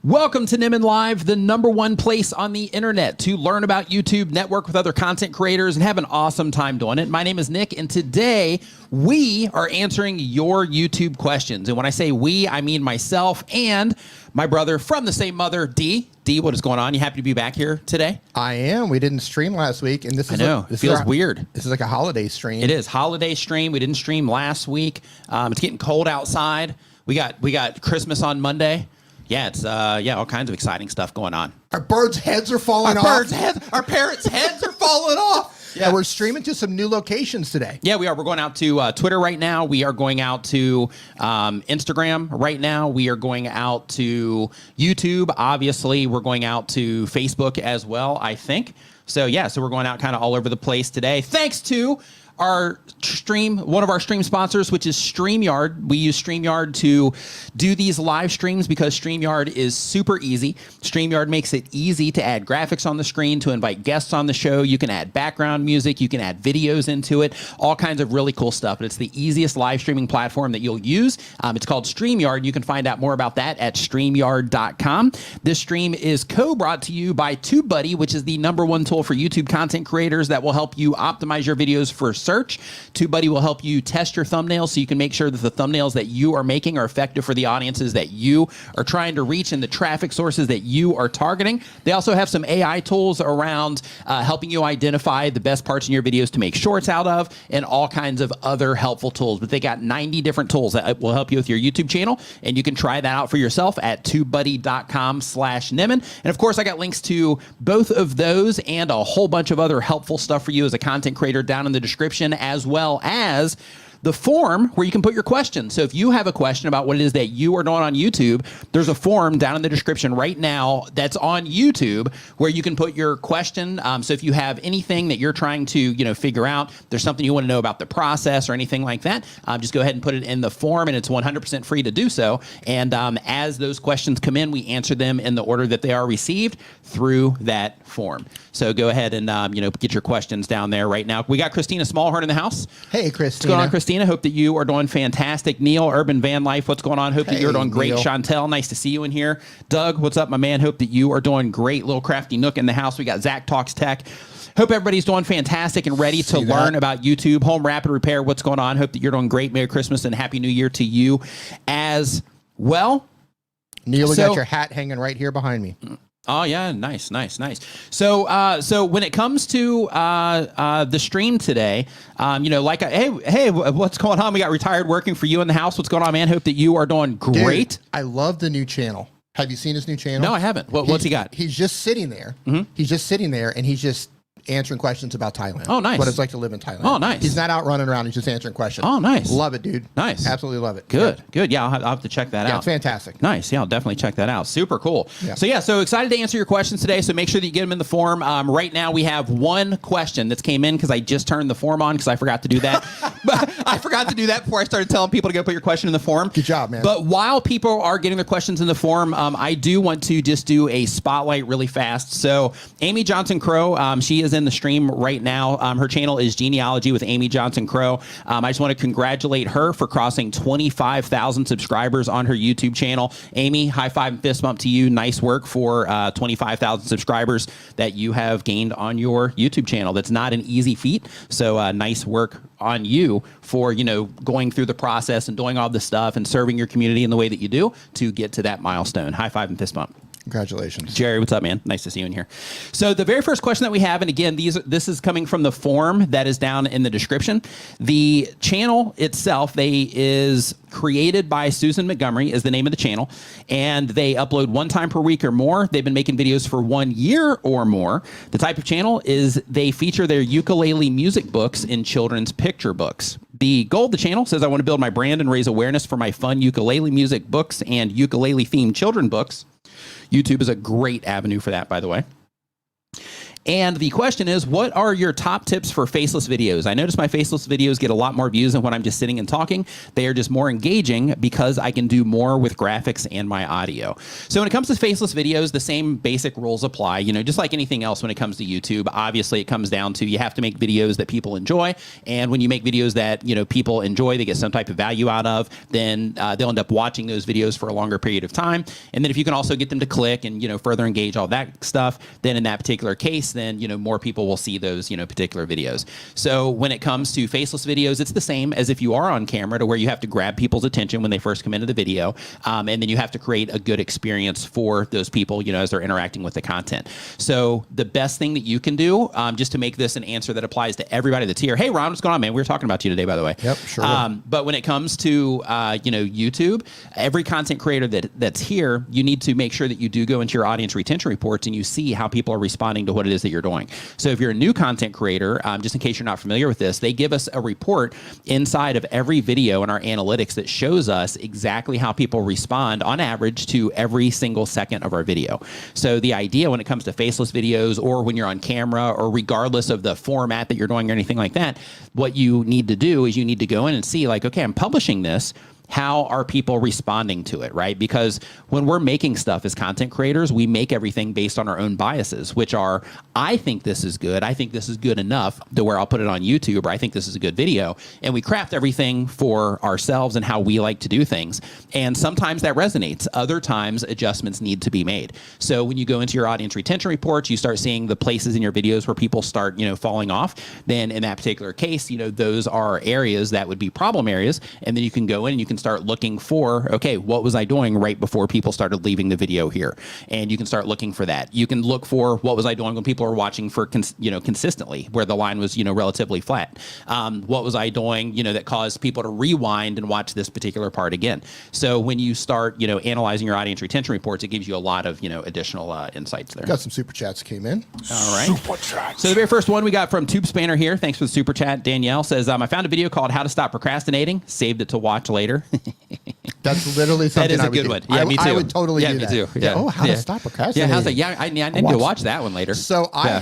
Welcome to Nimmin Live, the #1 place on the internet to learn about YouTube, network with other content creators, and have an awesome time doing it. My name is Nick, and today we are answering your YouTube questions. And when I say we, I mean myself and my brother from the same mother, D. D, what is going on? You happy to be back here today? I am. We didn't stream last week, and this is it feels weird. This is like a holiday stream. It is holiday stream. We didn't stream last week. It's getting cold outside. We got Christmas on Monday. Yeah, it's all kinds of exciting stuff going on. Our birds' heads are falling off. Our parents' heads are falling off. Yeah, we're streaming to some new locations today. Yeah, we are. We're going out to Twitter right now. We are going out to Instagram right now. We are going out to YouTube. Obviously, we're going out to Facebook as well, I think. So, yeah, so we're going out kind of all over the place today. Thanks to our one of our stream sponsors, which is StreamYard. We use StreamYard to do these live streams because StreamYard is super easy. StreamYard makes it easy to add graphics on the screen, to invite guests on the show. You can add background music. You can add videos into it, all kinds of really cool stuff. But it's the easiest live streaming platform that you'll use. It's called StreamYard. You can find out more about that at StreamYard.com. This stream is co-brought to you by TubeBuddy, which is the #1 tool for YouTube content creators that will help you optimize your videos for search. TubeBuddy will help you test your thumbnails so you can make sure that the thumbnails that you are making are effective for the audiences that you are trying to reach and the traffic sources that you are targeting. They also have some AI tools around helping you identify the best parts in your videos to make shorts out of, and all kinds of other helpful tools. But they got 90 different tools that will help you with your YouTube channel, and you can try that out for yourself at tubebuddy.com/Nimmin. And of course, I got links to both of those and a whole bunch of other helpful stuff for you as a content creator down in the description, as well as the form where you can put your questions. So if you have a question about what it is that you are doing on YouTube, there's a form down in the description right now that's on YouTube where you can put your question. So if you have anything that you're trying to figure out, there's something you want to know about the process or anything like that, just go ahead and put it in the form, and it's 100% free to do so. And as those questions come in, we answer them in the order that they are received through that form. So go ahead and get your questions down there right now. We got Christina Smallhorn in the house. Hey, Christina. What's going on, Christina? Hope that you are doing fantastic. Neil, Urban Van Life, what's going on? Hope that you're doing great. Neil. Chantel, nice to see you in here. Doug, what's up, my man? Hope that you are doing great. Little Crafty Nook in the house. We got Zach Talks Tech. Hope everybody's doing fantastic and ready to learn about YouTube. Home Rapid Repair, what's going on? Hope that you're doing great. Merry Christmas and Happy New Year to you as well. Neil, we got your hat hanging right here behind me. Oh yeah, nice. So when it comes to the stream today, hey, what's going on? We got Retired working for you in the house. What's going on, man? Hope that you are doing great. Dude, I love the new channel. Have you seen his new channel? No, I haven't. What's he got? He's just sitting there. Mm-hmm. He's just sitting there, and he's just answering questions about Thailand. Oh, nice. What it's like to live in Thailand. Oh, nice. He's not out running around. He's just answering questions. Oh, nice. Love it, dude. Nice. Absolutely love it. Good. Yeah, I'll have to check that out. Yeah, it's fantastic. Nice. Yeah, I'll definitely check that out. Super cool. Yeah. So excited to answer your questions today. So make sure that you get them in the form. Right now we have one question that's came in because I just turned the form on because I forgot to do that. But I forgot to do that before I started telling people to go put your question in the form. Good job, man. But while people are getting their questions in the form, I do want to just do a spotlight really fast. So Amy Johnson Crow, she is in the stream right now. Her channel is Genealogy with Amy Johnson Crow. I just want to congratulate her for crossing 25,000 subscribers on her YouTube channel. Amy, high five and fist bump to you. Nice work for 25,000 subscribers that you have gained on your YouTube channel. That's not an easy feat. So nice work on you for going through the process and doing all this stuff and serving your community in the way that you do to get to that milestone. High five and fist bump. Congratulations. Jerry, what's up, man? Nice to see you in here. So the very first question that we have, and again, this is coming from the form that is down in the description. The channel itself, is created by Susan Montgomery is the name of the channel, and they upload 1 time per week or more. They've been making videos for 1 year or more. The type of channel is they feature their ukulele music books in children's picture books. The goal of the channel says, I want to build my brand and raise awareness for my fun ukulele music books and ukulele themed children books. YouTube is a great avenue for that, by the way. And the question is, what are your top tips for faceless videos? I notice my faceless videos get a lot more views than when I'm just sitting and talking. They are just more engaging because I can do more with graphics and my audio. So when it comes to faceless videos, the same basic rules apply. You know, just like anything else when it comes to YouTube, obviously it comes down to you have to make videos that people enjoy. And when you make videos that, you know, people enjoy, they get some type of value out of, then they'll end up watching those videos for a longer period of time. And then if you can also get them to click and, you know, further engage all that stuff, then in that particular case, then, you know, more people will see those, you know, particular videos. So when it comes to faceless videos, it's the same as if you are on camera, to where you have to grab people's attention when they first come into the video. And then you have to create a good experience for those people, you know, as they're interacting with the content. So the best thing that you can do, just to make this an answer that applies to everybody that's here. Hey, Ron, what's going on, man? We were talking about you today, by the way. Yep, sure. But when it comes to, you know, YouTube, every content creator that's here, you need to make sure that you do go into your audience retention reports and you see how people are responding to what it is that you're doing. So if you're a new content creator, just in case you're not familiar with this, they give us a report inside of every video in our analytics that shows us exactly how people respond on average to every single second of our video. So the idea when it comes to faceless videos, or when you're on camera, or regardless of the format that you're doing or anything like that, what you need to do is you need to go in and see, like, okay, I'm publishing this. How are people responding to it, right? Because when we're making stuff as content creators, we make everything based on our own biases, which are, I think this is good. I think this is good enough to where I'll put it on YouTube, or I think this is a good video. And we craft everything for ourselves and how we like to do things. And sometimes that resonates. Other times adjustments need to be made. So when you go into your audience retention reports, you start seeing the places in your videos where people start, you know, falling off. Then in that particular case, you know, those are areas that would be problem areas. And then you can go in and you can start looking for, okay, what was I doing right before people started leaving the video here? And you can start looking for that. You can look for what was I doing when people were watching for, you know, consistently, where the line was, you know, relatively flat. What was I doing, you know, that caused people to rewind and watch this particular part again? So when you start, you know, analyzing your audience retention reports, it gives you a lot of, you know, additional insights there. Got some super chats came in. All right. Super chats. So the very first one we got from Tube Spanner here. Thanks for the super chat. Danielle says, I found a video called How to Stop Procrastinating. Saved it to watch later. That's literally something That is I a would good do. one. Yeah, me too. I would totally do me that. too. Yeah. Oh, how to stop procrastinating. Yeah, how's that? Yeah, I need to watch that one later. So I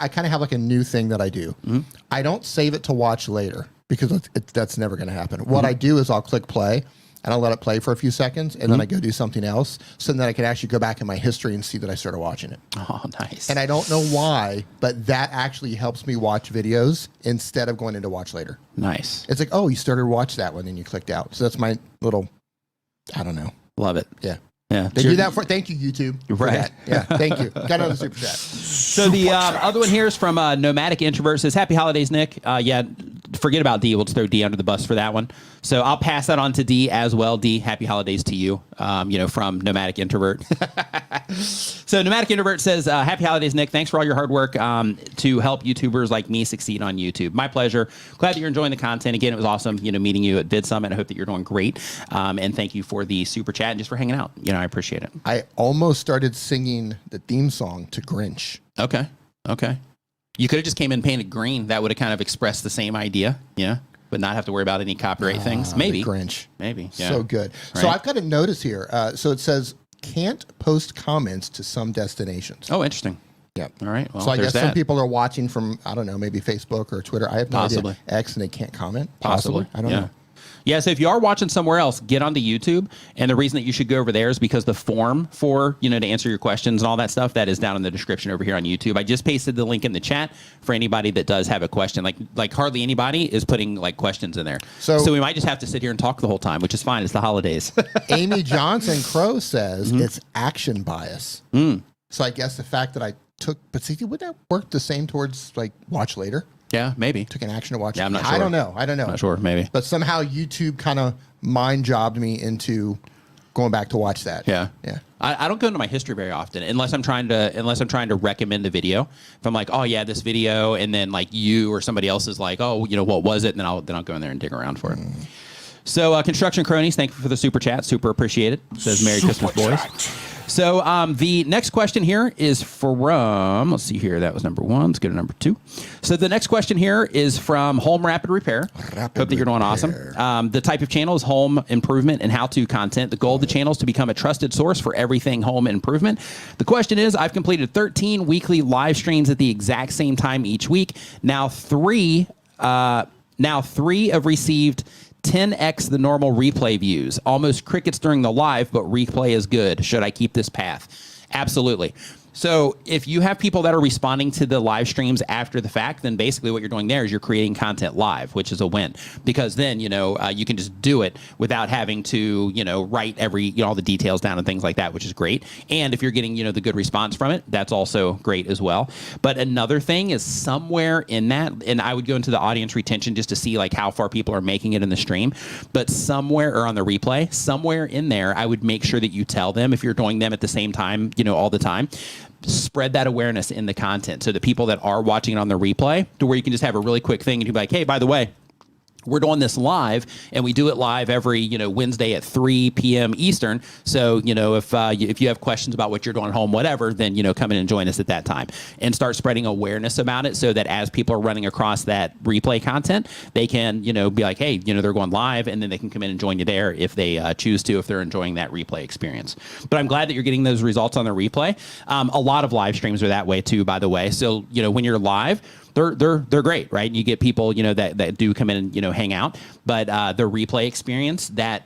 kind of have like a new thing that I do. Mm-hmm. I don't save it to watch later because that's never going to happen. Mm-hmm. What I do is I'll click play and I'll let it play for a few seconds, and then I go do something else, so then I can actually go back in my history and see that I started watching it. Oh, nice. And I don't know why, but that actually helps me watch videos instead of going into watch later. Nice. It's like, oh, you started to watch that one and you clicked out. So that's my little, I don't know. Love it. Yeah. Yeah. They do that for, thank you, YouTube. Right. Yeah, thank you. Got another super chat. So the other one here is from Nomadic Introvert. Says, happy holidays, Nick. Yeah, forget about D. We'll just throw D under the bus for that one. So I'll pass that on to D as well. D, happy holidays to you, you know, from Nomadic Introvert. So Nomadic Introvert says, happy holidays, Nick. Thanks for all your hard work to help YouTubers like me succeed on YouTube. My pleasure. Glad that you're enjoying the content. Again, it was awesome, you know, meeting you at Vid Summit. I hope that you're doing great. And thank you for the super chat and just for hanging out. You know, I appreciate it. I almost started singing the theme song to Grinch. Okay. Okay. You could have just came in painted green. That would have kind of expressed the same idea. Yeah. But not have to worry about any copyright things. Maybe. The Grinch. Maybe. Yeah. So good. Right. So I've got a notice here. So it says, can't post comments to some destinations. Oh, interesting. Yeah. All right. Well, So I guess there's some that. people are watching from, I don't know, maybe Facebook or Twitter. I have no Possibly. idea. X, and they can't comment. Possibly. I don't know. Yeah, so if you are watching somewhere else, get onto YouTube. And the reason that you should go over there is because the form for, you know, to answer your questions and all that stuff, that is down in the description over here on YouTube. I just pasted the link in the chat for anybody that does have a question. Like hardly anybody is putting like questions in there. So we might just have to sit here and talk the whole time, which is fine. It's the holidays. Amy Johnson Crow says it's action bias. So I guess the fact that I took, but see, would that work the same towards like watch later? Yeah, maybe. Took an action to watch. Yeah, I'm not sure. I don't know. Not sure, maybe. But somehow YouTube kind of mind jobbed me into going back to watch that. Yeah. Yeah. I don't go into my history very often unless I'm trying to recommend a video. If I'm like, oh yeah, this video, and then like you or somebody else is like, oh, you know, what was it? And then I'll go in there and dig around for it. So Construction Cronies, thank you for the super chat. Super appreciate it. Says Merry Christmas, boys. So the next question here is from, let's see here, that was number 1. Let's go to number 2. So the next question here is from Home Rapid Repair. Hope that you're doing awesome. The type of channel is home improvement and how-to content. The goal of the channel is to become a trusted source for everything home improvement. The question is, I've completed 13 weekly live streams at the exact same time each week. Now three have received 10x the normal replay views. Almost crickets during the live, but replay is good. Should I keep this path? Absolutely. So if you have people that are responding to the live streams after the fact, then basically what you're doing there is you're creating content live, which is a win, because then, you can just do it without having to, write all the details down and things like that, which is great. And if you're getting, the good response from it, that's also great as well. But another thing is somewhere in that, and I would go into the audience retention just to see like how far people are making it in the stream, but somewhere, or on the replay, somewhere in there, I would make sure that you tell them, if you're doing them at the same time, all the time, spread that awareness in the content so the people that are watching it on the replay, to where you can just have a really quick thing and you'll be like, hey, by the way, we're doing this live, and we do it live every Wednesday at 3 p.m. Eastern. So if you have questions about what you're doing at home, whatever, then come in and join us at that time, and start spreading awareness about it, so that as people are running across that replay content, they can be like, hey, they're going live, and then they can come in and join you there if they choose to, if they're enjoying that replay experience. But I'm glad that you're getting those results on the replay. A lot of live streams are that way too, by the way. So when you're live, they're great, right? You get people, that do come in and, hang out, but the replay experience that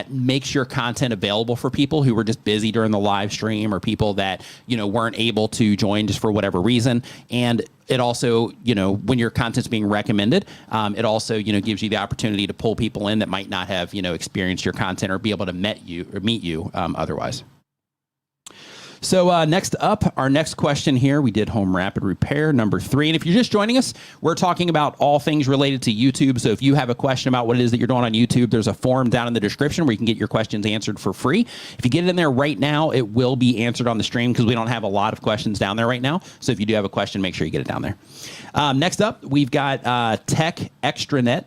makes your content available for people who were just busy during the live stream, or people that, weren't able to join just for whatever reason. And it also, when your content's being recommended, it also, gives you the opportunity to pull people in that might not have, experienced your content or be able to meet you otherwise. So next up, our next question here, we did home rapid repair, number 3. And if you're just joining us, we're talking about all things related to YouTube. So if you have a question about what it is that you're doing on YouTube, there's a form down in the description where you can get your questions answered for free. If you get it in there right now, it will be answered on the stream, because we don't have a lot of questions down there right now. So if you do have a question, make sure you get it down there. Next up, we've got Tech Extranet.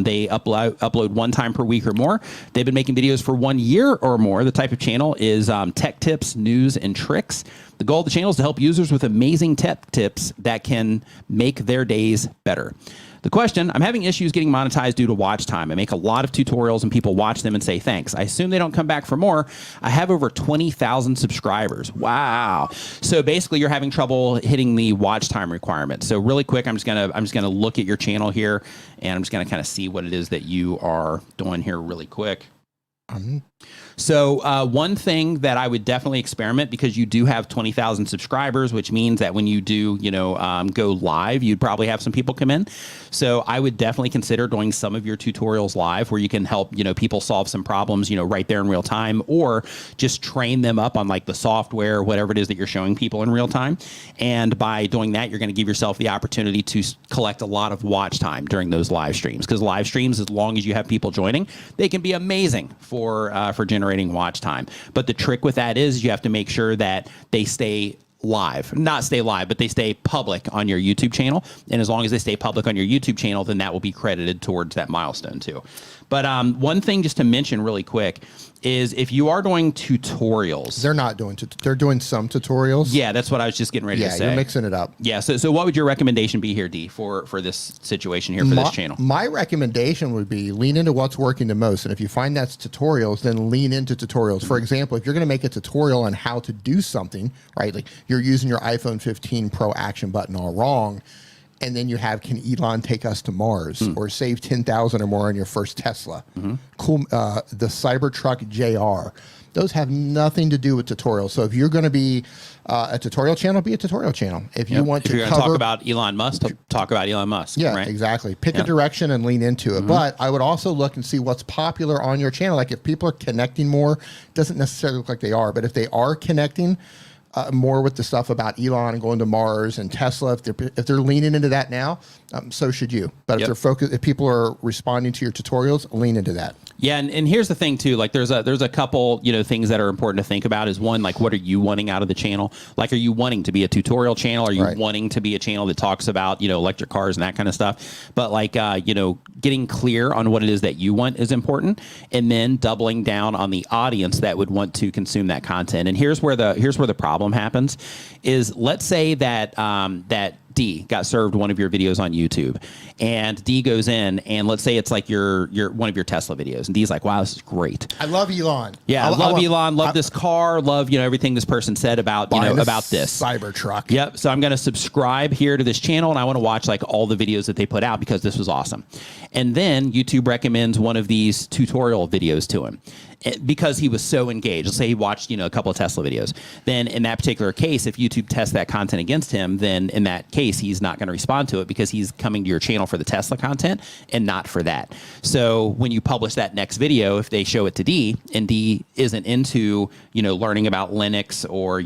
They upload 1 time per week or more. They've been making videos for 1 year or more. The type of channel is tech tips, news, and tricks. The goal of the channel is to help users with amazing tech tips that can make their days better. The question, I'm having issues getting monetized due to watch time. I make a lot of tutorials and people watch them and say thanks. I assume they don't come back for more. I have over 20,000 subscribers. Wow. So basically you're having trouble hitting the watch time requirement. So really quick, I'm just gonna look at your channel here, and I'm just gonna kind of see what it is that you are doing here really quick. So one thing that I would definitely experiment, because you do have 20,000 subscribers, which means that when you do, go live, you'd probably have some people come in. So I would definitely consider doing some of your tutorials live, where you can help, people solve some problems, right there in real time, or just train them up on like the software, whatever it is that you're showing people in real time. And by doing that, you're going to give yourself the opportunity to collect a lot of watch time during those live streams, because live streams, as long as you have people joining, they can be amazing for generating watch time. But the trick with that is you have to make sure that they stay live, not stay live, but they stay public on your YouTube channel. And as long as they stay public on your YouTube channel, then that will be credited towards that milestone too. But one thing just to mention really quick is, if you are doing tutorials, they're doing some tutorials. Yeah, that's what I was just getting ready to say. Yeah, you're mixing it up. Yeah. So what would your recommendation be here, D, for this situation here, for this channel? My recommendation would be lean into what's working the most. And if you find that's tutorials, then lean into tutorials. For example, if you're going to make a tutorial on how to do something, right? Like you're using your iPhone 15 Pro action button all wrong, and then you have, can Elon take us to Mars, or save 10,000 or more on your first Tesla? Cool. The Cybertruck JR. Those have nothing to do with tutorials. So if you're going to be a tutorial channel, be a tutorial channel. If you want to talk about Elon Musk, talk about Elon Musk. Yeah, right? Exactly. Pick a direction and lean into it. But I would also look and see what's popular on your channel. Like if people are connecting more, doesn't necessarily look like they are, but if they are connecting more with the stuff about Elon and going to Mars and Tesla, if they're leaning into that now, so should you. But if they're focused, if people are responding to your tutorials, lean into that. Yeah, and here's the thing too. Like, there's a couple things that are important to think about. Is one, like, what are you wanting out of the channel? Like, are you wanting to be a tutorial channel? Are you wanting to be a channel that talks about electric cars and that kind of stuff? But like getting clear on what it is that you want is important, and then doubling down on the audience that would want to consume that content. And here's where the problem happens. Is, let's say that that D got served one of your videos on YouTube, and D goes in, and let's say it's like your one of your Tesla videos, and D's like, wow, this is great. I love Elon. Yeah, I love Elon, love this car, love everything this person said about about this Cybertruck. Yep. So I'm going to subscribe here to this channel, and I want to watch like all the videos that they put out because this was awesome. And then YouTube recommends one of these tutorial videos to him, because he was so engaged. Let's say he watched, a couple of Tesla videos. Then in that particular case, if YouTube tests that content against him, then in that case, he's not going to respond to it because he's coming to your channel for the Tesla content and not for that. So when you publish that next video, if they show it to D, and D isn't into, learning about Linux or,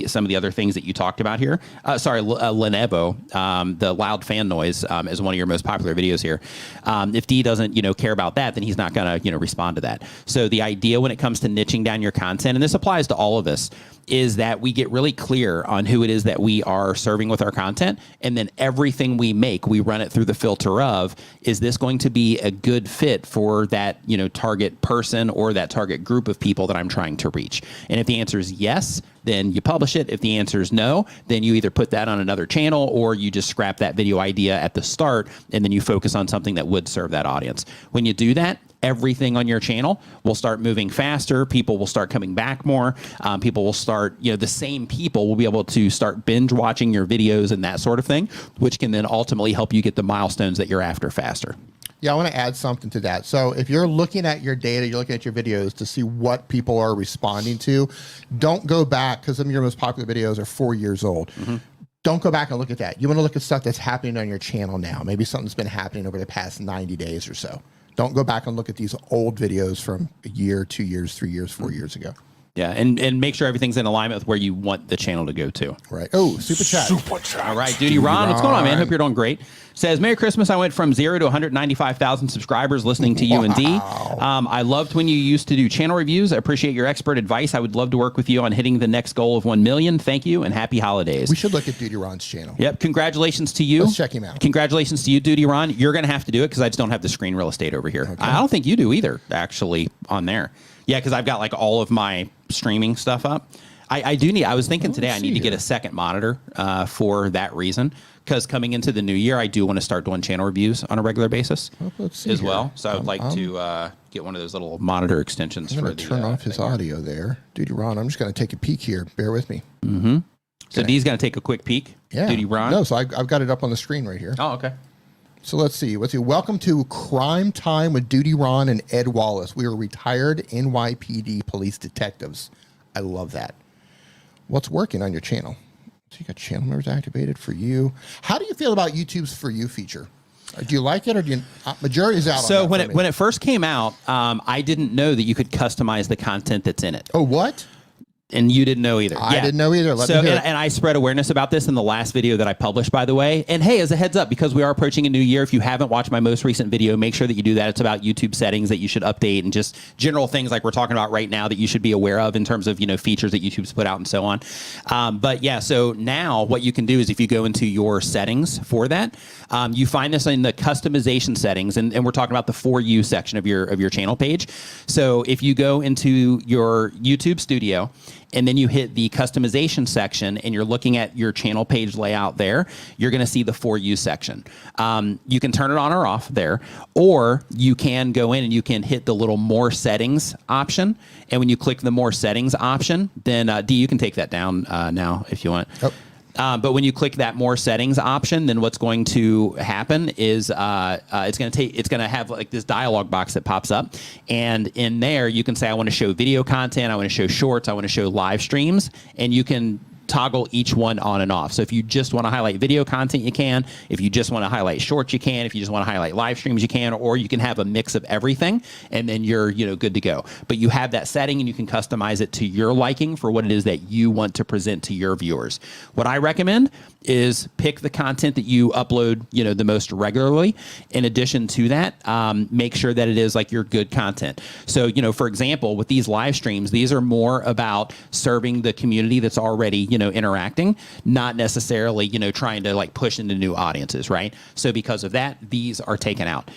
some of the other things that you talked about here. Lenovo, the loud fan noise is one of your most popular videos here. If D doesn't, care about that, then he's not going to, respond to that. So the idea when it comes to niching down your content, and this applies to all of us, is that we get really clear on who it is that we are serving with our content, and then everything we make, we run it through the filter of, is this going to be a good fit for that target person or that target group of people that I'm trying to reach? And if the answer is yes, then you publish it. If the answer is no, then you either put that on another channel or you just scrap that video idea at the start, and then you focus on something that would serve that audience. When you do that, everything on your channel will start moving faster. People will start coming back more. People will start, the same people will be able to start binge watching your videos and that sort of thing, which can then ultimately help you get the milestones that you're after faster. Yeah, I want to add something to that. So if you're looking at your data, you're looking at your videos to see what people are responding to, don't go back, because some of your most popular videos are 4 years old. Mm-hmm. Don't go back and look at that. You want to look at stuff that's happening on your channel now. Maybe something's been happening over the past 90 days or so. Don't go back and look at these old videos from a year, 2 years, 3 years, 4 years ago. Yeah, and make sure everything's in alignment with where you want the channel to go to. Right. Oh, super chat. Super chat. All right, Duty Ron, what's going on, man? Hope you're doing great. Says, Merry Christmas. I went from 0 to 195,000 subscribers listening to you and D. I loved when you used to do channel reviews. I appreciate your expert advice. I would love to work with you on hitting the next goal of 1 million. Thank you, and happy holidays. We should look at Duty Ron's channel. Yep. Congratulations to you. Let's check him out. Congratulations to you, Duty Ron. You're going to have to do it because I just don't have the screen real estate over here. Okay. I don't think you do either, actually, on there. Yeah, because I've got like all of my streaming stuff up. I do need, I was thinking today I need to get a second monitor for that reason, because coming into the new year, I do want to start doing channel reviews on a regular basis as well. So I would like to get one of those little monitor extensions. I'm going to turn off his audio there. Duty Ron, I'm just going to take a peek here. Bear with me. Mm-hmm. So D's going to take a quick peek. Yeah. Duty Ron. No, so I've got it up on the screen right here. Oh, okay. So let's see. Welcome to Crime Time with Duty Ron and Ed Wallace. We are retired NYPD police detectives. I love that. What's working on your channel? So you got channel members activated for you. How do you feel about YouTube's For You feature? Do you like it, or do you? Majority is out. So on that when it first came out, I didn't know that you could customize the content that's in it. Oh, what? And you didn't know either. I didn't know either. And I spread awareness about this in the last video that I published, by the way. And hey, as a heads up, because we are approaching a new year, if you haven't watched my most recent video, make sure that you do that. It's about YouTube settings that you should update and just general things like we're talking about right now that you should be aware of in terms of, features that YouTube's put out and so on. But yeah, so now what you can do is if you go into your settings for that, you find this in the customization settings, and we're talking about the For You section of your channel page. So if you go into your YouTube studio, and then you hit the customization section and you're looking at your channel page layout there, you're going to see the For You section. You can turn it on or off there, or you can go in and you can hit the little More Settings option. And when you click the More Settings option, then D, you can take that down now if you want. Oh. But when you click that More Settings option, then what's going to happen is it's going to have like this dialog box that pops up, and in there you can say I want to show video content, I want to show shorts, I want to show live streams, and you can toggle each one on and off. So if you just want to highlight video content, you can. If you just want to highlight shorts, you can. If you just want to highlight live streams, you can. Or you can have a mix of everything, and then you're good to go. But you have that setting, and you can customize it to your liking for what it is that you want to present to your viewers. What I recommend is pick the content that you upload, the most regularly. In addition to that, make sure that it is like your good content. So, for example, with these live streams, these are more about serving the community that's already, interacting, not necessarily, trying to like push into new audiences, right? So because of that, these are taken out.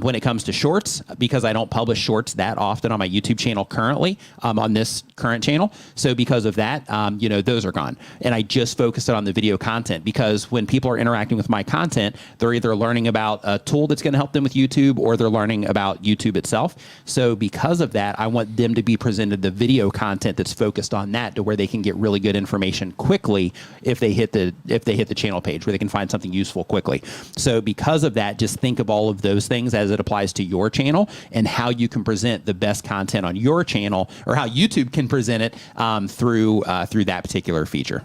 When it comes to shorts, because I don't publish shorts that often on my YouTube channel currently, on this current channel. So because of that, those are gone. And I just focused on the video content, because when people are interacting with my content, they're either learning about a tool that's going to help them with YouTube, or they're learning about YouTube itself. So because of that, I want them to be presented the video content that's focused on that, to where they can get really good information quickly if they hit the channel page, where they can find something useful quickly. So because of that, just think of all of those things as it applies to your channel, and how you can present the best content on your channel, or how YouTube can present it through that particular feature.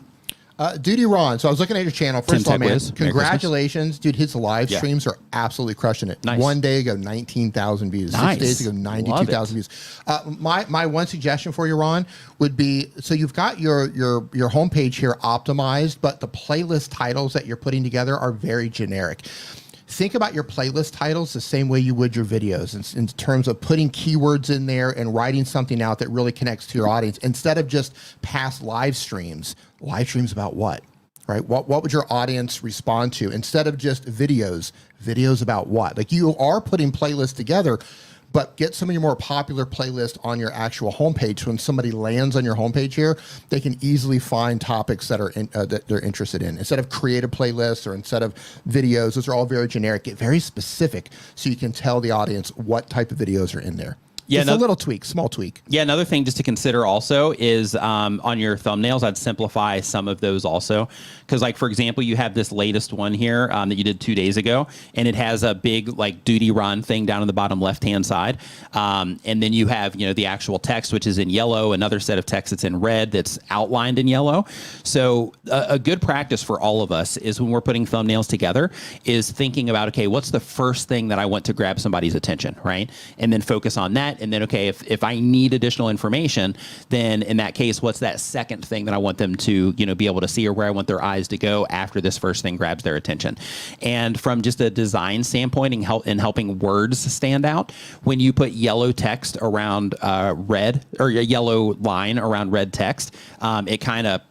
Duty Ron, so I was looking at your channel. First of all, man, Quiz. congratulations. Dude, his live streams are absolutely crushing it. Nice. One day ago, 19,000 views. Nice. 6 days ago, 92,000 views. My one suggestion for you, Ron, would be, so you've got your homepage here optimized, but the playlist titles that you're putting together are very generic. Think about your playlist titles the same way you would your videos, in terms of putting keywords in there and writing something out that really connects to your audience, instead of just past live streams. Live streams about what? Right? What would your audience respond to? Instead of just videos about what? Like, you are putting playlists together, but get some of your more popular playlists on your actual homepage. So when somebody lands on your homepage here, they can easily find topics that that they're interested in. Instead of creative playlists, or instead of videos, those are all very generic. Get very specific, so you can tell the audience what type of videos are in there. Yeah, it's a little tweak, small tweak. Yeah, another thing just to consider also is on your thumbnails, I'd simplify some of those also. Because, like, for example, you have this latest one here that you did 2 days ago, and it has a big, like, duty run thing down in the bottom left-hand side. And then you have, the actual text, which is in yellow, another set of text that's in red that's outlined in yellow. So a good practice for all of us is, when we're putting thumbnails together, is thinking about, okay, what's the first thing that I want to grab somebody's attention, right? And then focus on that. And then, okay, if I need additional information, then in that case, what's that second thing that I want them to, be able to see, or where I want their eyes to go after this first thing grabs their attention? And from just a design standpoint, and helping words stand out, when you put yellow text around red, or a yellow line around red text, it kind of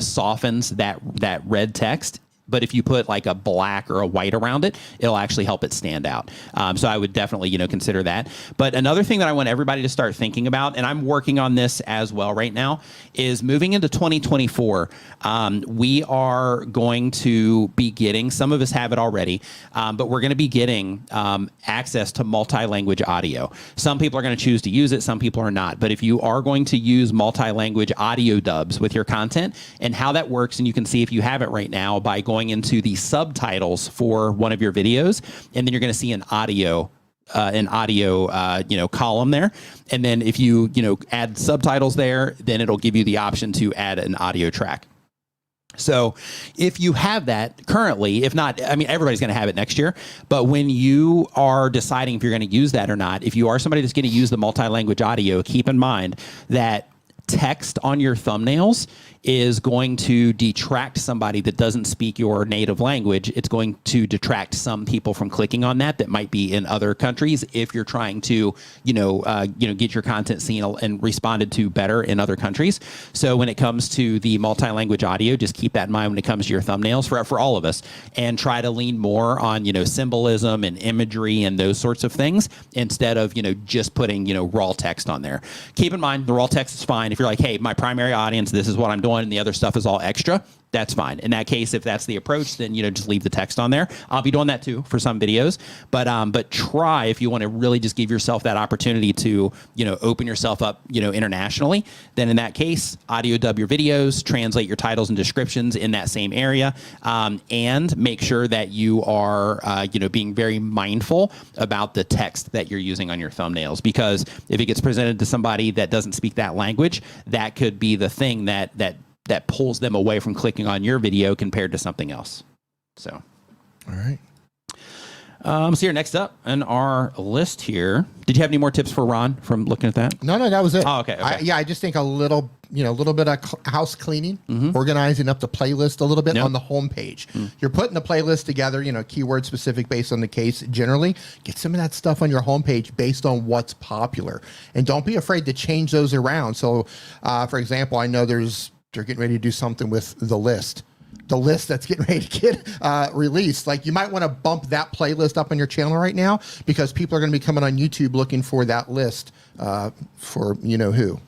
softens that red text. But if you put like a black or a white around it, it'll actually help it stand out. So I would definitely, consider that. But another thing that I want everybody to start thinking about, and I'm working on this as well right now, is moving into 2024. We are going to be getting, some of us have it already, but we're going to be getting access to multi-language audio. Some people are going to choose to use it, some people are not. But if you are going to use multi-language audio dubs with your content, and how that works, and you can see if you have it right now by going into the subtitles for one of your videos, and then you're going to see an audio column there. And then if you add subtitles there, then it'll give you the option to add an audio track. So if you have that currently, if not, I mean, everybody's going to have it next year. But when you are deciding if you're going to use that or not, if you are somebody that's going to use the multi-language audio, keep in mind that text on your thumbnails is going to detract somebody that doesn't speak your native language. It's going to detract some people from clicking on that might be in other countries, if you're trying to, get your content seen and responded to better in other countries. So when it comes to the multi-language audio, just keep that in mind when it comes to your thumbnails for all of us, and try to lean more on, symbolism and imagery and those sorts of things, instead of, just putting, raw text on there. Keep in mind, the raw text is fine. If you're like, hey, my primary audience, this is what I'm doing, and the other stuff is all extra, that's fine. In that case, if that's the approach, then, just leave the text on there. I'll be doing that too for some videos, but try, if you want to really just give yourself that opportunity to, open yourself up, internationally, then in that case, audio dub your videos, translate your titles and descriptions in that same area, and make sure that you are, being very mindful about the text that you're using on your thumbnails, because if it gets presented to somebody that doesn't speak that language, that could be the thing that pulls them away from clicking on your video compared to something else. So, all right. So here, next up on our list here, did you have any more tips for Ron from looking at that? No, that was it. Oh, okay. I just think a little bit of house cleaning, organizing up the playlist a little bit on the homepage. You're putting the playlist together, keyword specific based on the case. Generally, get some of that stuff on your homepage based on what's popular, and don't be afraid to change those around. So, for example, I know they're getting ready to do something with the list that's getting ready to get released. Like, you might want to bump that playlist up on your channel right now, because people are going to be coming on YouTube looking for that list for who.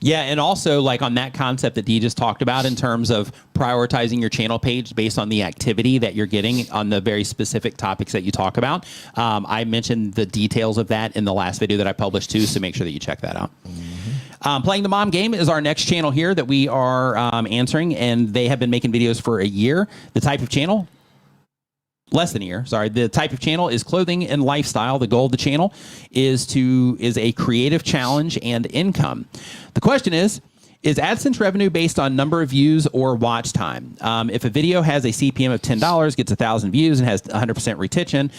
Yeah, and also, like, on that concept that Dee just talked about in terms of prioritizing your channel page based on the activity that you're getting on the very specific topics that you talk about. I mentioned the details of that in the last video that I published too, so make sure that you check that out. Playing the Mom Game is our next channel here that we are answering, and they have been making videos for a year. The type of channel, less than a year, sorry. The type of channel is clothing and lifestyle. The goal of the channel is a creative challenge and income. The question is AdSense revenue based on number of views or watch time? If a video has a CPM of $10, gets 1,000 views, and has 100% retention,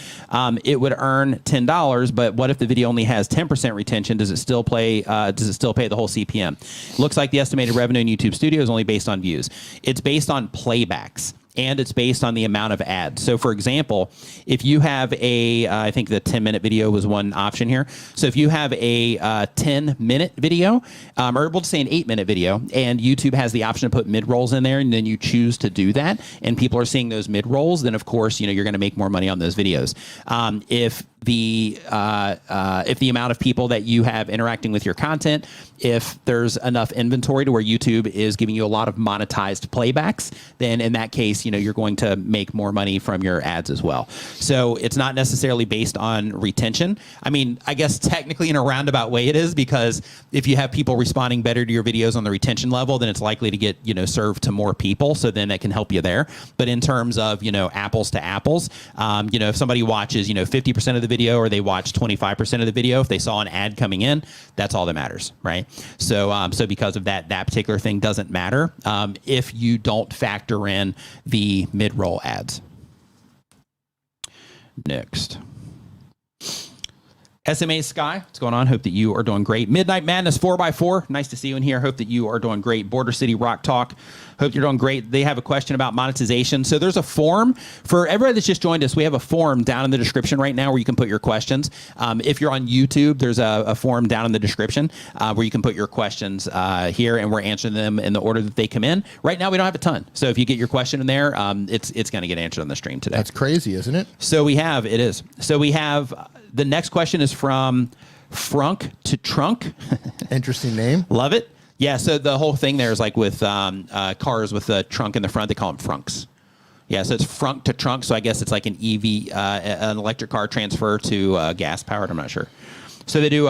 it would earn $10. But what if the video only has 10% retention? Does it still pay the whole CPM? Looks like the estimated revenue in YouTube Studio is only based on views. It's based on playbacks, and it's based on the amount of ads. So, for example, if you have I think the 10-minute video was one option here. So if you have a 10-minute video, or we'll just say an 8-minute video, and YouTube has the option to put mid-rolls in there, and then you choose to do that, and people are seeing those mid-rolls, then of course, you're going to make more money on those videos. If the amount of people that you have interacting with your content, if there's enough inventory to where YouTube is giving you a lot of monetized playbacks, then in that case, you're going to make more money from your ads as well. So it's not necessarily based on retention. I mean, I guess technically in a roundabout way it is, because if you have people responding better to your videos on the retention level, then it's likely to get, served to more people. So then that can help you there. But in terms of, apples to apples, if somebody watches, 50% of the video, or they watch 25% of the video, if they saw an ad coming in, that's all that matters, right? So, because of that particular thing doesn't matter if you don't factor in the mid-roll ads. Next. SMA Sky, what's going on? Hope that you are doing great. Midnight Madness 4x4, nice to see you in here. Hope that you are doing great. Border City Rock Talk, hope you're doing great. They have a question about monetization. So there's a form for everybody that's just joined us. We have a form down in the description right now where you can put your questions. If you're on YouTube, there's a form down in the description where you can put your questions here, and we're answering them in the order that they come in. Right now, we don't have a ton. So if you get your question in there, it's going to get answered on the stream today. That's crazy, isn't it? So we have the next question is from Frunk to Trunk. Interesting name. Love it. Yeah, so the whole thing there is like with cars with a trunk in the front, they call them frunks. Yeah, so it's frunk to trunk, so I guess it's like an EV, an electric car transfer to gas powered, I'm not sure. So they do,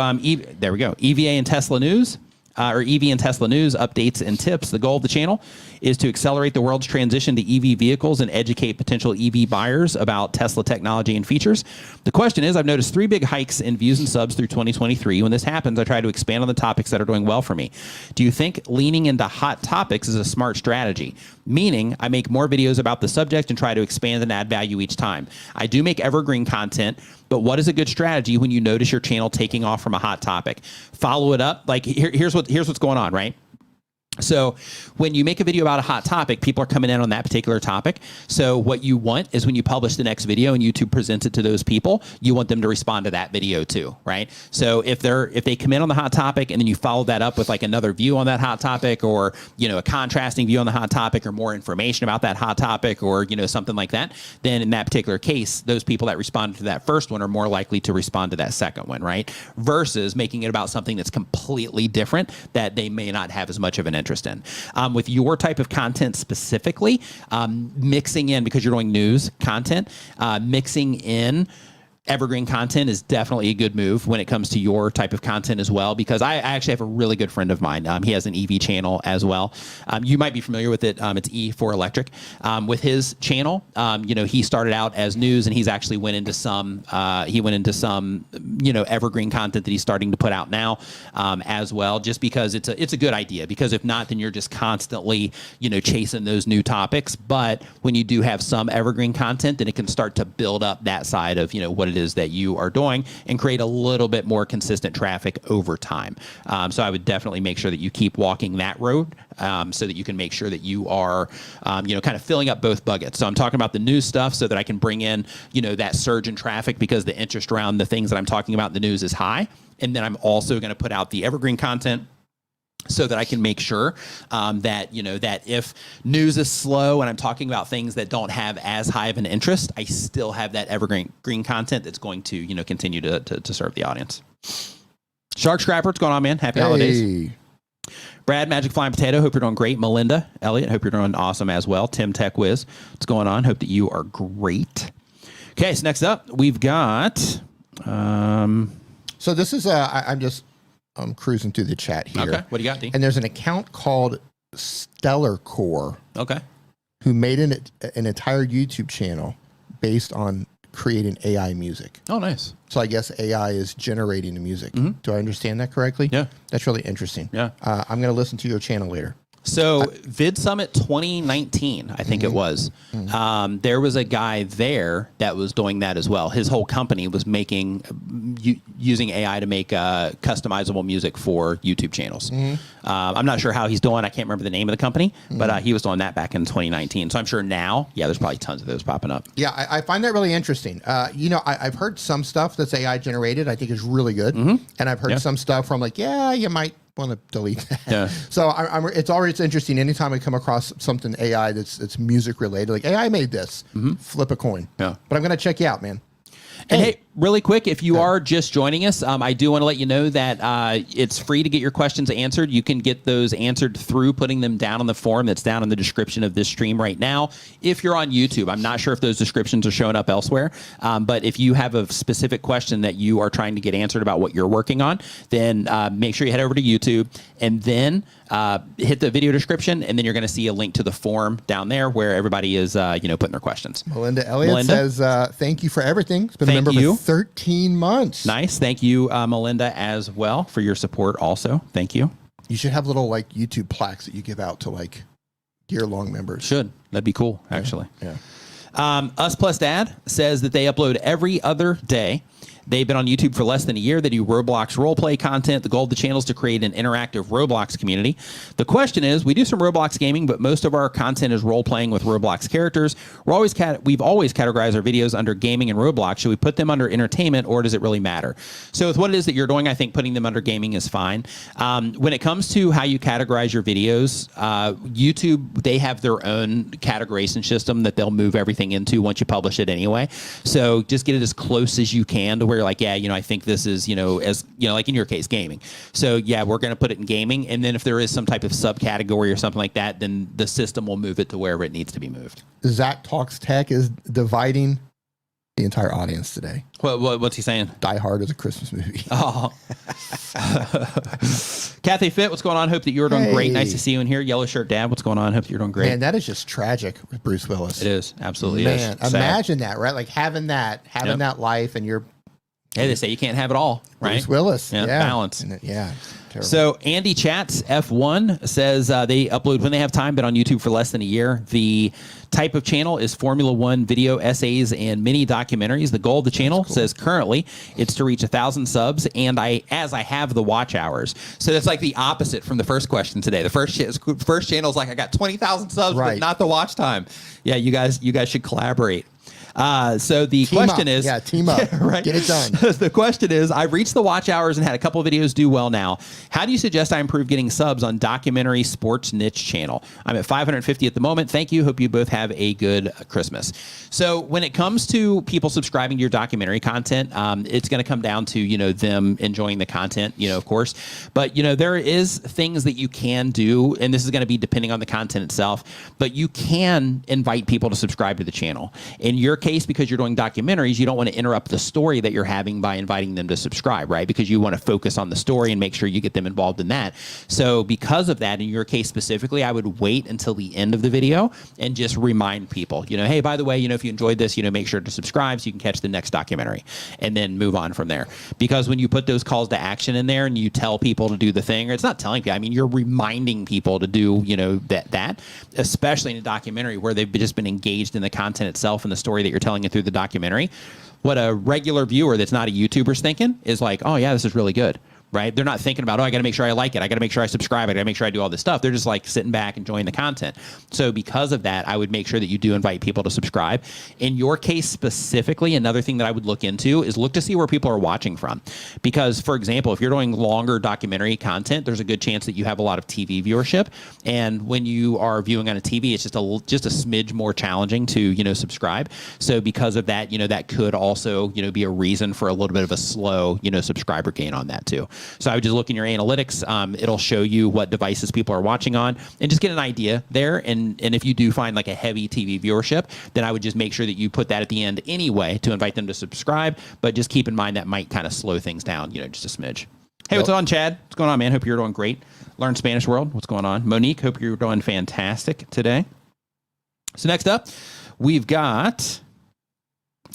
there we go, EVA and Tesla news. Or EV and Tesla news, updates, and tips. The goal of the channel is to accelerate the world's transition to EV vehicles and educate potential EV buyers about Tesla technology and features. The question is, I've noticed 3 big hikes in views and subs through 2023. When this happens, I try to expand on the topics that are doing well for me. Do you think leaning into hot topics is a smart strategy? Meaning, I make more videos about the subject and try to expand and add value each time. I do make evergreen content, but what is a good strategy when you notice your channel taking off from a hot topic? Follow it up. Like, here's what's going on, right? So when you make a video about a hot topic, people are coming in on that particular topic. So what you want is when you publish the next video and YouTube presents it to those people, you want them to respond to that video too, right? So if they come in on the hot topic and then you follow that up with like another view on that hot topic, or, you know, a contrasting view on the hot topic, or more information about that hot topic, or, you know, something like that, then in that particular case, those people that responded to that first one are more likely to respond to that second one, right? Versus making it about something that's completely different that they may not have as much of an interest in. With your type of content specifically, mixing in, because you're doing news content, mixing in evergreen content is definitely a good move when it comes to your type of content as well, because I actually have a really good friend of mine. He has an EV channel as well. You might be familiar with it. It's E for electric. With his channel, he started out as news, and he's actually went into some evergreen content that he's starting to put out now as well, just because it's a good idea, because if not, then you're just constantly, chasing those new topics. But when you do have some evergreen content, then it can start to build up that side of, what it is that you are doing and create a little bit more consistent traffic over time. So I would definitely make sure that you keep walking that road so that you can make sure that you are, kind of filling up both buckets. So I'm talking about the news stuff so that I can bring in, that surge in traffic because the interest around the things that I'm talking about in the news is high. And then I'm also going to put out the evergreen content so that I can make sure that if news is slow and I'm talking about things that don't have as high of an interest, I still have that evergreen content that's going to continue to serve the audience. Shark Scrapper, what's going on, man? Happy holidays. Brad, Magic Flying Potato, hope you're doing great. Melinda, Elliot, hope you're doing awesome as well. Tim Tech Wiz, what's going on? Hope that you are great. Okay, so next up we've got. So this is I'm cruising through the chat here. Okay, what do you got, D? And there's an account called Stellar Core. Okay. Who made an entire YouTube channel based on creating AI music. Oh, nice. So I guess AI is generating the music. Mm-hmm. Do I understand that correctly? Yeah. That's really interesting. Yeah. I'm going to listen to your channel later. So Vid Summit 2019, I think it was. There was a guy there that was doing that as well. His whole company was using AI to make customizable music for YouTube channels. I'm not sure how he's doing. I can't remember the name of the company, but he was doing that back in 2019. So I'm sure now, there's probably tons of those popping up. Yeah, I find that really interesting. I've heard some stuff that's AI generated. I think is really good, and I've heard some stuff from you might want to delete that. Yeah. So it's interesting. Anytime I come across something AI that's music related, like AI made this, flip a coin. Yeah. But I'm gonna check you out, man. And hey, really quick, if you are just joining us, I do want to let you know that it's free to get your questions answered. You can get those answered through putting them down on the form that's down in the description of this stream right now. If you're on YouTube, I'm not sure if those descriptions are showing up elsewhere, but if you have a specific question that you are trying to get answered about what you're working on, then make sure you head over to YouTube and then hit the video description, and then you're going to see a link to the form down there where everybody is, putting their questions. Melinda Elliott says, thank you for everything. It's been a member for 13 months. Nice. Thank you, Melinda, as well, for your support also. Thank you. You should have little YouTube plaques that you give out to year-long members. Should. That'd be cool, actually. Yeah. Us Plus Dad says that they upload every other day. They've been on YouTube for less than a year. They do Roblox roleplay content. The goal of the channel is to create an interactive Roblox community. The question is, we do some Roblox gaming, but most of our content is role-playing with Roblox characters. We've always categorized our videos under gaming and Roblox. Should we put them under entertainment, or does it really matter? So with what it is that you're doing, I think putting them under gaming is fine. When it comes to how you categorize your videos, YouTube, they have their own categorization system that they'll move everything into once you publish it anyway. So just get it as close as you can to where you're like, I think this is, like in your case, gaming. So we're going to put it in gaming. And then if there is some type of subcategory or something like that, then the system will move it to wherever it needs to be moved. Zach Talks Tech is dividing the entire audience today. What's he saying? Die Hard is a Christmas movie. Oh. Kathy Fit, what's going on? Hope that you're doing great. Nice to see you in here. Yellow Shirt Dad, what's going on? Hope that you're doing great. Man, that is just tragic with Bruce Willis. It is. Absolutely Man, is. Imagine that, right? Like having that life, and you're... Hey, they say you can't have it all, right? Bruce Willis. Yeah. Balance. Terrible. So Andy Chats F1 says they upload when they have time, been on YouTube for less than a year. The type of channel is Formula One video essays and mini documentaries. The goal of the channel says currently it's to reach 1,000 subs, and I have the watch hours. So that's like the opposite from the first question today. The first channel is like I got 20,000 subs, but not the watch time. Yeah, you guys should collaborate. So the Team question up. is, Yeah, team up. right? Get it done. The question is, I've reached the watch hours and had a couple of videos do well now. How do you suggest I improve getting subs on documentary sports niche channel? I'm at 550 at the moment. Thank you. Hope you both have a good Christmas. So when it comes to people subscribing to your documentary content, it's going to come down to, you know, them enjoying the content, you know, of course. But, you know, there is things that you can do, and this is going to be depending on the content itself, but you can invite people to subscribe to the channel. In your case, because you're doing documentaries, you don't want to interrupt the story that you're having by inviting them to subscribe, right? Because you want to focus on the story and make sure you get them involved in that. So because of that, in your case specifically, I would wait until the end of the video and just remind people, you know, hey, by the way, you know, if you enjoyed this, you know, make sure to subscribe so you can catch the next documentary, and then move on from there. Because when you put those calls to action in there and you tell people to do the thing, or it's not telling people, I mean, you're reminding people to do, you know, that especially in a documentary where they've just been engaged in the content itself and the story that you're telling it through the documentary. What a regular viewer that's not a YouTuber's thinking is like, oh yeah, this is really good. Right? They're not thinking about, oh, I got to make sure I like it. I got to make sure I subscribe. I got to make sure I do all this stuff. They're just like sitting back, enjoying the content. So because of that, I would make sure that you do invite people to subscribe. In your case specifically, another thing that I would look into is look to see where people are watching from. Because, for example, if you're doing longer documentary content, there's a good chance that you have a lot of TV viewership. And when you are viewing on a TV, it's just a smidge more challenging to, you know, subscribe. So because of that, you know, that could also, you know, be a reason for a little bit of a slow, you know, subscriber gain on that too. So I would just look in your analytics. It'll show you what devices people are watching on and just get an idea there. And if you do find like a heavy TV viewership, then I would just make sure that you put that at the end anyway to invite them to subscribe. But just keep in mind that might kind of slow things down, you know, just a smidge. Hey, what's on, Chad? What's going on, man? Hope you're doing great. Learn Spanish World. What's going on? Monique, hope you're doing fantastic today. So next up, we've got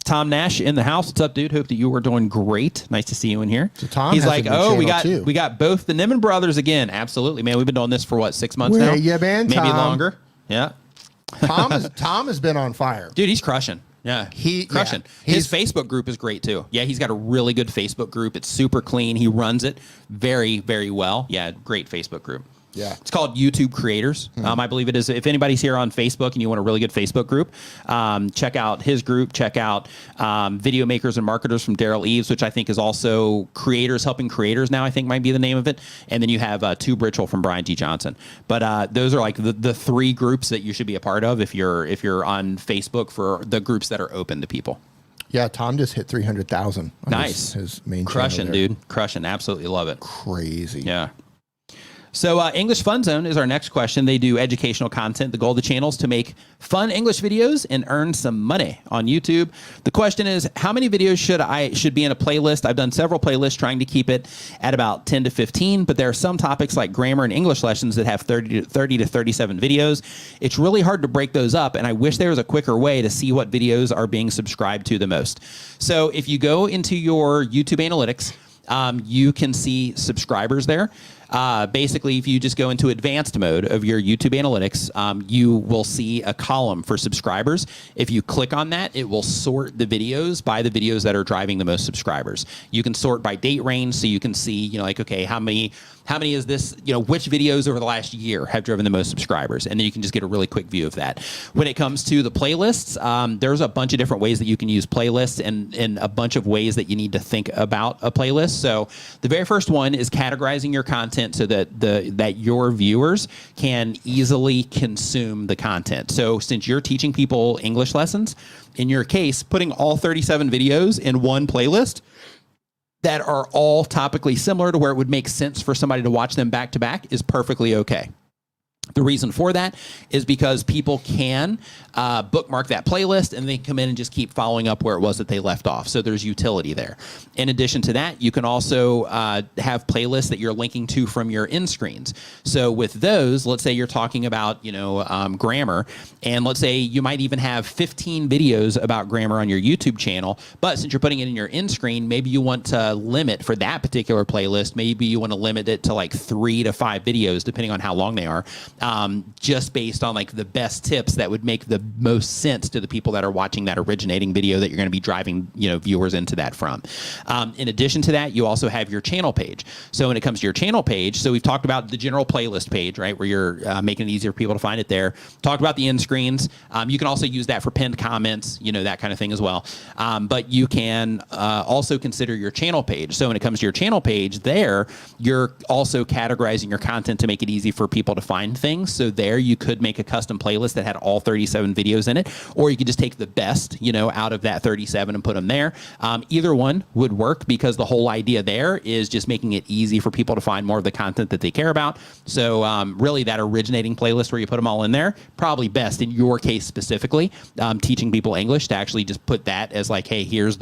Tom Nash in the house. What's up, dude? Hope that you are doing great. Nice to see you in here. So Tom He's has like, a new oh, channel we got both the Nimmin brothers again. Absolutely, man. We've been doing this for what, 6 months now? Where you been, maybe Tom? longer. Yeah. Tom has been on fire. Dude, he's crushing. Yeah, crushing. Yeah, his Facebook group is great too. Yeah, he's got a really good Facebook group. It's super clean. He runs it very, very well. Yeah, great Facebook group. Yeah. It's called YouTube Creators. I believe it is. If anybody's here on Facebook and you want a really good Facebook group, check out his group. Check out Video Makers and Marketers from Daryl Eves, which I think is also Creators Helping Creators now, I think might be the name of it. And then you have Tube Britchell from Brian G. Johnson. But those are like the three groups that you should be a part of if you're on Facebook, for the groups that are open to people. Yeah, Tom just hit 300,000. Nice. His main Crushing, channel there. dude. Crushing. Absolutely love it. Crazy. Yeah. So English Fun Zone is our next question. They do educational content. The goal of the channel is to make fun English videos and earn some money on YouTube. The question is, how many videos should be in a playlist? I've done several playlists trying to keep it at about 10 to 15, but there are some topics like grammar and English lessons that have 30 to 37 videos. It's really hard to break those up, and I wish there was a quicker way to see what videos are being subscribed to the most. So if you go into your YouTube analytics, you can see subscribers there. Basically, if you just go into advanced mode of your YouTube analytics, you will see a column for subscribers. If you click on that, it will sort the videos by the videos that are driving the most subscribers. You can sort by date range, so you can see, you know, like, okay, how many is this, you know, which videos over the last year have driven the most subscribers? And then you can just get a really quick view of that. When it comes to the playlists, there's a bunch of different ways that you can use playlists, and a bunch of ways that you need to think about a playlist. So the very first one is categorizing your content so that your viewers can easily consume the content. So since you're teaching people English lessons, in your case, putting all 37 videos in one playlist that are all topically similar to where it would make sense for somebody to watch them back to back is perfectly okay. The reason for that is because people can bookmark that playlist and they come in and just keep following up where it was that they left off. So there's utility there. In addition to that, you can also have playlists that you're linking to from your end screens. So with those, let's say you're talking about, you know, grammar, and let's say you might even have 15 videos about grammar on your YouTube channel, but since you're putting it in your end screen, maybe you want to limit for that particular playlist. Maybe you want to limit it to like 3 to 5 videos, depending on how long they are. just based on like the best tips that would make the most sense to the people that are watching that originating video that you're going to be driving, viewers into that from. In addition to that, you also have your channel page. So when it comes to your channel page, so we've talked about the general playlist page, right, where you're making it easier for people to find it there. Talked about the end screens. You can also use that for pinned comments, that kind of thing as well. But you can also consider your channel page. So when it comes to your channel page there, you're also categorizing your content to make it easy for people to find things. So there you could make a custom playlist that had all 37 videos in it, or you could just take the best, out of that 37 and put them there. Either one would work because the whole idea there is just making it easy for people to find more of the content that they care about. So really that originating playlist where you put them all in there, probably best in your case specifically, teaching people English to actually just put that as like, hey, here's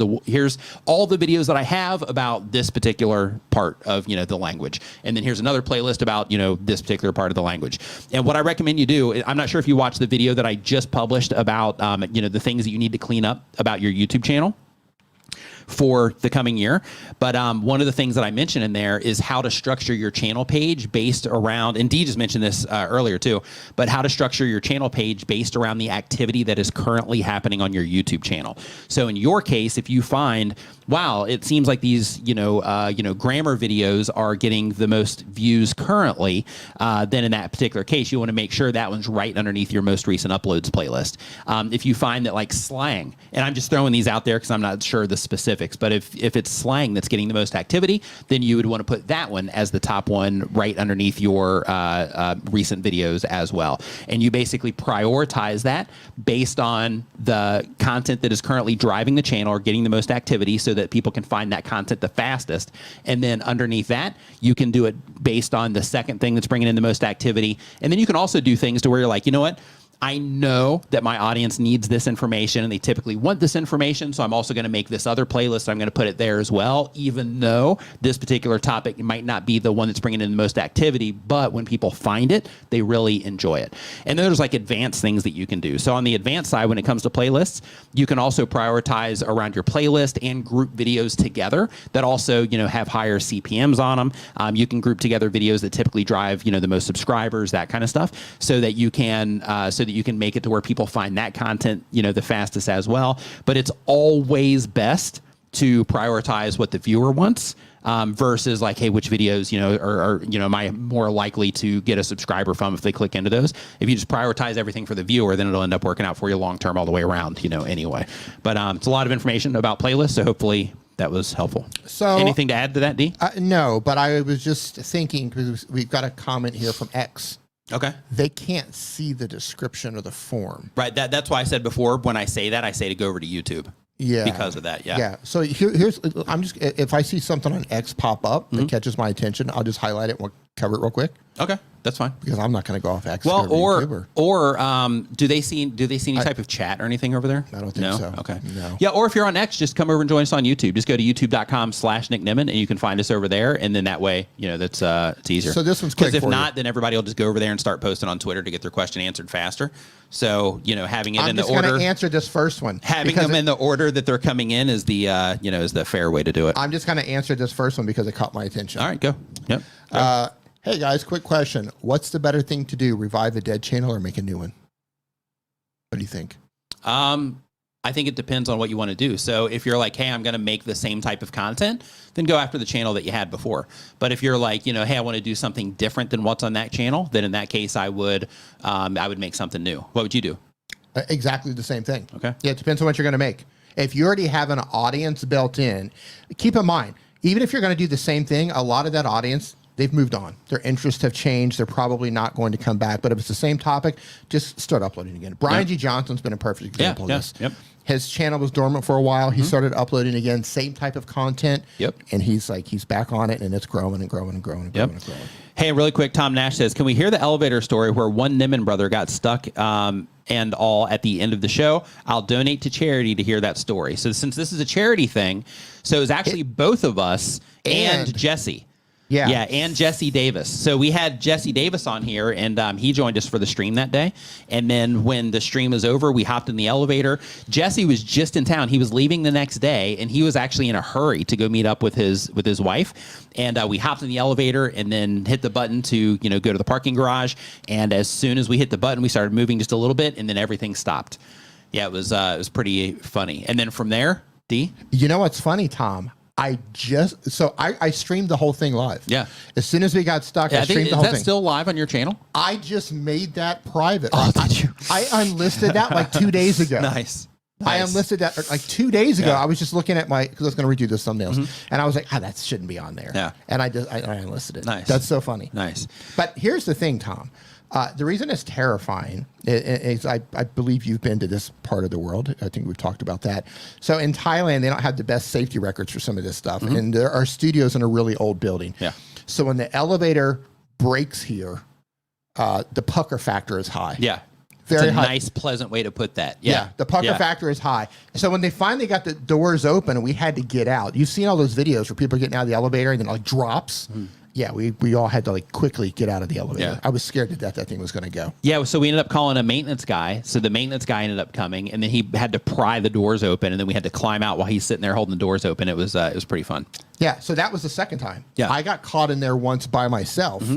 all the videos that I have about this particular part of, the language. And then here's another playlist about, this particular part of the language. And what I recommend you do, I'm not sure if you watched the video that I just published about, the things that you need to clean up about your YouTube channel for the coming year. But one of the things that I mentioned in there is how to structure your channel page based around, and Dee just mentioned this earlier too, but how to structure your channel page based around the activity that is currently happening on your YouTube channel. So in your case, if you find, wow, it seems like these, grammar videos are getting the most views currently, then in that particular case, you want to make sure that one's right underneath your most recent uploads playlist. If you find that like slang, and I'm just throwing these out there because I'm not sure the specifics, but if it's slang that's getting the most activity, then you would want to put that one as the top one right underneath your recent videos as well. And you basically prioritize that based on the content that is currently driving the channel or getting the most activity so that people can find that content the fastest. And then underneath that, you can do it based on the second thing that's bringing in the most activity. And then you can also do things to where you're like, you know what? I know that my audience needs this information and they typically want this information, so I'm also going to make this other playlist. I'm going to put it there as well, even though this particular topic might not be the one that's bringing in the most activity, but when people find it, they really enjoy it. And then there's like advanced things that you can do. So on the advanced side, when it comes to playlists, you can also prioritize around your playlist and group videos together that also, have higher CPMs on them. You can group together videos that typically drive, the most subscribers, that kind of stuff, so that you can you can make it to where people find that content, the fastest as well. But it's always best to prioritize what the viewer wants versus like, hey, which videos, are am I more likely to get a subscriber from if they click into those? If you just prioritize everything for the viewer, then it'll end up working out for you long term all the way around, anyway. But it's a lot of information about playlists, so hopefully that was helpful. So anything to add to that, Dee? No, but I was just thinking, because we've got a comment here from X. Okay. They can't see the description of the form. Right. That's why I said before, when I say that, I say to go over to YouTube. Yeah. Because of that. Yeah. Yeah. So here's, if I see something on X pop up that catches my attention, I'll just highlight it and we'll cover it real quick. Okay. That's fine. Because I'm not going to go off X. Well, or do they see any type of chat or anything over there? I don't think so. Okay. No. Yeah. Or if you're on X, just come over and join us on YouTube. Just go to youtube.com/Nick Nimmin and you can find us over there. And then that way, that's it's easier. So this one's quick. Because if not, then everybody will just go over there and start posting on Twitter to get their question answered faster. So, having it in the order. I'm just going to answer this first one. Having them in the order that they're coming in is the, is the fair way to do it. I'm just going to answer this first one because it caught my attention. All right, go. Yep. Go. Hey guys, quick question. What's the better thing to do? Revive a dead channel or make a new one? What do you think? I think it depends on what you want to do. So if you're like, hey, I'm going to make the same type of content, then go after the channel that you had before. But if you're like, hey, I want to do something different than what's on that channel, then in that case, I would make something new. What would you do? Exactly the same thing. Okay. Yeah, it depends on what you're going to make. If you already have an audience built in, keep in mind, even if you're going to do the same thing, a lot of that audience, they've moved on. Their interests have changed. They're probably not going to come back. But if it's the same topic, just start uploading again. Brian G. Johnson's been a perfect example of this. Yep. His channel was dormant for a while. He started uploading again, same type of content. Yep. And he's back on it, and it's growing and growing and growing and growing and growing. Hey, really quick, Tom Nash says, can we hear the elevator story where one Nimmin brother got stuck and all at the end of the show? I'll donate to charity to hear that story. So since this is a charity thing, so it's actually both of us and Jesse. Yeah, and Jesse Davis. So we had Jesse Davis on here, and he joined us for the stream that day. And then when the stream was over, we hopped in the elevator. Jesse was just in town. He was leaving the next day, and he was actually in a hurry to go meet up with his wife. And we hopped in the elevator and then hit the button to go to the parking garage. And as soon as we hit the button, we started moving just a little bit, and then everything stopped. Yeah, it was pretty funny. And then from there, D? You know what's funny, Tom? I streamed the whole thing live. Yeah. As soon as we got stuck, I streamed the whole thing. Is that still live on your channel? I just made that private. Oh, did you? I unlisted that like 2 days ago. Nice. I unlisted that like 2 days ago. I was just looking at because I was going to redo the thumbnails, and I was like, that shouldn't be on there. Yeah. And I unlisted it. Nice. That's so funny. Nice. But here's the thing, Tom. The reason it's terrifying is I believe you've been to this part of the world. I think we've talked about that. So in Thailand, they don't have the best safety records for some of this stuff. And there are studios in a really old building. Yeah. So when the elevator breaks here, the pucker factor is high. Yeah. Very it's a high. Nice, pleasant way to put that. Yeah, the pucker factor is high. So when they finally got the doors open and we had to get out, you've seen all those videos where people are getting out of the elevator and then like drops. Yeah, we all had to like quickly get out of the elevator. Yeah. I was scared to death that thing was going to go. Yeah, so we ended up calling a maintenance guy. So the maintenance guy ended up coming, and then he had to pry the doors open, and then we had to climb out while he's sitting there holding the doors open. It was pretty fun. Yeah, so that was the second time. Yeah. I got caught in there once by myself.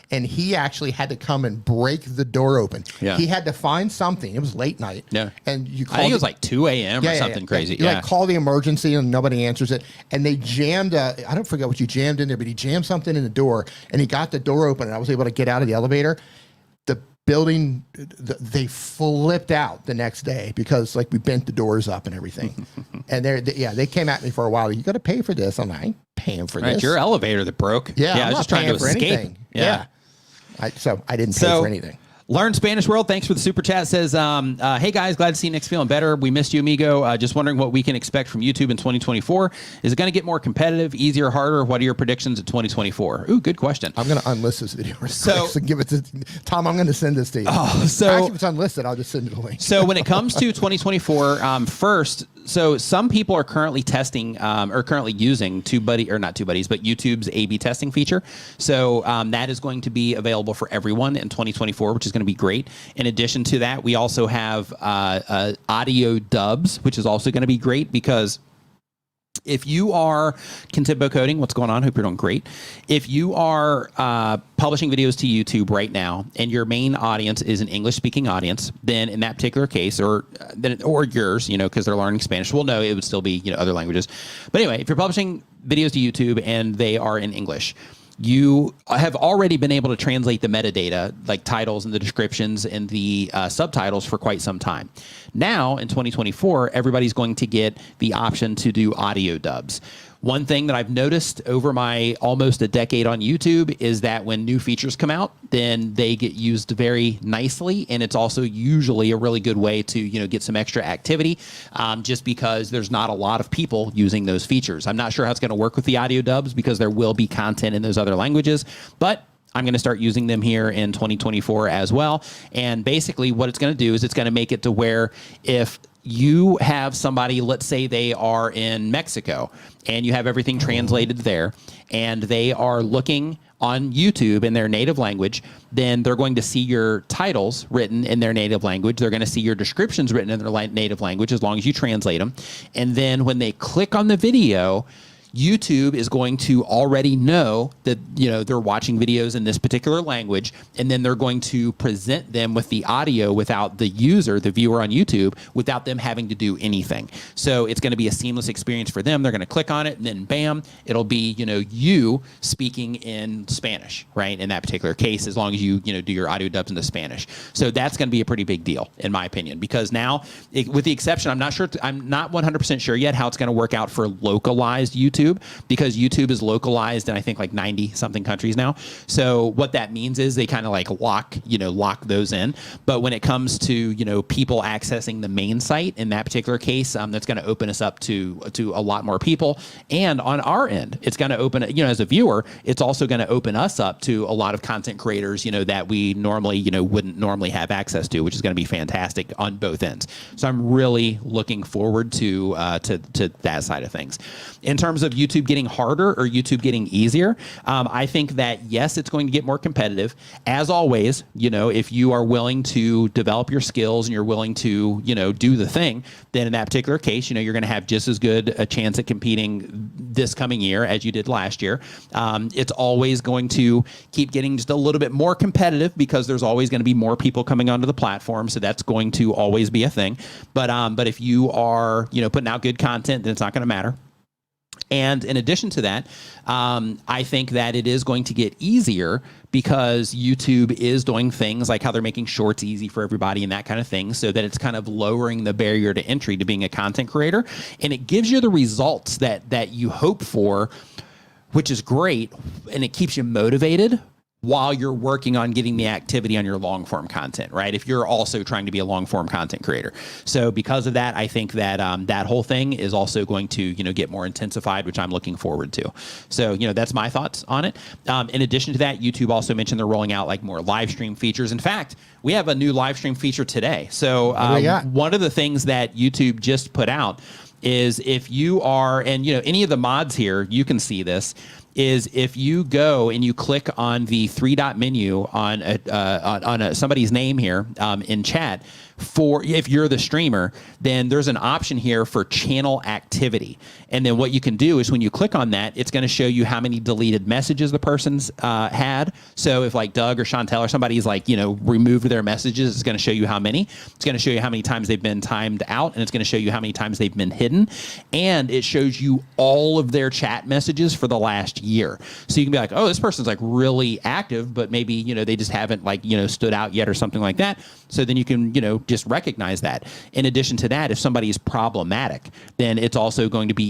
And he actually had to come and break the door open. Yeah. He had to find something. It was late night. Yeah. And you called I think it was like 2 a.m. or something crazy. You like call the emergency and nobody answers it. And they jammed, I don't forget what you jammed in there, but he jammed something in the door and he got the door open and I was able to get out of the elevator. The building, they flipped out the next day because like we bent the doors up and everything. And they came at me for a while. You got to pay for this. I'm like, I ain't paying for this. It's your elevator that broke. Yeah, I was just trying to escape. Anything. Yeah. So I didn't pay for anything. Learn Spanish World, thanks for the super chat. Says, hey guys, glad to see Nick's feeling better. We missed you, amigo. Just wondering what we can expect from YouTube in 2024. Is it going to get more competitive, easier, harder? What are your predictions in 2024? Ooh, good question. I'm going to unlist this video so give it to Tom. I'm going to send this to you. Actually, if it's unlisted, I'll just send it a link. So when it comes to 2024, first, so some people are currently testing or currently using YouTube's A/B testing feature. So that is going to be available for everyone in 2024, which is going to be great. In addition to that, we also have audio dubs, which is also going to be great because if you are Contempo Coding, what's going on? Hope you're doing great. If you are publishing videos to YouTube right now and your main audience is an English-speaking audience, then in that particular case, or yours, because they're learning Spanish, well, no, it would still be other languages. But anyway, if you're publishing videos to YouTube and they are in English, you have already been able to translate the metadata, like titles and the descriptions and the subtitles for quite some time. Now, in 2024, everybody's going to get the option to do audio dubs. One thing that I've noticed over my almost a decade on YouTube is that when new features come out, then they get used very nicely, and it's also usually a really good way to get some extra activity, just because there's not a lot of people using those features. I'm not sure how it's going to work with the audio dubs because there will be content in those other languages, but I'm going to start using them here in 2024 as well. And basically what it's going to do is it's going to make it to where if you have somebody, let's say they are in Mexico and you have everything translated there and they are looking on YouTube in their native language, then they're going to see your titles written in their native language. They're going to see your descriptions written in their native language as long as you translate them. And then when they click on the video, YouTube is going to already know that they're watching videos in this particular language, and then they're going to present them with the audio without the user, the viewer on YouTube, without them having to do anything. So it's going to be a seamless experience for them. They're going to click on it, and then bam, it'll be you speaking in Spanish, right? In that particular case, as long as you do your audio dubs into Spanish. So that's going to be a pretty big deal, in my opinion, because now, with the exception, I'm not 100% sure yet how it's going to work out for localized YouTube, because YouTube is localized in I think like 90 something countries now. So what that means is they kind of like lock those in. But when it comes to people accessing the main site in that particular case, that's going to open us up to a lot more people. And on our end, it's going to open as a viewer, it's also going to open us up to a lot of content creators that we normally wouldn't normally have access to, which is going to be fantastic on both ends. So I'm really looking forward to that side of things. In terms of YouTube getting harder or YouTube getting easier? I think that, yes, it's going to get more competitive. As always, if you are willing to develop your skills and you're willing to, do the thing, then in that particular case, you're going to have just as good a chance at competing this coming year as you did last year. It's always going to keep getting just a little bit more competitive because there's always going to be more people coming onto the platform. So that's going to always be a thing. But if you are, putting out good content, then it's not going to matter. And in addition to that, I think that it is going to get easier because YouTube is doing things like how they're making shorts easy for everybody and that kind of thing, so that it's kind of lowering the barrier to entry to being a content creator. And it gives you the results that you hope for, which is great. And it keeps you motivated while you're working on getting the activity on your long form content, right? If you're also trying to be a long form content creator. So because of that, I think that that whole thing is also going to, get more intensified, which I'm looking forward to. So, that's my thoughts on it. In addition to that, YouTube also mentioned they're rolling out like more live stream features. In fact, we have a new live stream feature today. So one of the things that YouTube just put out is if you are, and any of the mods here, you can see this, is if you go and you click on the 3-dot menu on somebody's name here in chat, if you're the streamer, then there's an option here for channel activity. And then what you can do is when you click on that, it's going to show you how many deleted messages the person's had. So if like Doug or Chantel or somebody's removed their messages, it's going to show you how many. It's going to show you how many times they've been timed out, and it's going to show you how many times they've been hidden. And it shows you all of their chat messages for the last year. So you can be like, oh, this person's like really active, but maybe, they just haven't stood out yet or something like that. So then you can, just recognize that. In addition to that, if somebody is problematic, then it's also going to be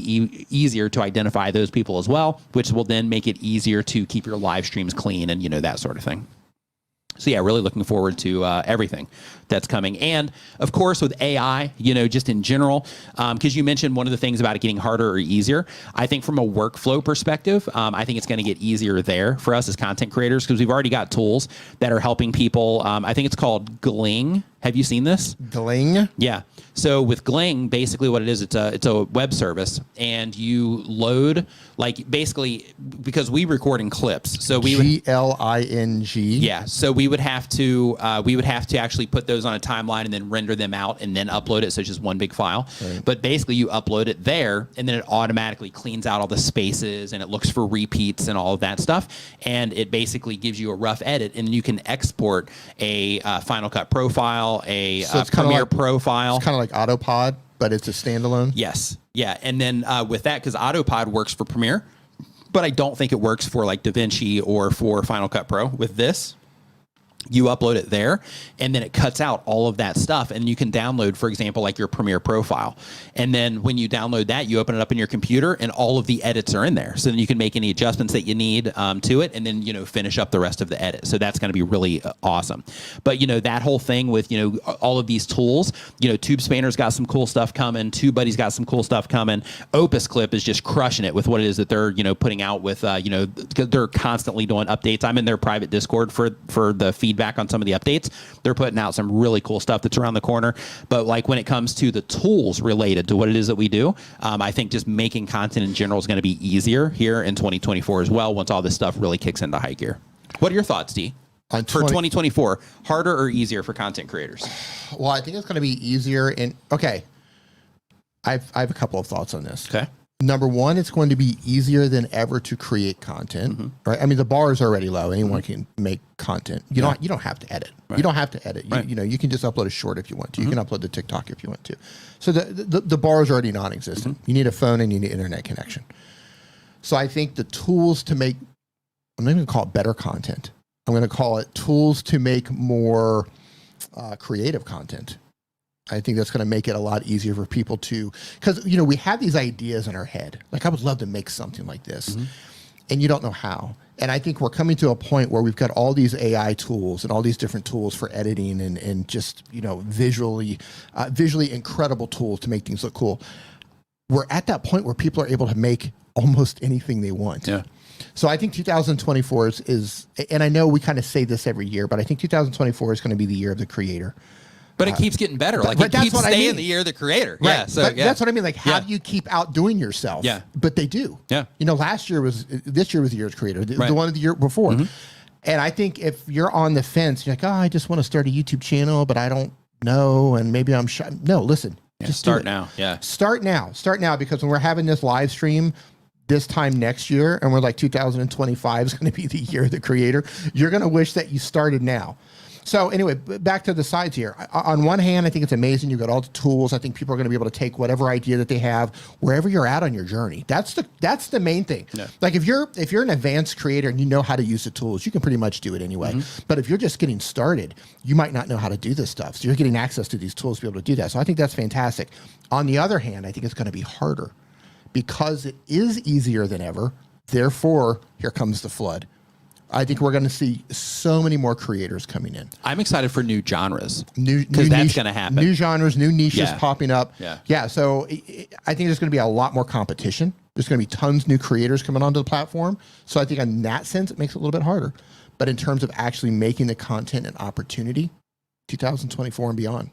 easier to identify those people as well, which will then make it easier to keep your live streams clean and, that sort of thing. So yeah, really looking forward to everything that's coming. And of course with AI, just in general, because you mentioned one of the things about it getting harder or easier. I think from a workflow perspective, I think it's going to get easier there for us as content creators because we've already got tools that are helping people. I think it's called Gling. Have you seen this? Gling? Yeah. So with Gling, basically what it is, it's a web service, and you load basically because we record in clips. So we Gling. Yeah. So we would have to actually put those on a timeline and then render them out and then upload it. So it's just one big file. Right. But basically you upload it there, and then it automatically cleans out all the spaces and it looks for repeats and all of that stuff. And it basically gives you a rough edit, and you can export a Final Cut Pro file, a Premiere Pro file. It's kind of like Autopod, but it's a standalone. Yes. Yeah. And then with that, because Autopod works for Premiere, but I don't think it works for like DaVinci or for Final Cut Pro. With this, you upload it there, and then it cuts out all of that stuff, and you can download, for example, like your Premiere profile. And then when you download that, you open it up in your computer, and all of the edits are in there. So then you can make any adjustments that you need to it, and then finish up the rest of the edit. So that's going to be really awesome. But that whole thing with all of these tools, TubeSpanner's got some cool stuff coming. TubeBuddy's got some cool stuff coming. Opus Clip is just crushing it with what it is that they're putting out with they're constantly doing updates. I'm in their private Discord for the feedback on some of the updates. They're putting out some really cool stuff that's around the corner. But when it comes to the tools related to what it is that we do, I think just making content in general is going to be easier here in 2024 as well, once all this stuff really kicks into high gear. What are your thoughts, D? For 2024, harder or easier for content creators? Well, I think it's going to be easier. Okay. I have a couple of thoughts on this. Okay. Number one, it's going to be easier than ever to create content, right? I mean, the bar is already low. Anyone can make content. You don't have to edit. Right. You don't have to edit. Right. You can just upload a short if you want to. You can upload to TikTok if you want to. So the bar is already non-existent. You need a phone and you need internet connection. So I think the tools to make, I'm not even going to call it better content. I'm going to call it tools to make more creative content. I think that's going to make it a lot easier for people to, because, we have these ideas in our head. Like, I would love to make something like this, and you don't know how. And I think we're coming to a point where we've got all these AI tools and all these different tools for editing and just, visually incredible tools to make things look cool. We're at that point where people are able to make almost anything they want. Yeah. So I think 2024 is, and I know we kind of say this every year, but I think 2024 is going to be the year of the creator. But it keeps getting better. Like it keeps staying the year of the creator. Right. Yeah. So that's what I mean. Like, how do you keep outdoing yourself? Yeah. But they do. Yeah. You know, this year was the year's creator, the one of the year before. And I think if you're on the fence, you're like, oh, I just want to start a YouTube channel, but I don't know, and maybe I'm shy. No, listen. Just start now. Yeah. Start now. Start now, because when we're having this live stream this time next year, and we're like 2025 is going to be the year of the creator, you're going to wish that you started now. So anyway, back to the sides here. On one hand, I think it's amazing. You've got all the tools. I think people are going to be able to take whatever idea that they have wherever you're at on your journey. That's the main thing. Yeah. Like if you're an advanced creator and you know how to use the tools, you can pretty much do it anyway. But if you're just getting started, you might not know how to do this stuff. So you're getting access to these tools to be able to do that. So I think that's fantastic. On the other hand, I think it's going to be harder because it is easier than ever. Therefore, here comes the flood. I think we're going to see so many more creators coming in. I'm excited for new genres. Because that's going to happen. New genres, new niches popping up. Yeah. So I think there's going to be a lot more competition. There's going to be tons of new creators coming onto the platform. So I think in that sense, it makes it a little bit harder. But in terms of actually making the content an opportunity, 2024 and beyond,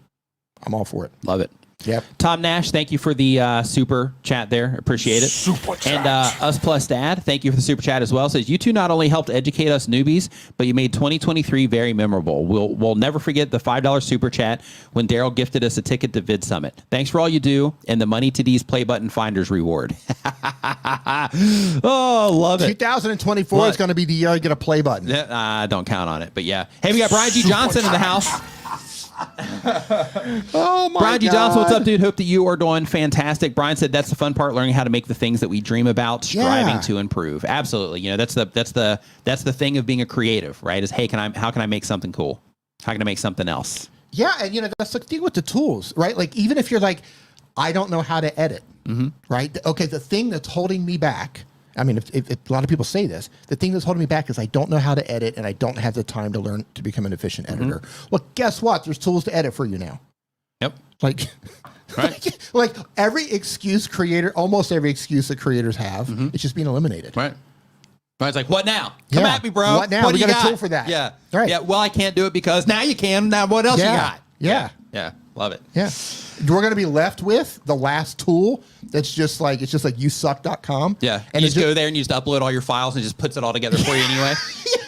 I'm all for it. Love it. Yep. Tom Nash, thank you for the super chat there. Appreciate it. Super chat. And Us Plus Dad, thank you for the super chat as well. Says, you two not only helped educate us newbies, but you made 2023 very memorable. We'll never forget the $5 super chat when Daryl gifted us a ticket to Vid Summit. Thanks for all you do and the Money to D's Play Button Finders reward. Oh, love it. 2024 is going to be the year I get a play button. Don't count on it, but yeah. Hey, we got Brian G. Johnson in the house. Oh my Brian G. God. Johnson, what's up, dude? Hope that you are doing fantastic. Brian said that's the fun part, learning how to make the things that we dream about, striving to improve. Absolutely. You know, that's the thing of being a creative, right? Is, hey, how can I make something cool? How can I make something else? Yeah, and you know, that's the thing with the tools, right? Like, even if you're like, I don't know how to edit, right? Okay, the thing that's holding me back, I mean, if a lot of people say this, the thing that's holding me back is I don't know how to edit and I don't have the time to learn to become an efficient editor. Well, guess what? There's tools to edit for you now. Yep. Like, like every excuse almost every excuse that creators have, it's just being eliminated. Right. Brian's like, what now? Come at me, bro. What now? What We do you got got? a tool for that. Yeah. Right. Yeah. Well, I can't do it because now you can. Now what else you got? Yeah. Yeah. Love it. Yeah. We're going to be left with the last tool that's just like, it's just like yousuck.com. Yeah. And you just go there and you just upload all your files and it just puts it all together for you anyway.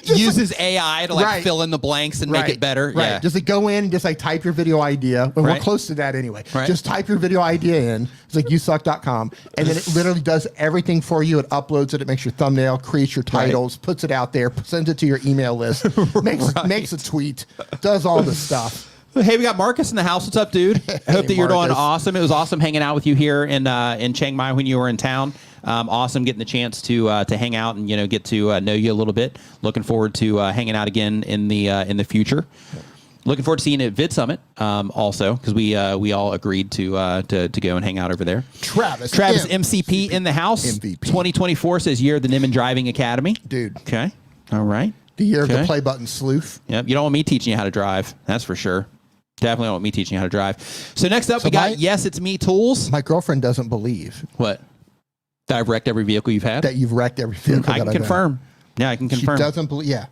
Uses AI to like fill in the blanks and make it better. Right. Yeah. Just like go in and just like type your video idea. Well, we're close to that anyway. Right. Just type your video idea in. It's like yousuck.com. And then it literally does everything for you. It uploads it. It makes your thumbnail, creates your titles, puts it out there, sends it to your email list, makes a tweet, does all the stuff. Hey, we got Marcus in the house. What's up, dude? I hope that you're doing awesome. It was awesome hanging out with you here in Chiang Mai when you were in town. Awesome getting the chance to hang out and get to know you a little bit. Looking forward to hanging out again in the future. Looking forward to seeing you at Vid Summit also, because we all agreed to go and hang out over there. Travis MCP in the house. MVP. 2024 says year of the Nimmin Driving Academy. Dude. Okay. All right. The year of the play button sleuth. Yep. You don't want me teaching you how to drive. That's for sure. Definitely don't want me teaching you how to drive. So next up, we got Yes, It's Me Tools. My girlfriend doesn't believe. What? That I've wrecked every vehicle you've had? That you've wrecked every vehicle I can confirm. Yeah, I can confirm. She doesn't believe. Yeah.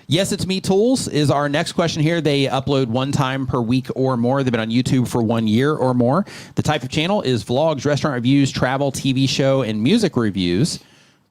Yes, It's Me Tools is our next question here. They upload one time per week or more. They've been on YouTube for 1 year or more. The type of channel is vlogs, restaurant reviews, travel, TV show, and music reviews.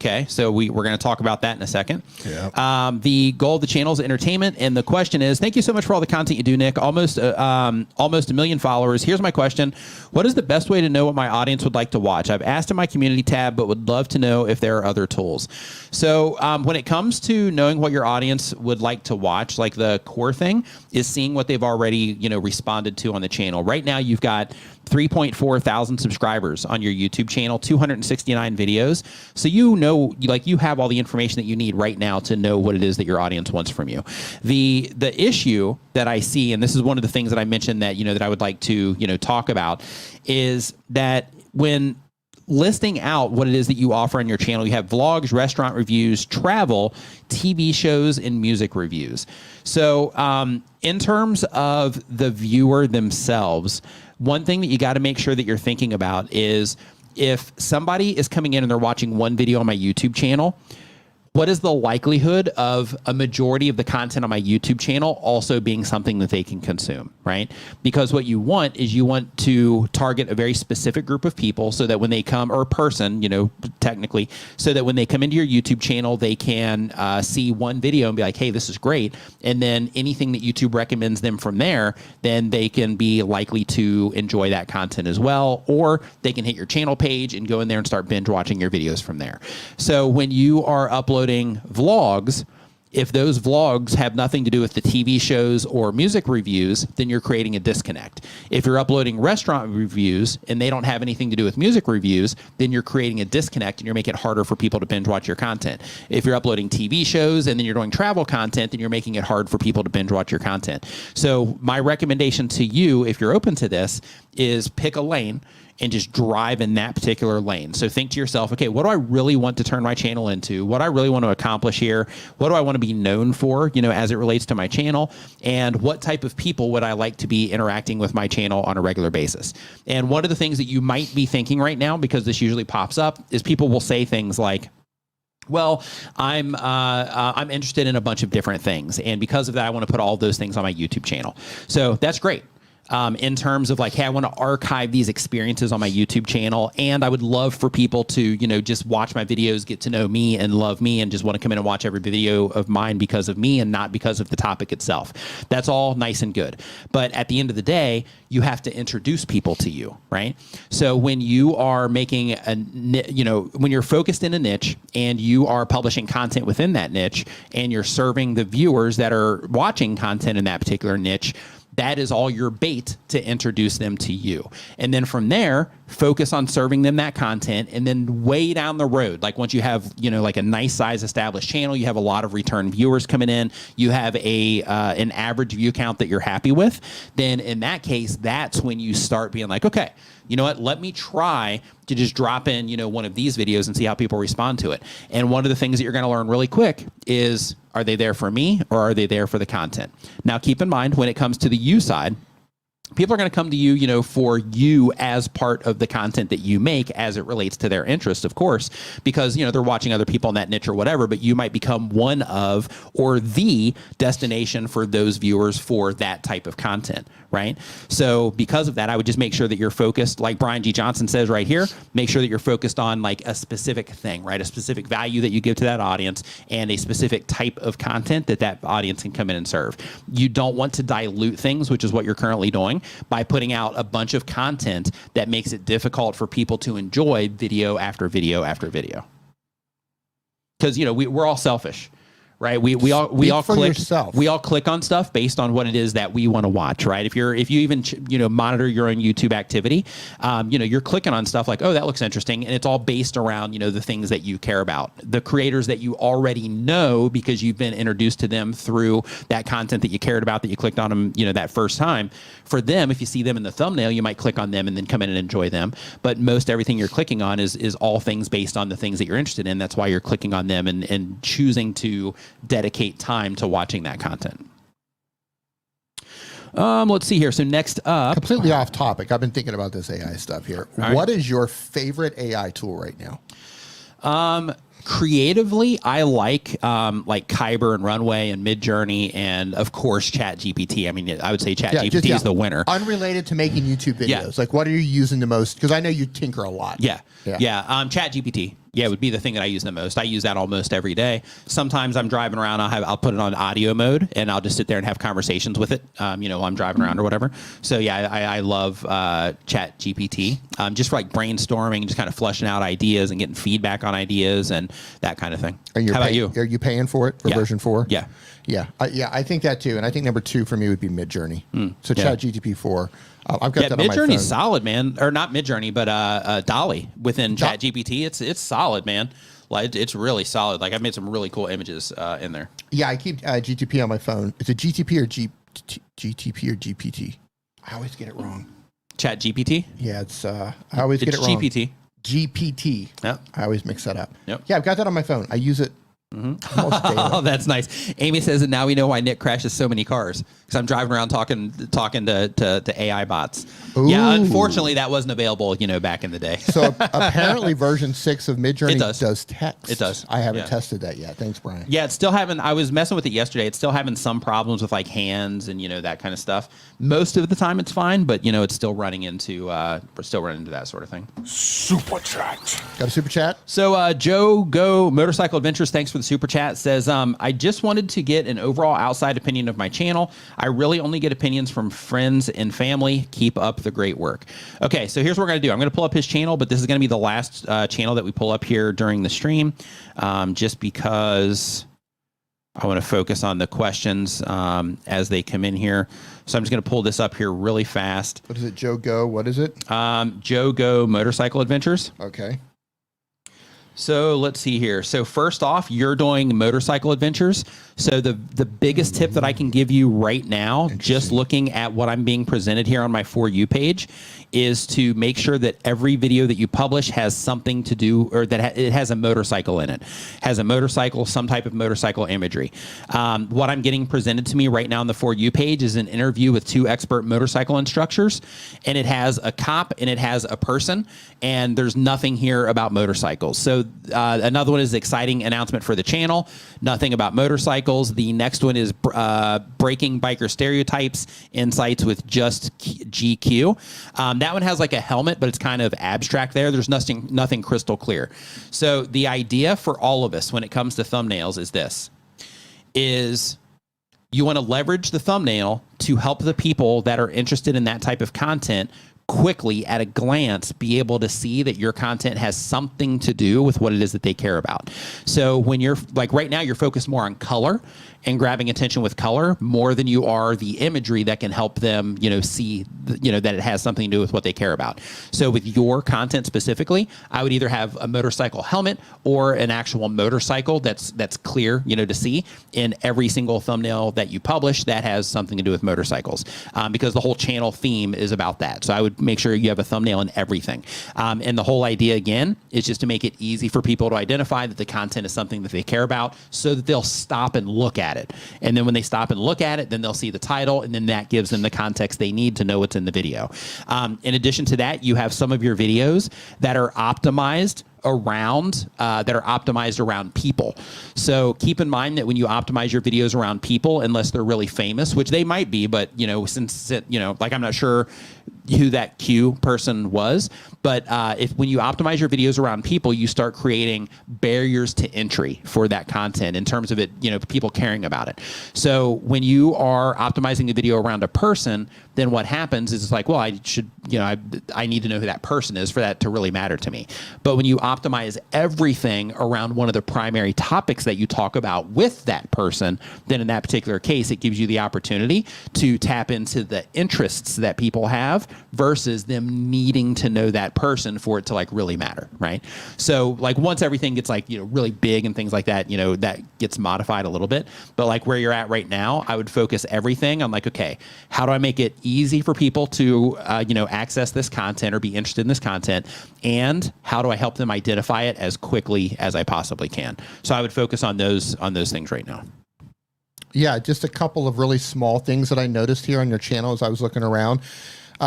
Okay, so we're going to talk about that in a second. Yeah. The goal of the channel is entertainment, and the question is, thank you so much for all the content you do, Nick. Almost 1 million followers. Here's my question. What is the best way to know what my audience would like to watch? I've asked in my community tab, but would love to know if there are other tools. So when it comes to knowing what your audience would like to watch, like the core thing is seeing what they've already responded to on the channel. Right now, you've got 3.4 thousand subscribers on your YouTube channel, 269 videos. So you have all the information that you need right now to know what it is that your audience wants from you. The issue that I see, and this is one of the things that I mentioned that that I would like to talk about, is that when listing out what it is that you offer on your channel, you have vlogs, restaurant reviews, travel, TV shows, and music reviews. So in terms of the viewer themselves, one thing that you got to make sure that you're thinking about is if somebody is coming in and they're watching one video on my YouTube channel, what is the likelihood of a majority of the content on my YouTube channel also being something that they can consume, right? Because what you want is you want to target a very specific group of people so that when they come, or a person, you know, technically, so that when they come into your YouTube channel, they can see one video and be like, hey, this is great. And then anything that YouTube recommends them from there, then they can be likely to enjoy that content as well. Or they can hit your channel page and go in there and start binge watching your videos from there. So when you are uploading vlogs, if those vlogs have nothing to do with the TV shows or music reviews, then you're creating a disconnect. If you're uploading restaurant reviews and they don't have anything to do with music reviews, then you're creating a disconnect and you're making it harder for people to binge watch your content. If you're uploading TV shows and then you're doing travel content, then you're making it hard for people to binge watch your content. So my recommendation to you, if you're open to this, is pick a lane and just drive in that particular lane. So think to yourself, okay, what do I really want to turn my channel into? What do I really want to accomplish here? What do I want to be known for, you know, as it relates to my channel? And what type of people would I like to be interacting with my channel on a regular basis? And one of the things that you might be thinking right now, because this usually pops up, is people will say things like, well, I'm interested in a bunch of different things. And because of that, I want to put all those things on my YouTube channel. So that's great. In terms of like, hey, I want to archive these experiences on my YouTube channel, and I would love for people to, you know, just watch my videos, get to know me and love me, and just want to come in and watch every video of mine because of me and not because of the topic itself. That's all nice and good. But at the end of the day, you have to introduce people to you, right? So when you are making when you're focused in a niche and you are publishing content within that niche and you're serving the viewers that are watching content in that particular niche, that is all your bait to introduce them to you. And then from there, focus on serving them that content. And then way down the road, like once you have, you know, like a nice size established channel, you have a lot of return viewers coming in, you have an average view count that you're happy with, then in that case, that's when you start being like, okay, you know what, let me try to just drop in, you know, one of these videos and see how people respond to it. And one of the things that you're going to learn really quick is, are they there for me or are they there for the content? Now, keep in mind, when it comes to the you side, people are going to come to you, you know, for you as part of the content that you make as it relates to their interest, of course, because, you know, they're watching other people in that niche or whatever, but you might become one of or the destination for those viewers for that type of content, right? So because of that, I would just make sure that you're focused, like Brian G. Johnson says right here, make sure that you're focused on like a specific thing, right? A specific value that you give to that audience and a specific type of content that that audience can come in and serve. You don't want to dilute things, which is what you're currently doing, by putting out a bunch of content that makes it difficult for people to enjoy video after video after video. Because, you know, we're all selfish, right? We all click on stuff based on what it is that we want to watch, right? If you even monitor your own YouTube activity, you're clicking on stuff like, oh, that looks interesting, and it's all based around, you know, the things that you care about, the creators that you already know because you've been introduced to them through that content that you cared about, that you clicked on them, you know, that first time. For them, if you see them in the thumbnail, you might click on them and then come in and enjoy them. But most everything you're clicking on is all things based on the things that you're interested in. That's why you're clicking on them and choosing to dedicate time to watching that content. Let's see here. So next up, completely off topic. I've been thinking about this AI stuff here. All right. What is your favorite AI tool right now? Creatively, I like Kyber and Runway and Midjourney and of course ChatGPT. I mean, I would say ChatGPT is the winner. Unrelated to making YouTube videos, Yeah. like what are you using the most? Because I know you tinker a lot. Yeah. ChatGPT. Yeah, it would be the thing that I use the most. I use that almost every day. Sometimes I'm driving around, I'll put it on audio mode and I'll just sit there and have conversations with it, while I'm driving around or whatever. So yeah, I love ChatGPT, just for like brainstorming, just kind of fleshing out ideas and getting feedback on ideas and that kind of thing. And how about you? Are you paying for it for version 4? Yeah. Yeah. I think that too. And I think number 2 for me would be Midjourney. So yeah. ChatGPT 4. I've got that on my phone. Midjourney's solid, man. Or not Midjourney, but Dolly within ChatGPT. It's solid, man. Like it's really solid. Like I've made some really cool images in there. Yeah, I keep GTP on my phone. Is it GTP or GTP or GPT? I always get it wrong. ChatGPT? Yeah, it's I always get it wrong. GPT. GPT. Yep. I always mix that up. Yep. Yeah, I've got that on my phone. I use it Almost daily. Oh, that's nice. Amy says that now we know why Nick crashes so many cars because I'm driving around talking to AI bots. Ooh. Yeah, unfortunately, that wasn't available, back in the day. So apparently version 6 of Midjourney does text. It does. I haven't tested that yet. Thanks, Brian. Yeah, it's still having, I was messing with it yesterday. It's still having some problems with like hands and, that kind of stuff. Most of the time it's fine, but, it's still running into, we're still running into that sort of thing. Super chat. Got a super chat? So Goe Motocycle Adventures, thanks for the super chat, says, I just wanted to get an overall outside opinion of my channel. I really only get opinions from friends and family. Keep up the great work. Okay, so here's what we're going to do. I'm going to pull up his channel, but this is going to be the last channel that we pull up here during the stream, just because I want to focus on the questions as they come in here. So I'm just going to pull this up here really fast. What is it, Joe Go? What is it? Goe Motocycle Adventures. Okay. So let's see here. So first off, you're doing motorcycle adventures. So the biggest tip that I can give you right now, just looking at what I'm being presented here on my For You page, is to make sure that every video that you publish has something to do, or that it has a motorcycle in it, has a motorcycle, some type of motorcycle imagery. What I'm getting presented to me right now on the For You page is an interview with 2 expert motorcycle instructors, and it has a cop and it has a person, and there's nothing here about motorcycles. So another one is exciting announcement for the channel, nothing about motorcycles. The next one is breaking biker stereotypes, insights with just GQ. That one has like a helmet, but it's kind of abstract there. There's nothing crystal clear. So the idea for all of us when it comes to thumbnails is this, is you want to leverage the thumbnail to help the people that are interested in that type of content quickly, at a glance, be able to see that your content has something to do with what it is that they care about. So when you're like right now, you're focused more on color and grabbing attention with color more than you are the imagery that can help them, see, that it has something to do with what they care about. So with your content specifically, I would either have a motorcycle helmet or an actual motorcycle that's clear, to see in every single thumbnail that you publish that has something to do with motorcycles, because the whole channel theme is about that. So I would make sure you have a thumbnail in everything. And the whole idea, again, is just to make it easy for people to identify that the content is something that they care about so that they'll stop and look at it. And then when they stop and look at it, then they'll see the title, and then that gives them the context they need to know what's in the video. In addition to that, you have some of your videos that are optimized around people. So keep in mind that when you optimize your videos around people, unless they're really famous, which they might be, but since like I'm not sure who that Q person was, but when you optimize your videos around people, you start creating barriers to entry for that content in terms of it, people caring about it. So when you are optimizing the video around a person, then what happens is it's like, well, I should, I need to know who that person is for that to really matter to me. But when you optimize everything around one of the primary topics that you talk about with that person, then in that particular case, it gives you the opportunity to tap into the interests that people have versus them needing to know that person for it to like really matter, right? So like once everything gets like, really big and things like that, that gets modified a little bit. But like where you're at right now, I would focus everything on like, okay, how do I make it easy for people to, access this content or be interested in this content? And how do I help them identify it as quickly as I possibly can? So I would focus on those things right now. Yeah, just a couple of really small things that I noticed here on your channel as I was looking around.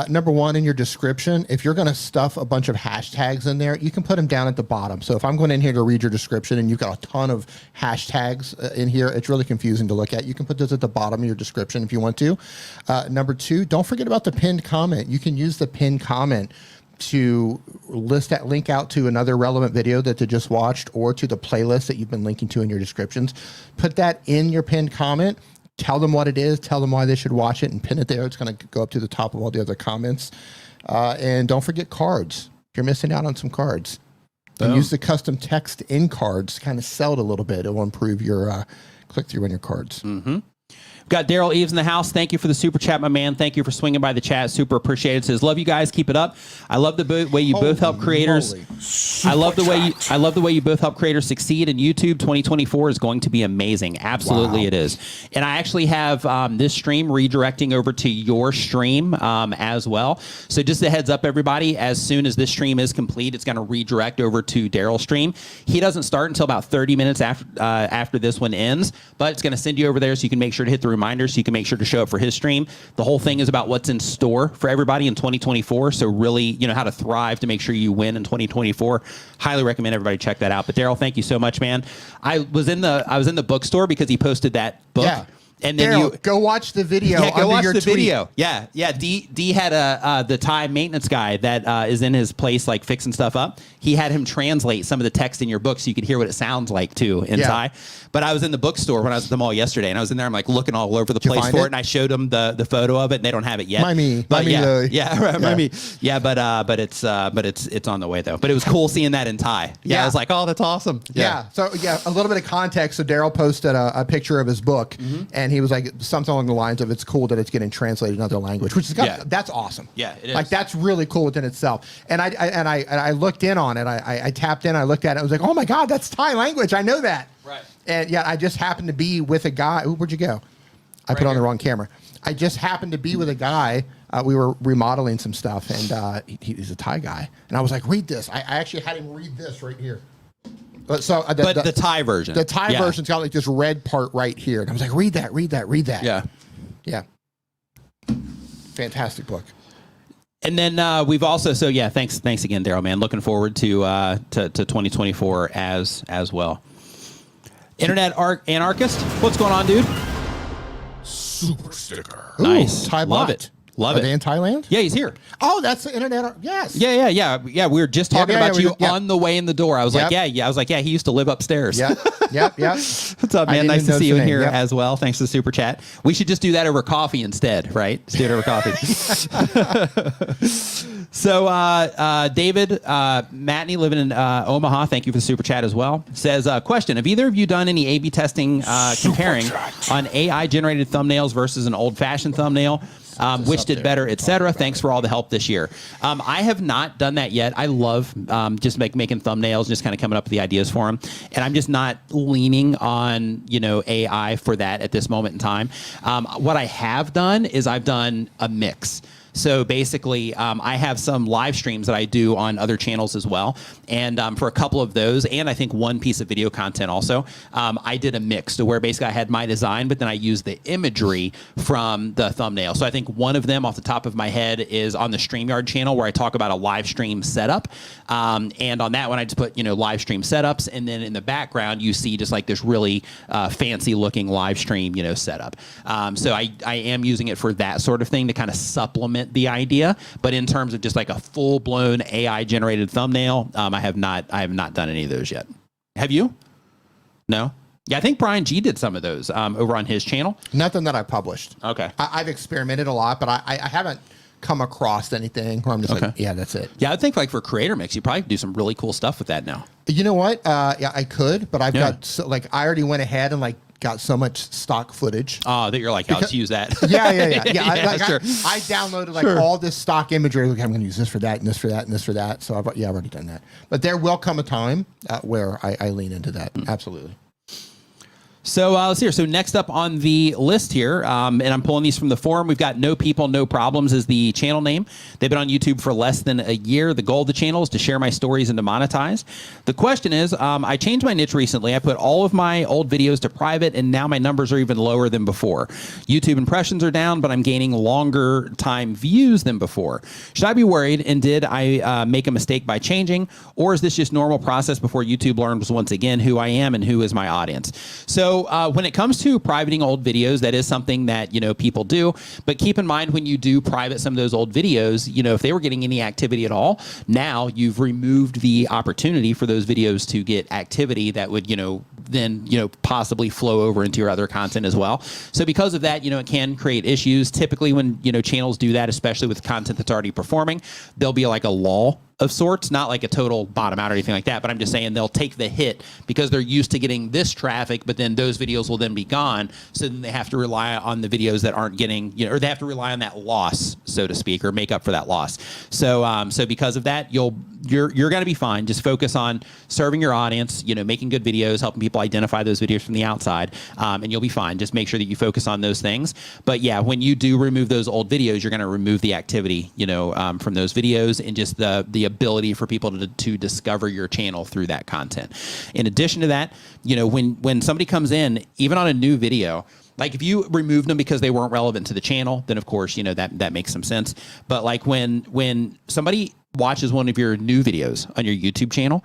Number one, in your description, if you're going to stuff a bunch of hashtags in there, you can put them down at the bottom. So if I'm going in here to read your description and you've got a ton of hashtags in here, it's really confusing to look at. You can put those at the bottom of your description if you want to. Number two, don't forget about the pinned comment. You can use the pinned comment to link out to another relevant video that they just watched or to the playlist that you've been linking to in your descriptions. Put that in your pinned comment. Tell them what it is, tell them why they should watch it, and pin it there. It's going to go up to the top of all the other comments. And don't forget cards. You're missing out on some cards. And use the custom text in cards, kind of sell it a little bit. It will improve your click-through on your cards. Mm-hmm. We've got Daryl Eves in the house. Thank you for the super chat, my man. Thank you for swinging by the chat. Super appreciated. Says, love you guys. Keep it up. I love the way you both help creators. I love the way you both help creators succeed. And YouTube 2024 is going to be amazing. Absolutely, it is. And I actually have this stream redirecting over to your stream as well. So just a heads up, everybody. As soon as this stream is complete, it's going to redirect over to Daryl's stream. He doesn't start until about 30 minutes after this one ends, but it's going to send you over there so you can make sure to hit the reminders so you can make sure to show up for his stream. The whole thing is about what's in store for everybody in 2024. So really, you know, how to thrive to make sure you win in 2024. Highly recommend everybody check that out. But Daryl, thank you so much, man. I was in the bookstore because he posted that book. Yeah. And then Daryl, go watch the video. Yeah, go watch the tweet. video. Yeah. D had the Thai maintenance guy that is in his place, like fixing stuff up. He had him translate some of the text in your book so you could hear what it sounds like too in Thai. But I was in the bookstore when I was at the mall yesterday, and I was in there. I'm like looking all over the place for it, and I showed them the photo of it, and they don't have it yet. But it's on the way though. But it was cool seeing that in Thai. Yeah, I was like, oh, that's awesome. Yeah. So a little bit of context. So Daryl posted a picture of his book, and he was like something along the lines of, "It's cool that it's getting translated in another language," which is that's awesome. Yeah, it is. Like that's really cool within itself. And I looked in on it. I tapped in. I looked at it. I was like, "Oh my God, that's Thai language. I know that." Right. And I just happened to be with a guy. Ooh, where'd you go? I put on the wrong camera. I just happened to be with a guy. We were remodeling some stuff, and he's a Thai guy. And I was like, "Read this." I actually had him read this right here. So, the Thai version. The Thai version's got like this red part right here. And I was like, read that. Yeah. Yeah. Fantastic book. And then we've also, thanks again, Daryl, man. Looking forward to 2024 as well. Internet Anarchist, what's going on, dude? Super sticker. Ooh, Nice. Thai Love bot. it. Love Are it. they in Thailand? Yeah, he's here. Oh, that's the internet. Yes. Yeah. We were just talking about you on the way in the door. I was like, Yep. I was like, he used to live upstairs. Yep. What's up, man? Nice to see you in here as well. Thanks for the super chat. We should just do that over coffee instead, right? Just do it over coffee. So, David Matney, living in Omaha, thank you for the super chat as well. Says, question, have either of you done any A/B testing comparing on AI-generated thumbnails versus an old-fashioned thumbnail? Which did better, etc. Thanks for all the help this year. I have not done that yet. I love just making thumbnails, just kind of coming up with the ideas for them. And I'm just not leaning on, AI for that at this moment in time. What I have done is I've done a mix. So basically, I have some live streams that I do on other channels as well. And for a couple of those, and I think one piece of video content also, I did a mix to where basically I had my design, but then I used the imagery from the thumbnail. So I think one of them off the top of my head is on the StreamYard channel where I talk about a live stream setup. And on that one, I just put, live stream setups. And then in the background, you see just like this really fancy looking live stream, setup. So I am using it for that sort of thing to kind of supplement the idea, but in terms of just like a full-blown AI generated thumbnail, I have not done any of those yet. Have you? No? Yeah, I think Brian G did some of those over on his channel. Nothing that I published. Okay. I've experimented a lot, but I haven't come across anything where I'm just like, yeah, that's it. Yeah, I think like for Creator Mix, you probably could do some really cool stuff with that now. You know what? Yeah, I could, but I've got I already went ahead and got so much stock footage. Oh, that you're like, let's use that. Yeah. Sure. I downloaded all this stock imagery. Like, I'm going to use this for that, and this for that, and this for that. So I've already done that. But there will come a time where I lean into that. Absolutely. So let's see here. So next up on the list here, and I'm pulling these from the forum, we've got No People, No Problems is the channel name. They've been on YouTube for less than a year. The goal of the channel is to share my stories and to monetize. The question is, I changed my niche recently. I put all of my old videos to private, and now my numbers are even lower than before. YouTube impressions are down, but I'm gaining longer time views than before. Should I be worried, and did I make a mistake by changing, or is this just normal process before YouTube learns once again who I am and who is my audience? So when it comes to privating old videos, that is something that, people do. But keep in mind when you do private some of those old videos, if they were getting any activity at all, now you've removed the opportunity for those videos to get activity that would, then, possibly flow over into your other content as well. So because of that, it can create issues. Typically when, channels do that, especially with content that's already performing, there'll be like a lull of sorts, not like a total bottom out or anything like that, but I'm just saying they'll take the hit because they're used to getting this traffic, but then those videos will then be gone. So then they have to rely on the videos that aren't getting, or they have to rely on that loss, so to speak, or make up for that loss. So, so because of that, you're going to be fine. Just focus on serving your audience, making good videos, helping people identify those videos from the outside, and you'll be fine. Just make sure that you focus on those things. But yeah, when you do remove those old videos, you're going to remove the activity, from those videos, and just the ability for people to discover your channel through that content. In addition to that, when somebody comes in, even on a new video, like if you removed them because they weren't relevant to the channel, then of course, that makes some sense. But like when somebody watches one of your new videos on your YouTube channel,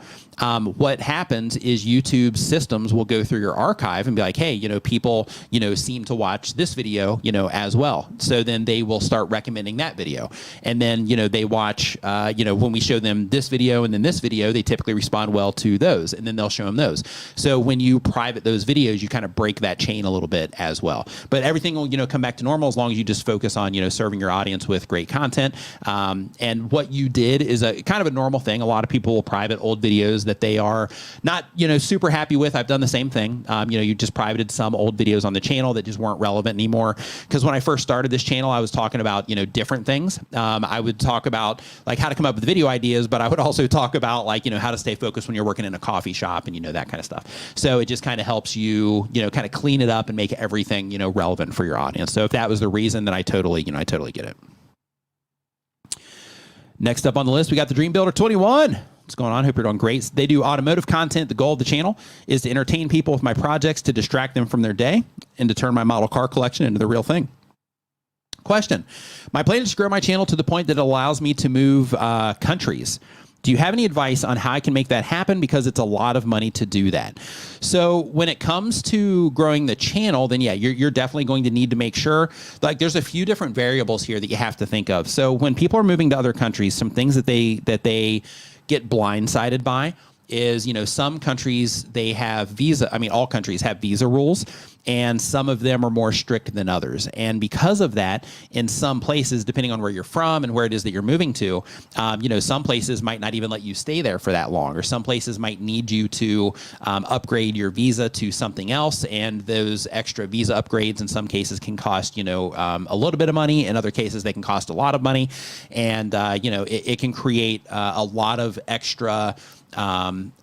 what happens is YouTube's systems will go through your archive and be like, hey, people, seem to watch this video, as well. So then they will start recommending that video. And then, they watch, when we show them this video and then this video, they typically respond well to those, and then they'll show them those. So when you private those videos, you kind of break that chain a little bit as well. But everything will, come back to normal as long as you just focus on, serving your audience with great content. And what you did is a kind of a normal thing. A lot of people will private old videos that they are not, super happy with. I've done the same thing. You just privated some old videos on the channel that just weren't relevant anymore. Because when I first started this channel, I was talking about, different things. I would talk about like how to come up with video ideas, but I would also talk about like, how to stay focused when you're working in a coffee shop and, that kind of stuff. So it just kind of helps you, kind of clean it up and make everything, relevant for your audience. So if that was the reason, then I totally get it. Next up on the list, we got the Dream Builder 21. What's going on? Hope you're doing great. They do automotive content. The goal of the channel is to entertain people with my projects, to distract them from their day, and to turn my model car collection into the real thing. Question. My plan is to grow my channel to the point that it allows me to move countries. Do you have any advice on how I can make that happen? Because it's a lot of money to do that. So when it comes to growing the channel, then yeah, you're definitely going to need to make sure, like there's a few different variables here that you have to think of. So when people are moving to other countries, some things that they get blindsided by is, some countries, they have visa. I mean, all countries have visa rules, and some of them are more strict than others. And because of that, in some places, depending on where you're from and where it is that you're moving to, some places might not even let you stay there for that long, or some places might need you to upgrade your visa to something else. And those extra visa upgrades in some cases can cost, a little bit of money. In other cases, they can cost a lot of money. And, it can create a lot of extra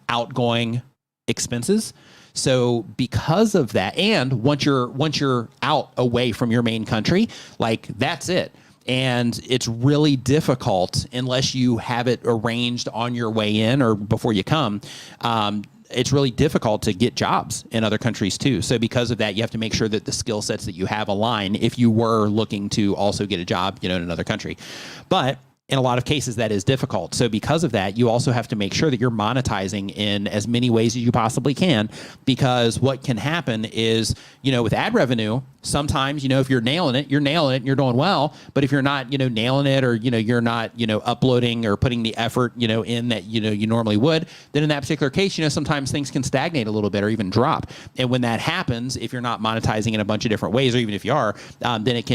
outgoing expenses. So because of that, and once you're out away from your main country, like that's it. And it's really difficult unless you have it arranged on your way in or before you come. It's really difficult to get jobs in other countries too. So because of that, you have to make sure that the skill sets that you have align if you were looking to also get a job, in another country. But in a lot of cases, that is difficult. So because of that, you also have to make sure that you're monetizing in as many ways as you possibly can, because what can happen is, with ad revenue, sometimes, if you're nailing it and you're doing well. But if you're not, nailing it, or, you're not, uploading or putting the effort, in that, you normally would, then in that particular case, sometimes things can stagnate a little bit or even drop. And when that happens, if you're not monetizing in a bunch of different ways, or even if you are, then it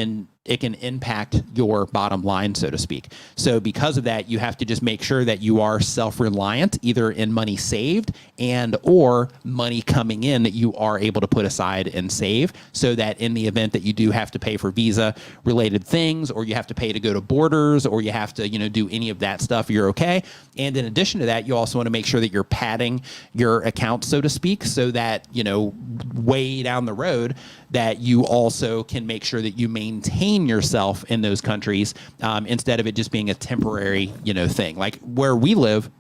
can impact your bottom line, so to speak. So because of that, you have to just make sure that you are self-reliant, either in money saved and or money coming in that you are able to put aside and save, so that in the event that you do have to pay for visa related things, or you have to pay to go to borders, or you have to, do any of that stuff, you're okay. And in addition to that, you also want to make sure that you're padding your account, so to speak, so that, way down the road, that you also can make sure that you maintain yourself in those countries, instead of it just being a temporary, thing. Like where we live,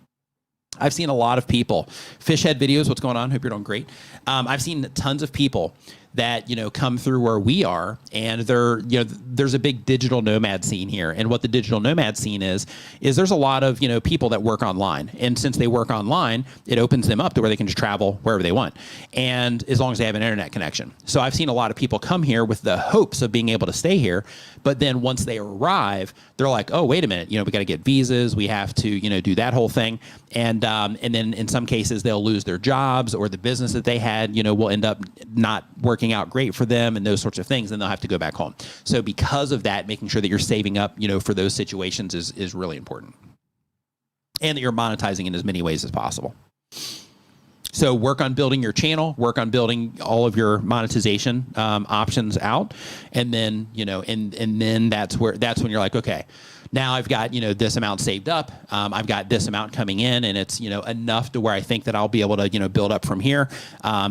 I've seen a lot of people, fish head videos. What's going on? Hope you're doing great. I've seen tons of people that, come through where we are, and there's a big digital nomad scene here. And what the digital nomad scene is there's a lot of, people that work online. And since they work online, it opens them up to where they can just travel wherever they want. And as long as they have an internet connection. So I've seen a lot of people come here with the hopes of being able to stay here. But then once they arrive, they're like, oh, wait a minute, we got to get visas. We have to, do that whole thing. And then in some cases they'll lose their jobs, or the business that they had, will end up not working out great for them, and those sorts of things. And they'll have to go back home. So because of that, making sure that you're saving up, for those situations is really important. and that you're monetizing in as many ways as possible. So work on building your channel, work on building all of your monetization options out. And then, and then that's when you're like, okay, now I've got, this amount saved up. I've got this amount coming in, and it's, enough to where I think that I'll be able to, build up from here.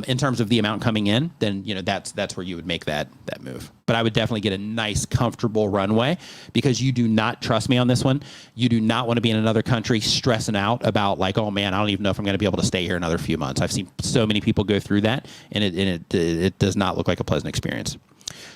In terms of the amount coming in, then, that's where you would make that move. But I would definitely get a nice, comfortable runway, because you do not, trust me on this one, you do not want to be in another country stressing out about like, oh man, I don't even know if I'm going to be able to stay here another few months. I've seen so many people go through that, and it does not look like a pleasant experience.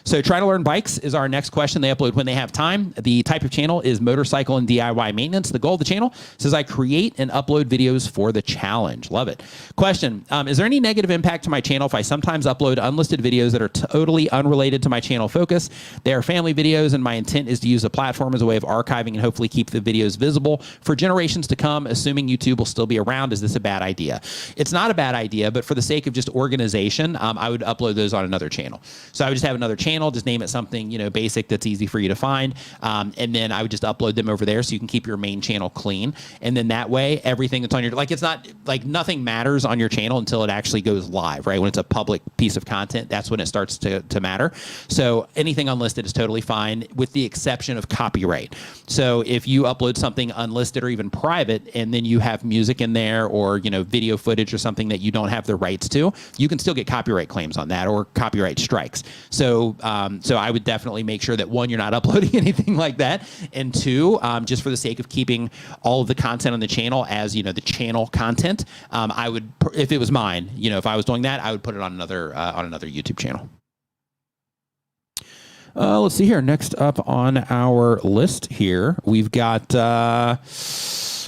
So try to learn bikes is our next question. They upload when they have time. The type of channel is motorcycle and DIY maintenance. The goal of the channel says I create and upload videos for the challenge. Love it. Question, is there any negative impact to my channel if I sometimes upload unlisted videos that are totally unrelated to my channel focus? They are family videos, and my intent is to use the platform as a way of archiving and hopefully keep the videos visible for generations to come, assuming YouTube will still be around. Is this a bad idea? It's not a bad idea, but for the sake of just organization, I would upload those on another channel. So I would just have another channel, just name it something, basic that's easy for you to find. And then I would just upload them over there so you can keep your main channel clean. And then that way, everything that's on your, it's not like nothing matters on your channel until it actually goes live, right? When it's a public piece of content, that's when it starts to matter. So anything unlisted is totally fine, with the exception of copyright. So if you upload something unlisted or even private, and then you have music in there or, video footage or something that you don't have the rights to, you can still get copyright claims on that or copyright strikes. So I would definitely make sure that, one, you're not uploading anything like that, and two, just for the sake of keeping all of the content on the channel as, the channel content, I would, if it was mine, if I was doing that, I would put it on another YouTube channel. Let's see here. Next up on our list here, we've got...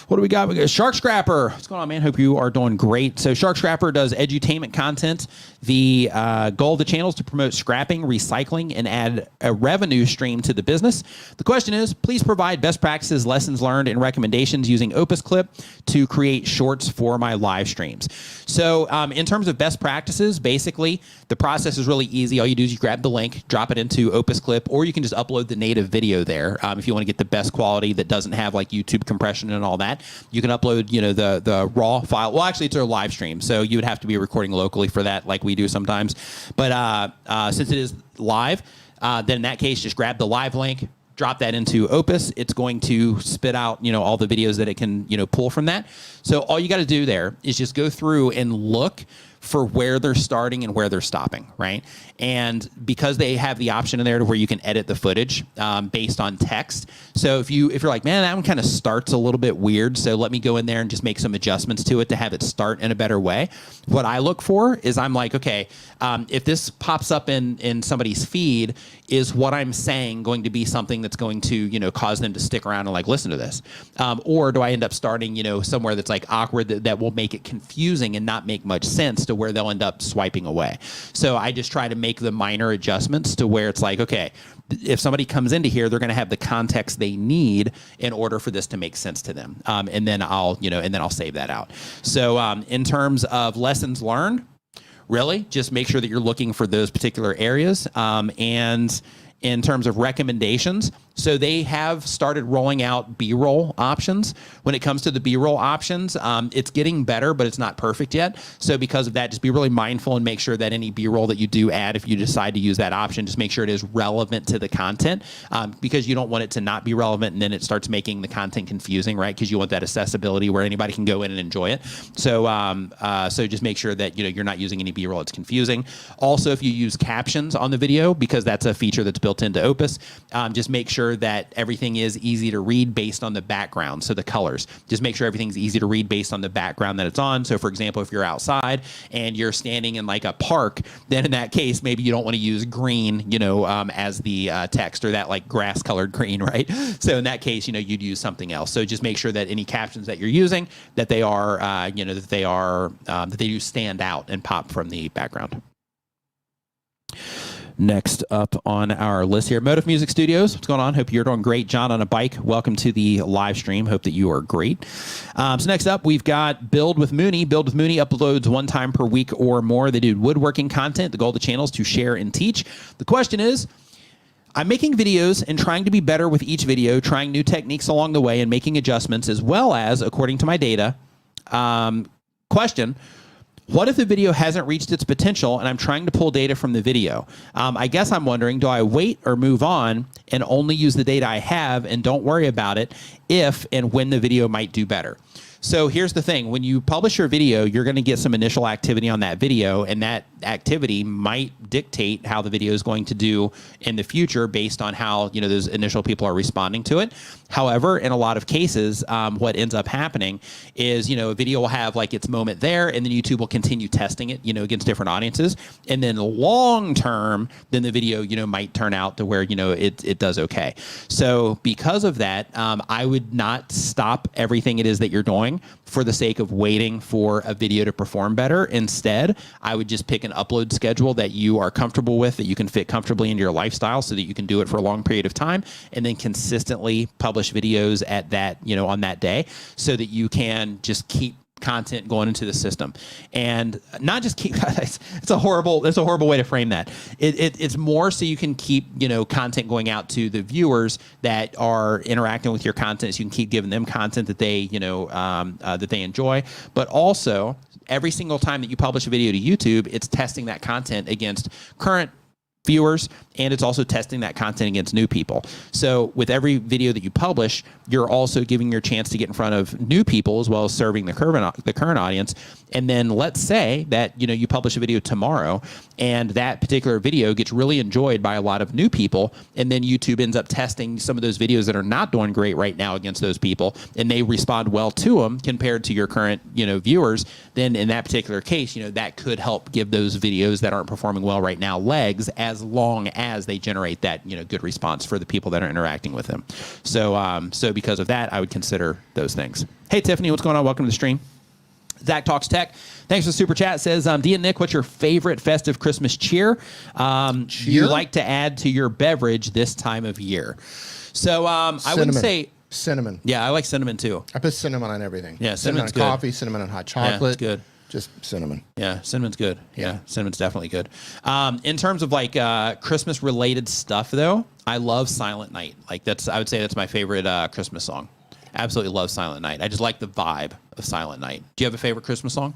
what do we got? We got Shark Scrapper. What's going on, man? Hope you are doing great. So Shark Scrapper does edutainment content. The goal of the channel is to promote scrapping, recycling, and add a revenue stream to the business. The question is, please provide best practices, lessons learned, and recommendations using Opus Clip to create shorts for my live streams. So in terms of best practices, basically, the process is really easy. All you do is you grab the link, drop it into Opus Clip, or you can just upload the native video there. If you want to get the best quality that doesn't have like YouTube compression and all that, you can upload, the raw file. Well, actually, it's a live stream, so you would have to be recording locally for that, like we do sometimes. But since it is live, then in that case, just grab the live link, drop that into Opus. It's going to spit out, all the videos that it can, pull from that. So all you got to do there is just go through and look for where they're starting and where they're stopping, right? And because they have the option in there to where you can edit the footage based on text. So if you're like, man, that one kind of starts a little bit weird, so let me go in there and just make some adjustments to it to have it start in a better way. What I look for is, I'm like, okay, if this pops up in somebody's feed, is what I'm saying going to be something that's going to, cause them to stick around and like listen to this? Or do I end up starting, somewhere that's like awkward that will make it confusing and not make much sense to where they'll end up swiping away? So I just try to make the minor adjustments to where it's like, okay, if somebody comes into here, they're going to have the context they need in order for this to make sense to them. And then I'll save that out. So in terms of lessons learned, really just make sure that you're looking for those particular areas. And in terms of recommendations, so they have started rolling out B-roll options. When it comes to the B-roll options, it's getting better, but it's not perfect yet. So because of that, just be really mindful and make sure that any B-roll that you do add, if you decide to use that option, just make sure it is relevant to the content, because you don't want it to not be relevant and then it starts making the content confusing, right? Because you want that accessibility where anybody can go in and enjoy it. So so just make sure that you're not using any B-roll it's confusing. Also, if you use captions on the video, because that's a feature that's built into Opus, just make sure that everything is easy to read based on the background. So the colors, just make sure everything's easy to read based on the background that it's on. So for example, if you're outside and you're standing in like a park, then in that case, maybe you don't want to use green, as the text, or that like grass colored green, right? So in that case, you'd use something else. So just make sure that any captions that you're using, that they are, that they do stand out and pop from the background. Next up on our list here, Motive Music Studios. What's going on? Hope you're doing great. John on a bike. Welcome to the live stream. Hope that you are great. So next up, we've got Build with Mooney. Build with Mooney uploads 1 time per week or more. They do woodworking content. The goal of the channel is to share and teach. The question is, I'm making videos and trying to be better with each video, trying new techniques along the way and making adjustments, as well as, according to my data, question, what if the video hasn't reached its potential and I'm trying to pull data from the video? I guess I'm wondering, do I wait or move on and only use the data I have and don't worry about it if and when the video might do better? So here's the thing. When you publish your video, you're going to get some initial activity on that video, and that activity might dictate how the video is going to do in the future based on how, you know, those initial people are responding to it. However, in a lot of cases, what ends up happening is, you know, a video will have like its moment there, and then YouTube will continue testing it, you know, against different audiences. And then long term, then the video, you know, might turn out to where, you know, it does okay. So because of that, I would not stop everything it is that you're doing for the sake of waiting for a video to perform better. Instead, I would just pick an upload schedule that you are comfortable with, that you can fit comfortably into your lifestyle so that you can do it for a long period of time, and then consistently publish videos at that, you know, on that day, so that you can just keep content going into the system, and not just keep. It's a horrible way to frame that. It's more so you can keep, you know, content going out to the viewers that are interacting with your content, so you can keep giving them content that they, you know, that they enjoy. But also, every single time that you publish a video to YouTube, it's testing that content against current viewers, and it's also testing that content against new people. So with every video that you publish, you're also giving your chance to get in front of new people, as well as serving the current audience. And then let's say that, you know, you publish a video tomorrow, and that particular video gets really enjoyed by a lot of new people, and then YouTube ends up testing some of those videos that are not doing great right now against those people, and they respond well to them compared to your current, you know, viewers. Then in that particular case, you know, that could help give those videos that aren't performing well right now legs, as long as they generate that, you know, good response for the people that are interacting with them. So so because of that, I would consider those things. Hey Tiffany, what's going on? Welcome to the stream. Zach Talks Tech. Thanks for the super chat. Says, D and Nick, what's your favorite festive Christmas cheer you like to add to your beverage this time of year? So I wouldn't say cinnamon. Yeah, I like cinnamon too. I put cinnamon on everything. Yeah, cinnamon on good. Coffee, cinnamon on hot chocolate. Yeah, it's good. Just cinnamon. Yeah, cinnamon's good. Yeah, cinnamon's definitely good. In terms of like Christmas related stuff though, I love Silent Night. Like I would say that's my favorite Christmas song. Absolutely love Silent Night. I just like the vibe of Silent Night. Do you have a favorite Christmas song?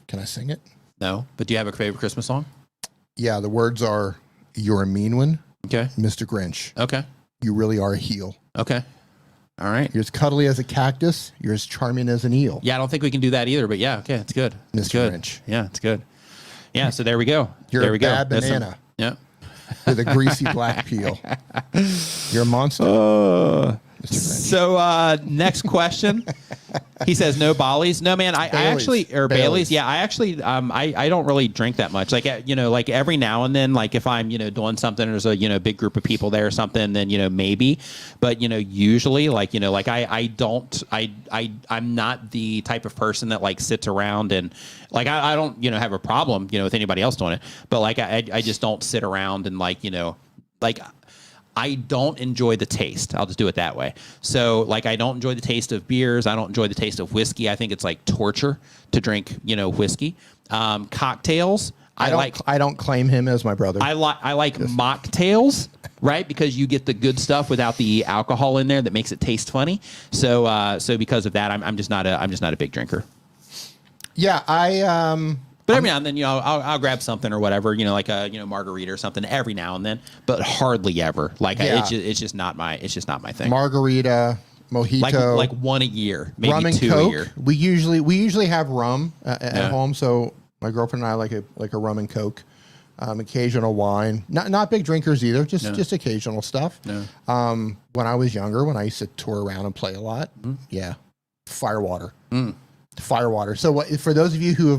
Can I sing it? No, but do you have a favorite Christmas song? Yeah, the words are, "You're a mean one, okay, Mr. Grinch. Okay, you really are a heel. Okay, all right. You're as cuddly as a cactus. You're as charming as an eel. Yeah, I don't think we can do that either, but yeah, okay, it's good. It's Mr. good. Grinch. Yeah, it's good. Yeah, so there we go. You're there a we go. bad banana Yeah. with a greasy black peel. You're a monster. Mr. Grinch. So next question. He says no Bollies. No, man, I actually, or Baileys. Yeah, I actually, I don't really drink that much. Like, you know, like every now and then, like if I'm, you know, doing something, there's a, you know, big group of people there or something, then, you know, maybe, but, you know, usually like, you know, like I'm not the type of person that like sits around and like, I don't, you know, have a problem, you know, with anybody else doing it, but like, I just don't sit around and like, you know, like, I don't enjoy the taste. I'll just do it that way. So like, I don't enjoy the taste of beers. I don't enjoy the taste of whiskey. I think it's like torture to drink, you know, whiskey. Cocktails. I don't claim him as my brother. I like mocktails, right? Because you get the good stuff without the alcohol in there that makes it taste funny. So so because of that, I'm just not a big drinker. Yeah, But every now and then, you know, I'll grab something or whatever, you know, like a, you know, margarita or something every now and then, but hardly ever. Like it's just not my thing. Margarita, mojito, like one a year, maybe rum and two Coke. a year. We usually have rum at home, so my girlfriend and I like a rum and Coke. Occasional wine, not big drinkers either, just occasional stuff. No. When I was younger, when I used to tour around and play a lot, firewater. Firewater. So for those of you who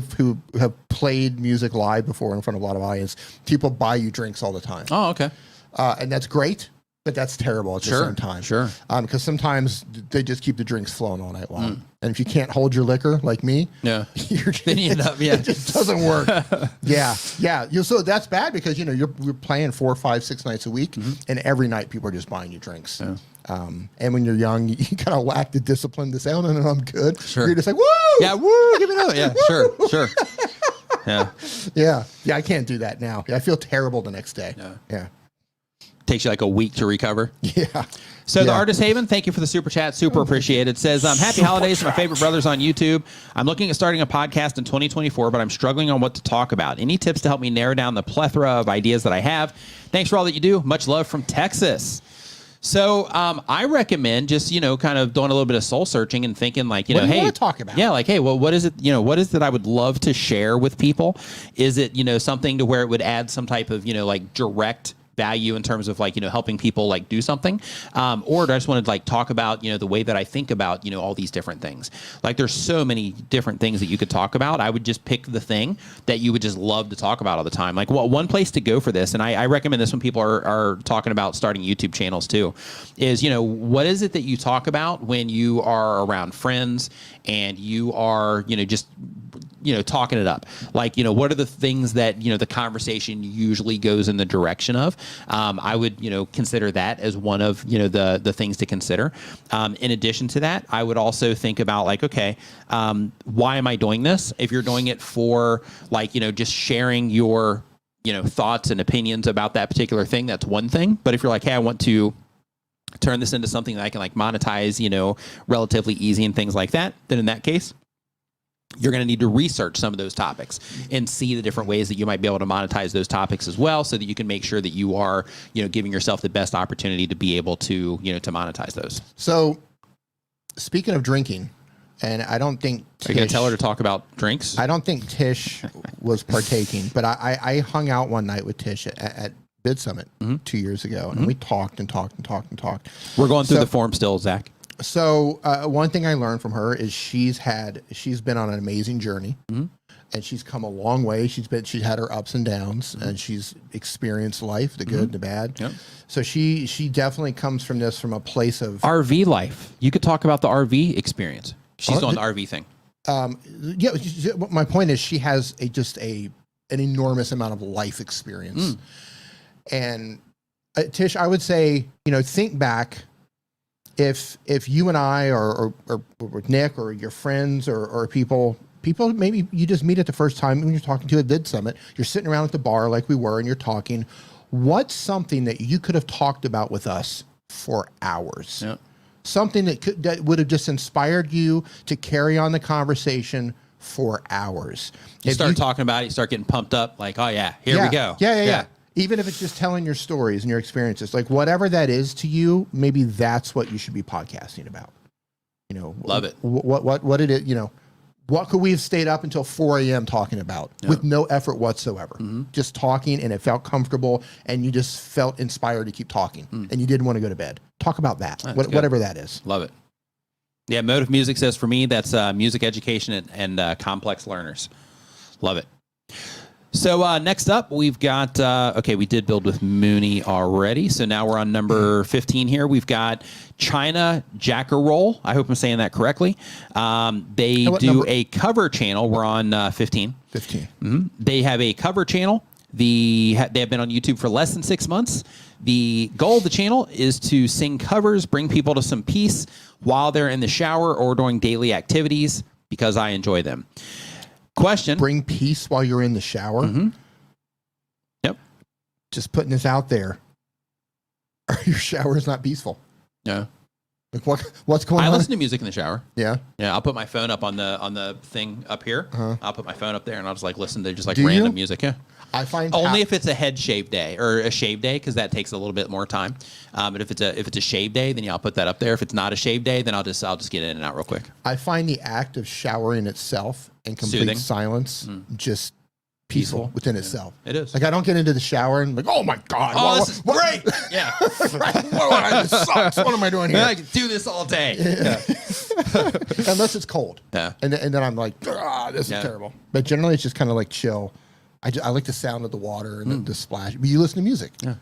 have played music live before in front of a lot of audience, people buy you drinks all the time. Oh, okay. And that's great, but that's terrible at the same time. Sure. Because sometimes they just keep the drinks flowing all night long. And if you can't hold your liquor like me, then you end up, it just doesn't work. Yeah. So that's bad because, you know, you're playing 4, 5, 6 nights a week, and every night people are just buying you drinks. Yeah. And when you're young, you kind of lack the discipline to say, "Oh no, I'm good." Sure. You're just like, "Woo, yeah, woo, give me another." Yeah, sure. Yeah. Yeah. I can't do that now. I feel terrible the next day. Yeah. Takes you like a week to recover. Yeah. So the Artist Haven, thank you for the super chat. Super appreciated. Says, happy holidays to my favorite brothers on YouTube. I'm looking at starting a podcast in 2024, but I'm struggling on what to talk about. Any tips to help me narrow down the plethora of ideas that I have? Thanks for all that you do. Much love from Texas. So I recommend just, kind of doing a little bit of soul searching and thinking like, what do you hey, want to talk about? Yeah, like, hey, well, what is it, what is it I would love to share with people? Is it, something to where it would add some type of, like direct value in terms of like, helping people like do something? Or do I just want to like talk about, the way that I think about, all these different things? Like there's so many different things that you could talk about. I would just pick the thing that you would just love to talk about all the time. Like one place to go for this, and I recommend this when people are talking about starting YouTube channels too, is, what is it that you talk about when you are around friends and you are, just talking it up? Like, what are the things that, the conversation usually goes in the direction of? I would, consider that as one of, the things to consider. In addition to that, I would also think about like, okay, why am I doing this? If you're doing it for like, just sharing your, thoughts and opinions about that particular thing, that's one thing. But if you're like, hey, I want to turn this into something that I can like monetize, relatively easy and things like that, then in that case, you're going to need to research some of those topics and see the different ways that you might be able to monetize those topics as well, so that you can make sure that you are, giving yourself the best opportunity to be able to, to monetize those. So speaking of drinking, and I don't think Are you going to tell her to talk about drinks? I don't think Tish was partaking, but I hung out one night with Tish at Bid Summit 2 years ago, and we talked and talked and talked and talked. We're going through the form still, Zach. So one thing I learned from her is she's been on an amazing journey, and she's come a long way. She's had her ups and downs, and she's experienced life, the good, the bad. Yep. So she definitely comes from a place of RV life. You could talk about the RV experience. She's doing the RV thing. Yeah. My point is she has an enormous amount of life experience, and Tish, I would say, think back. If you and I or Nick or your friends or people maybe you just meet at the first time when you're talking to a Bid Summit, you're sitting around at the bar like we were and you're talking, what's something that you could have talked about with us for hours? Yep. Something that would have just inspired you to carry on the conversation for hours. You start talking about it, you start getting pumped up like, oh yeah, here we go. Yeah. Even if it's just telling your stories and your experiences, like whatever that is to you, maybe that's what you should be podcasting about. Love it. What did it, what could we have stayed up until 4 a.m. talking about with no effort whatsoever? Just talking, and it felt comfortable, and you just felt inspired to keep talking, and you didn't want to go to bed. Talk about that, whatever that is. Love it. Yeah, Motive Music says for me, that's music education and complex learners. Love it. So next up, we've got, we did build with Mooney already. So now we're on number 15 here. We've got China Jackaroll. I hope I'm saying that correctly. They do a cover channel. We're on 15. 15. Mm-hmm. They have a cover channel. They have been on YouTube for less than 6 months. The goal of the channel is to sing covers, bring people to some peace while they're in the shower or during daily activities, because I enjoy them. Question. Bring peace while you're in the shower. Yep. Just putting this out there. Your shower is not peaceful. No. Like what's going on? I listen to music in the shower. Yeah. Yeah. I'll put my phone up on the thing up here. I'll put my phone up there and I'll just like listen to just like Do random you? music. Yeah. I find only if it's a head shave day or a shave day, because that takes a little bit more time. But if it's a shave day, then I'll put that up there. If it's not a shave day, then I'll just get in and out real quick. I find the act of showering itself in complete Soothing. Silence just peaceful within itself. It is. Like I don't get into the shower and like, oh my God. This is great. Yeah. This sucks. What am I doing here? I can do this all day. Yeah. Unless it's cold. Yeah. And then I'm like, this is terrible. But generally it's just kind of like chill. I like the sound of the water and the splash. But you listen to music. Yeah.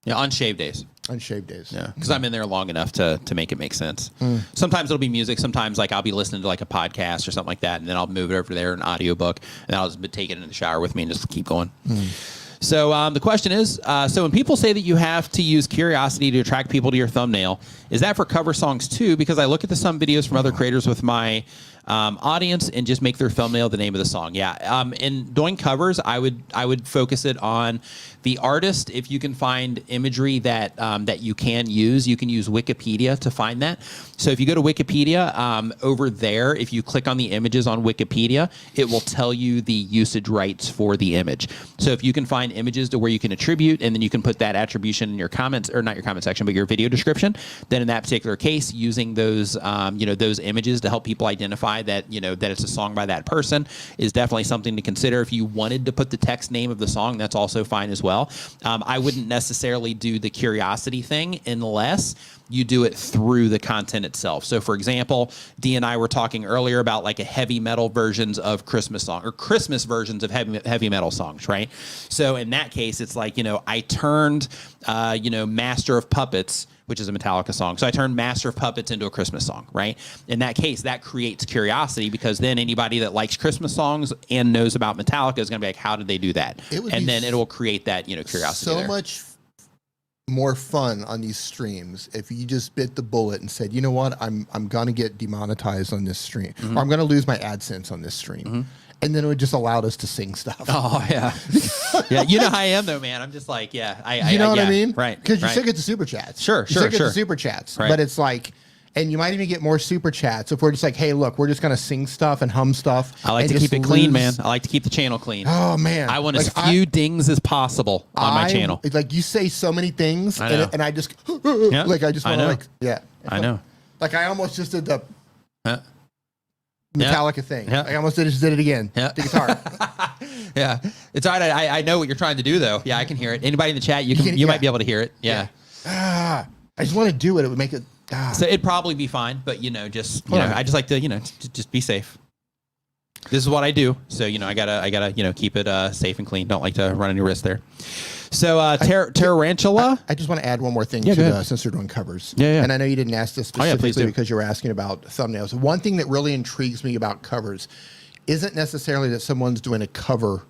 Yeah, on shave days. On shave days. Yeah, because I'm in there long enough to make it make sense. Sometimes it'll be music. Sometimes like I'll be listening to like a podcast or something like that, and then I'll move it over there, an audiobook, and I'll just take it in the shower with me and just keep going. So the question is, so when people say that you have to use curiosity to attract people to your thumbnail, is that for cover songs too? Because I look at some videos from other creators with my audience and just make their thumbnail the name of the song. Yeah. In doing covers, I would focus it on the artist. If you can find imagery that that you can use Wikipedia to find that. So if you go to Wikipedia, over there, if you click on the images on Wikipedia, it will tell you the usage rights for the image. So if you can find images to where you can attribute, and then you can put that attribution in your comments, or not your comment section, but your video description, then in that particular case, using those, those images to help people identify that, that it's a song by that person is definitely something to consider. If you wanted to put the text name of the song, that's also fine as well. I wouldn't necessarily do the curiosity thing unless you do it through the content itself. So for example, Dee and I were talking earlier about like a heavy metal versions of Christmas song, or Christmas versions of heavy metal songs, right? So in that case, it's like, I turned, Master of Puppets, which is a Metallica song. So I turned Master of Puppets into a Christmas song, right? In that case, that creates curiosity, because then anybody that likes Christmas songs and knows about Metallica is going to be like, how did they do that? And then it will create that, curiosity. So there. much more fun on these streams if you just bit the bullet and said, you know what, I'm gonna get demonetized on this stream, or I'm gonna lose my AdSense on this stream, and then it would just allow us to sing stuff. Oh yeah, yeah. You know how I am though, man. I'm just like, yeah, you know what I mean, right? Because you still get the super chats, sure. Get the super chats, right. But it's like. And you might even get more super chats if we're just like, hey, look, we're just going to sing stuff and hum stuff. I like to keep it clean, man. I like to keep the channel clean. Oh, man. I want as few dings as possible on my channel. Like, you say so many things, and I just, yep. like, I just want to, like, yeah. I know. Like, I almost just did the Metallica thing. Yep. I almost did it again. Yep. The guitar. Yeah. It's all right. I know what you're trying to do, though. Yeah, I can hear it. Anybody in the chat, you might be able to hear it. Yeah. I just want to do it. It would make it. So it'd probably be fine, but I just like to just be safe. This is what I do, so I gotta keep it safe and clean. Don't like to run any risk there. So Tarantula. I just want to add one more thing since we're doing covers. Yeah. And I know you didn't ask this specifically please because you were asking about thumbnails. One thing that really intrigues me about covers isn't necessarily that someone's doing a cover.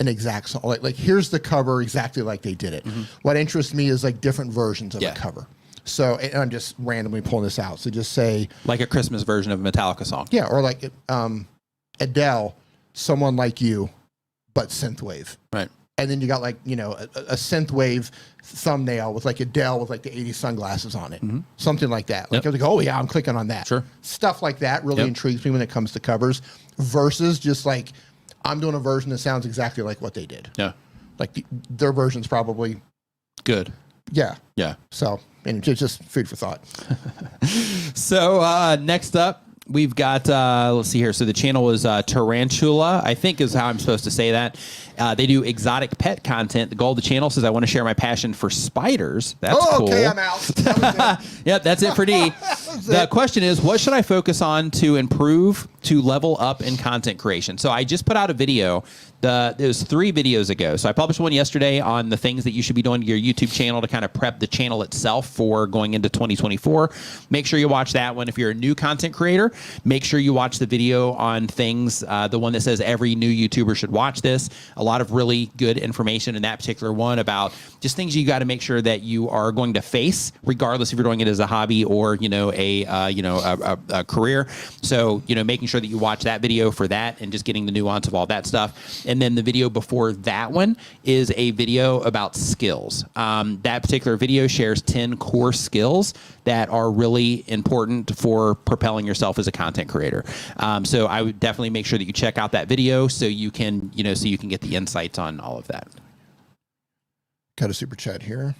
An exact song, like here's the cover exactly like they did it. What interests me is like different versions of a cover. So, and I'm just randomly pulling this out. So just say like a Christmas version of a Metallica song. Yeah, or like Adele, Someone Like You, but synthwave. Right. And then you got like, a synthwave thumbnail with like Adele with like the 80s sunglasses on it. Something like that. Like I was like, oh yeah, I'm clicking on that. Sure. Stuff like that really intrigues me when it comes to covers versus just like I'm doing a version that sounds exactly like what they did. Yeah. Like their version's probably good. Yeah. Yeah. So, and just food for thought. So next up, we've got, let's see here. So the channel is Tarantula, I think is how I'm supposed to say that. They do exotic pet content. The goal of the channel says, I want to share my passion for spiders. That's cool. Okay, I'm out. Yep, that's it for D. The question is, what should I focus on to improve, to level up in content creation? So I just put out a video. It was 3 videos ago. So I published one yesterday on the things that you should be doing to your YouTube channel to kind of prep the channel itself for going into 2024. Make sure you watch that one. If you're a new content creator, make sure you watch the video on things, the one that says every new YouTuber should watch this. A lot of really good information in that particular one about just things you got to make sure that you are going to face, regardless if you're doing it as a hobby or, a career. So, making sure that you watch that video for that and just getting the nuance of all that stuff. And then the video before that one is a video about skills. That particular video shares 10 core skills that are really important for propelling yourself as a content creator. So I would definitely make sure that you check out that video so you can, get the insights on all of that. Got a super chat here.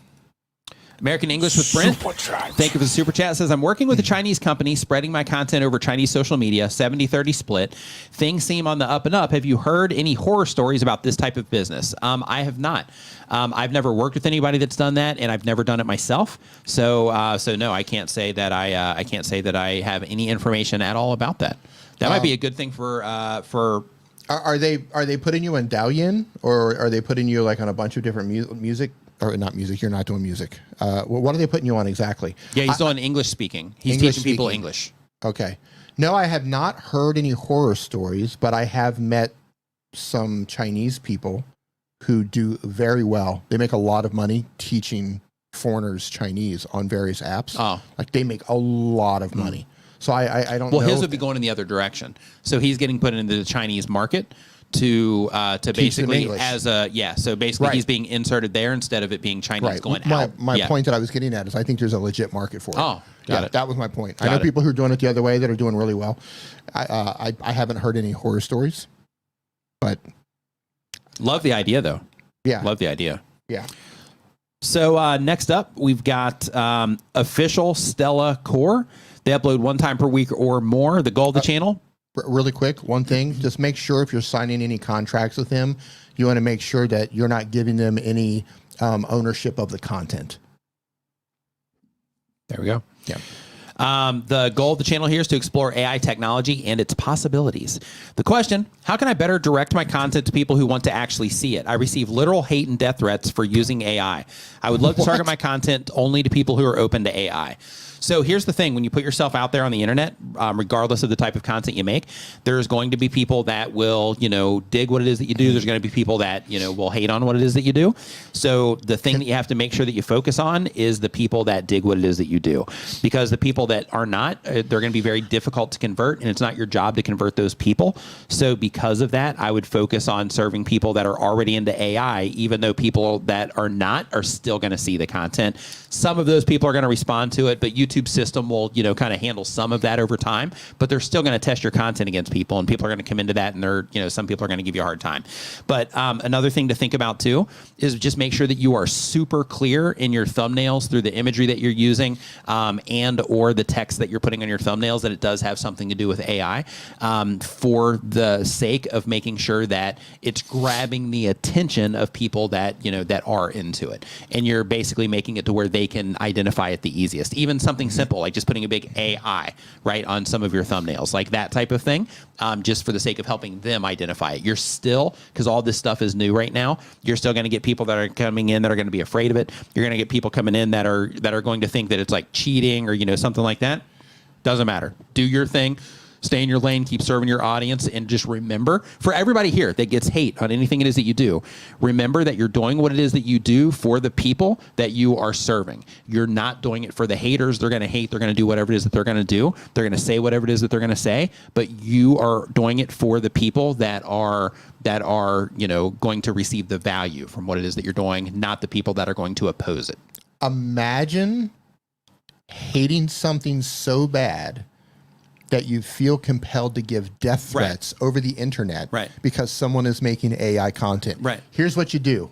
American English with Brent. Thank you for the super chat. It says, I'm working with a Chinese company, spreading my content over Chinese social media, 70-30 split. Things seem on the up and up. Have you heard any horror stories about this type of business? I have not. I've never worked with anybody that's done that, and I've never done it myself. So no, I can't say that I have any information at all about that. That might be a good thing for. Are they putting you in Douyin, or are they putting you like on a bunch of different music? Or not music, you're not doing music. What are they putting you on exactly? Yeah, he's doing English speaking. He's English teaching people speaking. English. Okay. No, I have not heard any horror stories, but I have met some Chinese people who do very well. They make a lot of money teaching foreigners Chinese on various apps. Oh. Like they make a lot of money. So I don't Well, know. his would be going in the other direction. So he's getting put into the Chinese market to basically as a So basically, he's being inserted there instead of it being Chinese going out. My point that I was getting at is I think there's a legit market for it. Oh, got it. That was my point. I know people who are doing it the other way that are doing really well. I haven't heard any horror stories, but love the idea though. Yeah, love the idea. Yeah. So next up, we've got official Stella Core. They upload 1 time per week or more. The goal of the channel. Really quick, one thing, just make sure if you're signing any contracts with him, you want to make sure that you're not giving them any ownership of the content. There we go. Yeah. The goal of the channel here is to explore AI technology and its possibilities. The question, how can I better direct my content to people who want to actually see it? I receive literal hate and death threats for using AI. I would love to target my content only to people who are open to AI. So here's the thing. When you put yourself out there on the internet, regardless of the type of content you make, there's going to be people that will, dig what it is that you do. There's going to be people that, will hate on what it is that you do. So the thing that you have to make sure that you focus on is the people that dig what it is that you do. Because the people that are not, they're going to be very difficult to convert, and it's not your job to convert those people. So because of that, I would focus on serving people that are already into AI, even though people that are not are still going to see the content. Some of those people are going to respond to it, but YouTube system will, kind of handle some of that over time, but they're still going to test your content against people, and people are going to come into that, and they're, some people are going to give you a hard time. But another thing to think about too is just make sure that you are super clear in your thumbnails through the imagery that you're using, and or the text that you're putting on your thumbnails, that it does have something to do with AI, for the sake of making sure that it's grabbing the attention of people that, that are into it. And you're basically making it to where they can identify it the easiest. Even something simple like just putting a big AI right on some of your thumbnails, like that type of thing, just for the sake of helping them identify it. You're still, because all this stuff is new right now, you're still going to get people that are coming in that are going to be afraid of it. You're going to get people coming in that are going to think that it's like cheating or something like that. Doesn't matter. Do your thing. Stay in your lane, keep serving your audience, and just remember, for everybody here that gets hate on anything it is that you do, remember that you're doing what it is that you do for the people that you are serving. You're not doing it for the haters. They're going to hate. They're going to do whatever it is that they're going to do. They're going to say whatever it is that they're going to say, but you are doing it for the people that are going to receive the value from what it is that you're doing, not the people that are going to oppose it. Imagine hating something so bad that you feel compelled to give death threats over the internet because someone is making AI content. Right. Here's what you do.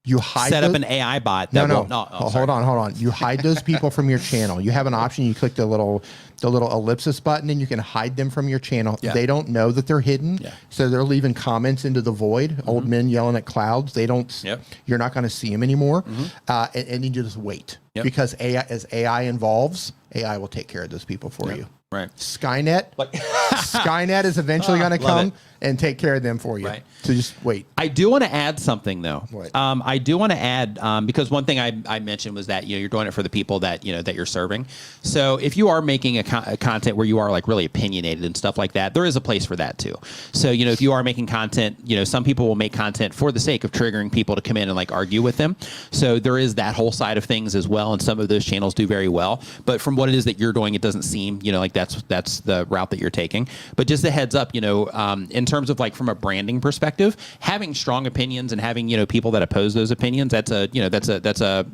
You hide up an AI bot. That hold on. You hide those people from your channel. You have an option. You click the little ellipsis button, and you can hide them from your channel. Yeah. They don't know that they're hidden, so they're leaving comments into the void. Old men yelling at clouds. They don't. You're not going to see them anymore, and you just wait because as AI evolves, AI will take care of those people for you. Right. Skynet. Skynet is eventually going to come and take care of them for you. Right. So just wait. I do want to add something though. What? I do want to add because one thing I mentioned was that you're doing it for the people that that you're serving. So if you are making a content where you are like really opinionated and stuff like that, there is a place for that too. So if you are making content, some people will make content for the sake of triggering people to come in and like argue with them. So there is that whole side of things as well, and some of those channels do very well. But from what it is that you're doing, it doesn't seem like that's the route that you're taking. But just a heads up, in terms of like from a branding perspective, having strong opinions and having people that oppose those opinions, that's a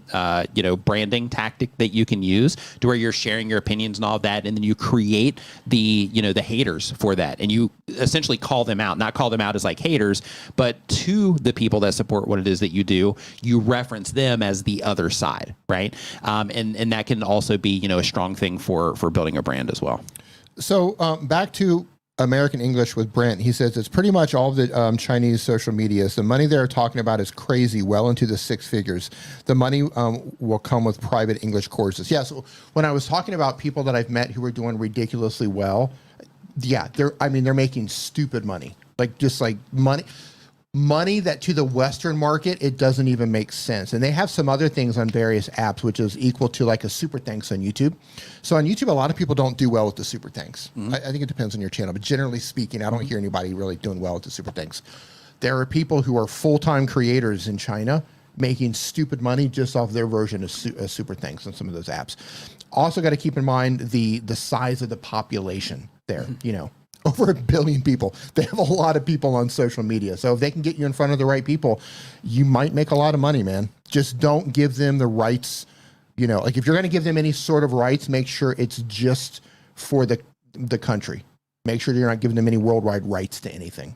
branding tactic that you can use to where you're sharing your opinions and all of that, and then you create the the haters for that, and you essentially call them out. Not call them out as like haters, but to the people that support what it is that you do, you reference them as the other side, right? And that can also be a strong thing for building a brand as well. So back to American English with Brent. He says it's pretty much all of the Chinese social media. So the money they're talking about is crazy, well into the 6 figures. The money will come with private English courses. Yeah, so when I was talking about people that I've met who are doing ridiculously well, yeah, they're making stupid money. Just money that to the Western market, it doesn't even make sense. And they have some other things on various apps, which is equal to like a super thanks on YouTube. So on YouTube, a lot of people don't do well with the super thanks. I think it depends on your channel, but generally speaking, I don't hear anybody really doing well with the super thanks. There are people who are full-time creators in China making stupid money just off their version of super things on some of those apps. Also got to keep in mind the size of the population there, over 1 billion people. They have a lot of people on social media. So if they can get you in front of the right people, you might make a lot of money, man. Just don't give them the rights. Like if you're going to give them any sort of rights, make sure it's just for the country. Make sure you're not giving them any worldwide rights to anything.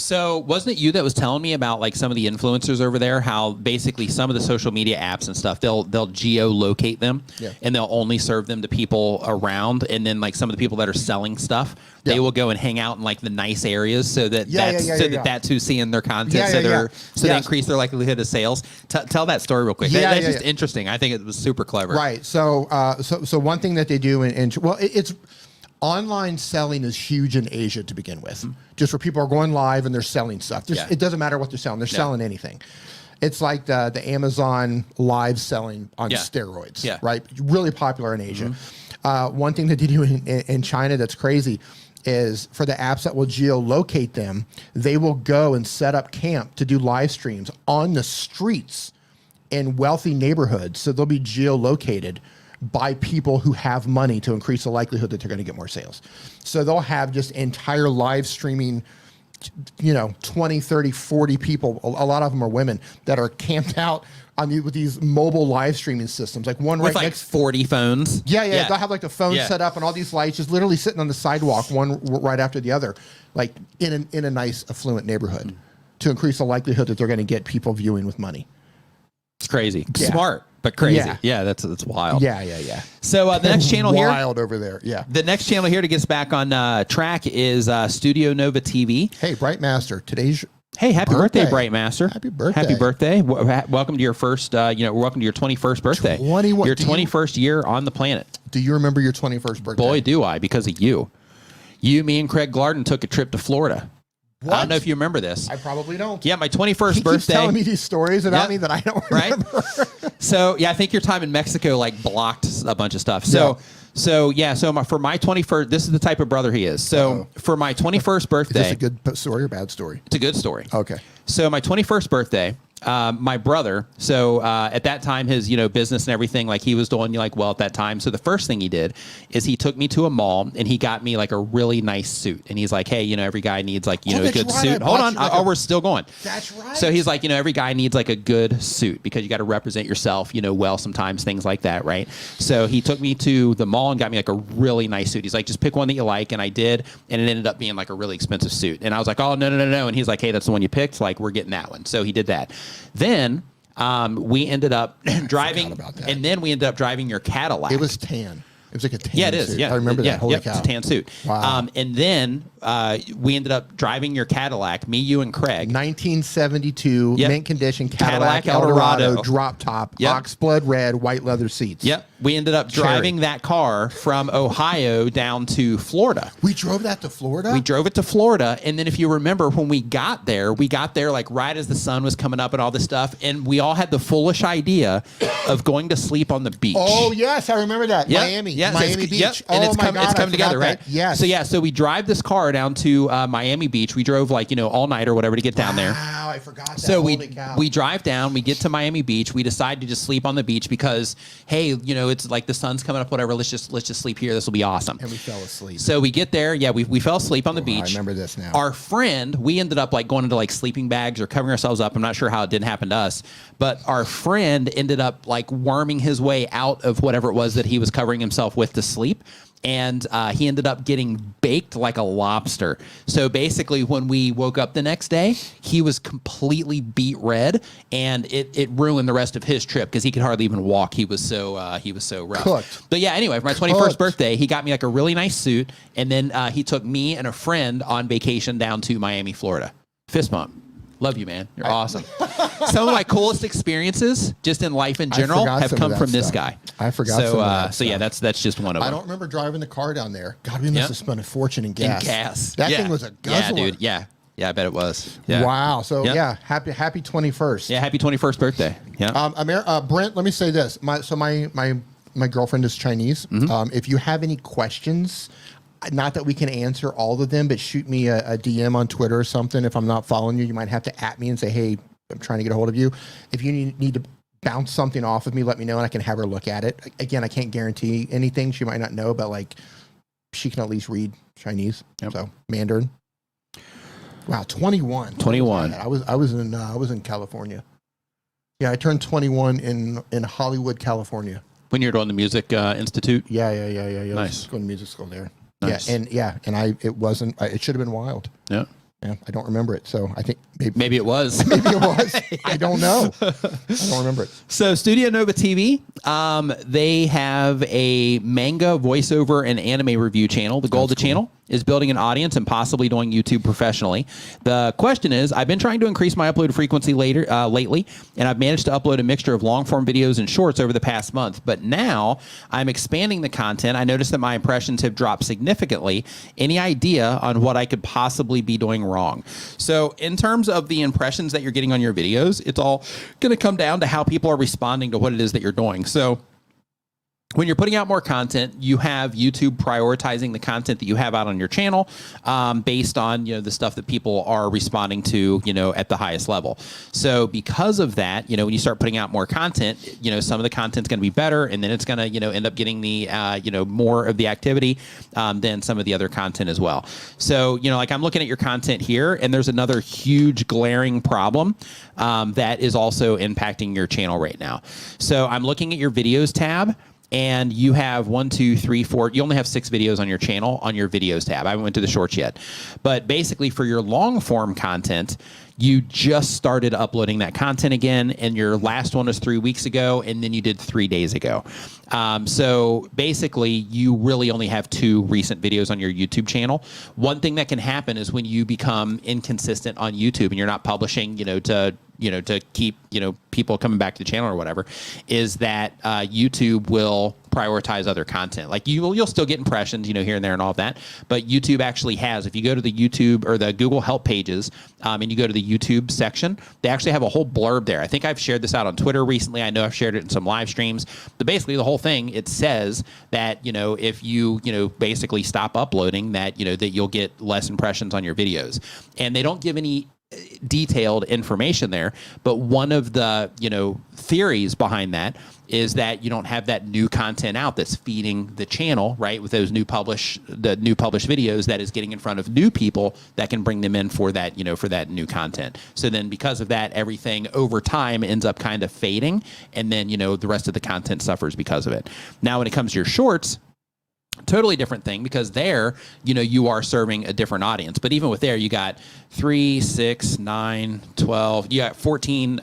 So wasn't it you that was telling me about like some of the influencers over there, how basically some of the social media apps and stuff, they'll geolocate them and they'll only serve them to people around. And then like some of the people that are selling stuff, they will go and hang out in like the nice areas so that that's who's seeing their content. They increase their likelihood of sales. Tell that story real quick. That's just interesting. I think it was super clever. Right. So one thing that they do it's online selling is huge in Asia to begin with. Just where people are going live and they're selling stuff. It doesn't matter what they're selling. They're selling anything. It's like the Amazon live selling on steroids, right? Really popular in Asia. One thing that they do in China that's crazy is for the apps that will geolocate them, they will go and set up camp to do live streams on the streets in wealthy neighborhoods. So they'll be geolocated by people who have money to increase the likelihood that they're going to get more sales. So they'll have just entire live streaming, 20, 30, 40 people. A lot of them are women that are camped out with these mobile live streaming systems. Like one with right like next 40 phones. Yeah. They'll have like the phone set up and all these lights just literally sitting on the sidewalk, one right after the other, like in a nice affluent neighborhood to increase the likelihood that they're going to get people viewing with money. It's crazy. Smart. But crazy. Yeah, that's wild. Yeah. So the next channel here. Wild over there, yeah. The next channel here to get us back on track is Studio Nova TV. Hey, Brightmaster, today's Hey, happy birthday, Brightmaster. Happy birthday. Happy birthday. Welcome to your first, welcome to your 21st birthday. 21. Your 21st year on the planet. Do you remember your 21st birthday? Boy, do I, because of you. You, me, and Craig Glardon took a trip to Florida. What? I don't know if you remember this. I probably don't. Yeah, my 21st birthday. He's telling me these stories about me that I don't remember. Right? So, I think your time in Mexico like blocked a bunch of stuff. So for my 21st, this is the type of brother he is. So, for my 21st birthday. Is this a good story or bad story? It's a good story. Okay. So, my 21st birthday, my brother, at that time, his, business and everything, like he was doing well at that time. So the first thing he did is he took me to a mall and he got me like a really nice suit. And he's like, hey, every guy needs like, a good suit. Hold on. We're still going. That's right. So he's like, every guy needs like a good suit because you got to represent yourself, well, sometimes things like that. Right. So he took me to the mall and got me like a really nice suit. He's like, just pick one that you like. And I did. And it ended up being like a really expensive suit. And I was like, oh, no. And he's like, hey, that's the one you picked. Like, we're getting that one. So he did that. Then we ended up driving, and then we ended up driving your Cadillac. It was tan. It was like a tan suit. Yeah, it is. Suit. Yeah, I remember that. Holy cow. It's a tan suit. Wow. And then we ended up driving your Cadillac, me, you, and Craig. 1972, mint condition Cadillac Eldorado, drop top, oxblood red, white leather seats. Yep. We ended up driving that car from Ohio down to Florida. We drove that to Florida? We drove it to Florida. And then if you remember, when we got there like right as the sun was coming up and all this stuff. And we all had the foolish idea of going to sleep on the beach. Oh, yes. I remember that. Yep. Miami. Yes, Miami Beach. Yep. And it's coming together, right? Yes. So we drive this car down to Miami Beach. We drove all night or whatever to get down there. Wow, I forgot that. So Holy cow. we drive down, we get to Miami Beach. We decide to just sleep on the beach because, hey, it's like the sun's coming up, whatever. Let's just sleep here. This will be awesome. And we fell asleep. So we get there. Yeah, we fell asleep on the beach. I remember this now. Our friend, we ended up like going into like sleeping bags or covering ourselves up. I'm not sure how it didn't happen to us, but our friend ended up like worming his way out of whatever it was that he was covering himself with to sleep. And he ended up getting baked like a lobster. So basically, when we woke up the next day, he was completely beet red, and it ruined the rest of his trip because he could hardly even walk. He was so rough. Cooked. But yeah, anyway, for my 21st birthday, he got me like a really nice suit, and then he took me and a friend on vacation down to Miami, Florida. Fist bump. Love you, man. You're awesome. Some of my coolest experiences, just in life in general, have come from this guy. I forgot some of that So yeah, that's just one of them. I don't remember driving the car down there. God, we must have spent a fortune in gas. That thing was a guzzler. Yeah, dude. Yeah, I bet it was. Yeah. Wow. So happy 21st. Yeah, happy 21st birthday. Yeah. Brent, let me say this. My girlfriend is Chinese. If you have any questions, not that we can answer all of them, but shoot me a DM on Twitter or something. If I'm not following you, you might have to @ me and say, hey, I'm trying to get a hold of you. If you need to bounce something off of me, let me know and I can have her look at it. Again, I can't guarantee anything. She might not know, but like she can at least read Chinese. Yep. So Mandarin. Wow, 21. 21. I was in California. Yeah, I turned 21 in Hollywood, California. When you're doing the music institute? Yeah. Nice. I was going to music school there. Nice. Yeah, and it should have been wild. Yeah. Yeah, I don't remember it, so I think maybe it was. Maybe it was. I don't know. I don't remember it. So Studio Nova TV, they have a manga voiceover and anime review channel. The goal of the channel is building an audience and possibly doing YouTube professionally. The question is, I've been trying to increase my upload frequency lately, and I've managed to upload a mixture of long-form videos and shorts over the past month. But now I'm expanding the content. I noticed that my impressions have dropped significantly. Any idea on what I could possibly be doing wrong? So in terms of the impressions that you're getting on your videos, it's all going to come down to how people are responding to what it is that you're doing. So when you're putting out more content, you have YouTube prioritizing the content that you have out on your channel based on, the stuff that people are responding to, at the highest level. So because of that, when you start putting out more content, some of the content's going to be better, and then it's going to, end up getting the, more of the activity than some of the other content as well. So, like I'm looking at your content here, and there's another huge glaring problem that is also impacting your channel right now. So I'm looking at your videos tab, and you have 1, 2, 3, 4. You only have 6 videos on your channel on your videos tab. I haven't went to the shorts yet. But basically for your long form content, you just started uploading that content again, and your last one was 3 weeks ago, and then you did 3 days ago. So basically, you really only have 2 recent videos on your YouTube channel. One thing that can happen is when you become inconsistent on YouTube and you're not publishing, to keep, people coming back to the channel or whatever, is that YouTube will prioritize other content. Like you'll still get impressions, here and there and all of that. But YouTube actually has, if you go to the YouTube or the Google help pages and you go to the YouTube section, they actually have a whole blurb there. I think I've shared this out on Twitter recently. I know I've shared it in some live streams. But basically the whole thing, it says that, if you, basically stop uploading, that, that you'll get less impressions on your videos. And they don't give any detailed information there, but one of the theories behind that is that you don't have that new content out that's feeding the channel, right, with those new published videos that is getting in front of new people that can bring them in for that for that new content. So then because of that, everything over time ends up kind of fading, and then the rest of the content suffers because of it. Now when it comes to your shorts, totally different thing, because there, you are serving a different audience. But even with there, you got 3, 6, 9, 12, you got 14,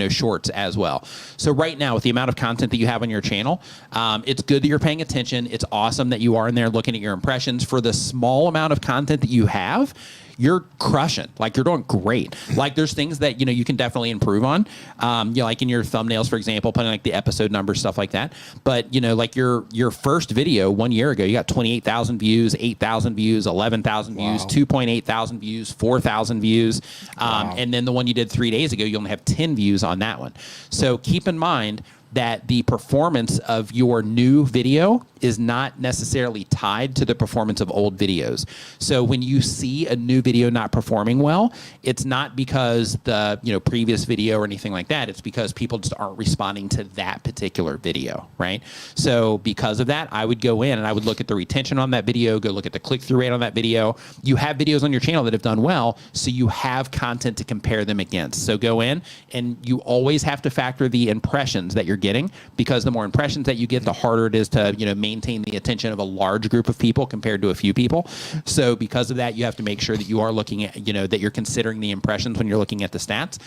shorts as well. So right now, with the amount of content that you have on your channel, it's good that you're paying attention. It's awesome that you are in there looking at your impressions. For the small amount of content that you have, you're crushing. Like, you're doing great. Like, there's things that, you can definitely improve on. Like in your thumbnails, for example, putting like the episode numbers, stuff like that. But, like your first video 1 year ago, you got 28,000 views, 8,000 views, 11,000 views, 2.8 thousand views, 4,000 views. And then the one you did 3 days ago, you only have 10 views on that one. So keep in mind that the performance of your new video is not necessarily tied to the performance of old videos. So when you see a new video not performing well, it's not because the previous video or anything like that. It's because people just aren't responding to that particular video, right? So because of that, I would go in and I would look at the retention on that video, go look at the click-through rate on that video. You have videos on your channel that have done well, so you have content to compare them against. So go in, and you always have to factor the impressions that you're getting, because the more impressions that you get, the harder it is to maintain the attention of a large group of people compared to a few people. So because of that, you have to make sure that you are looking at that you're considering the impressions when you're looking at the stats.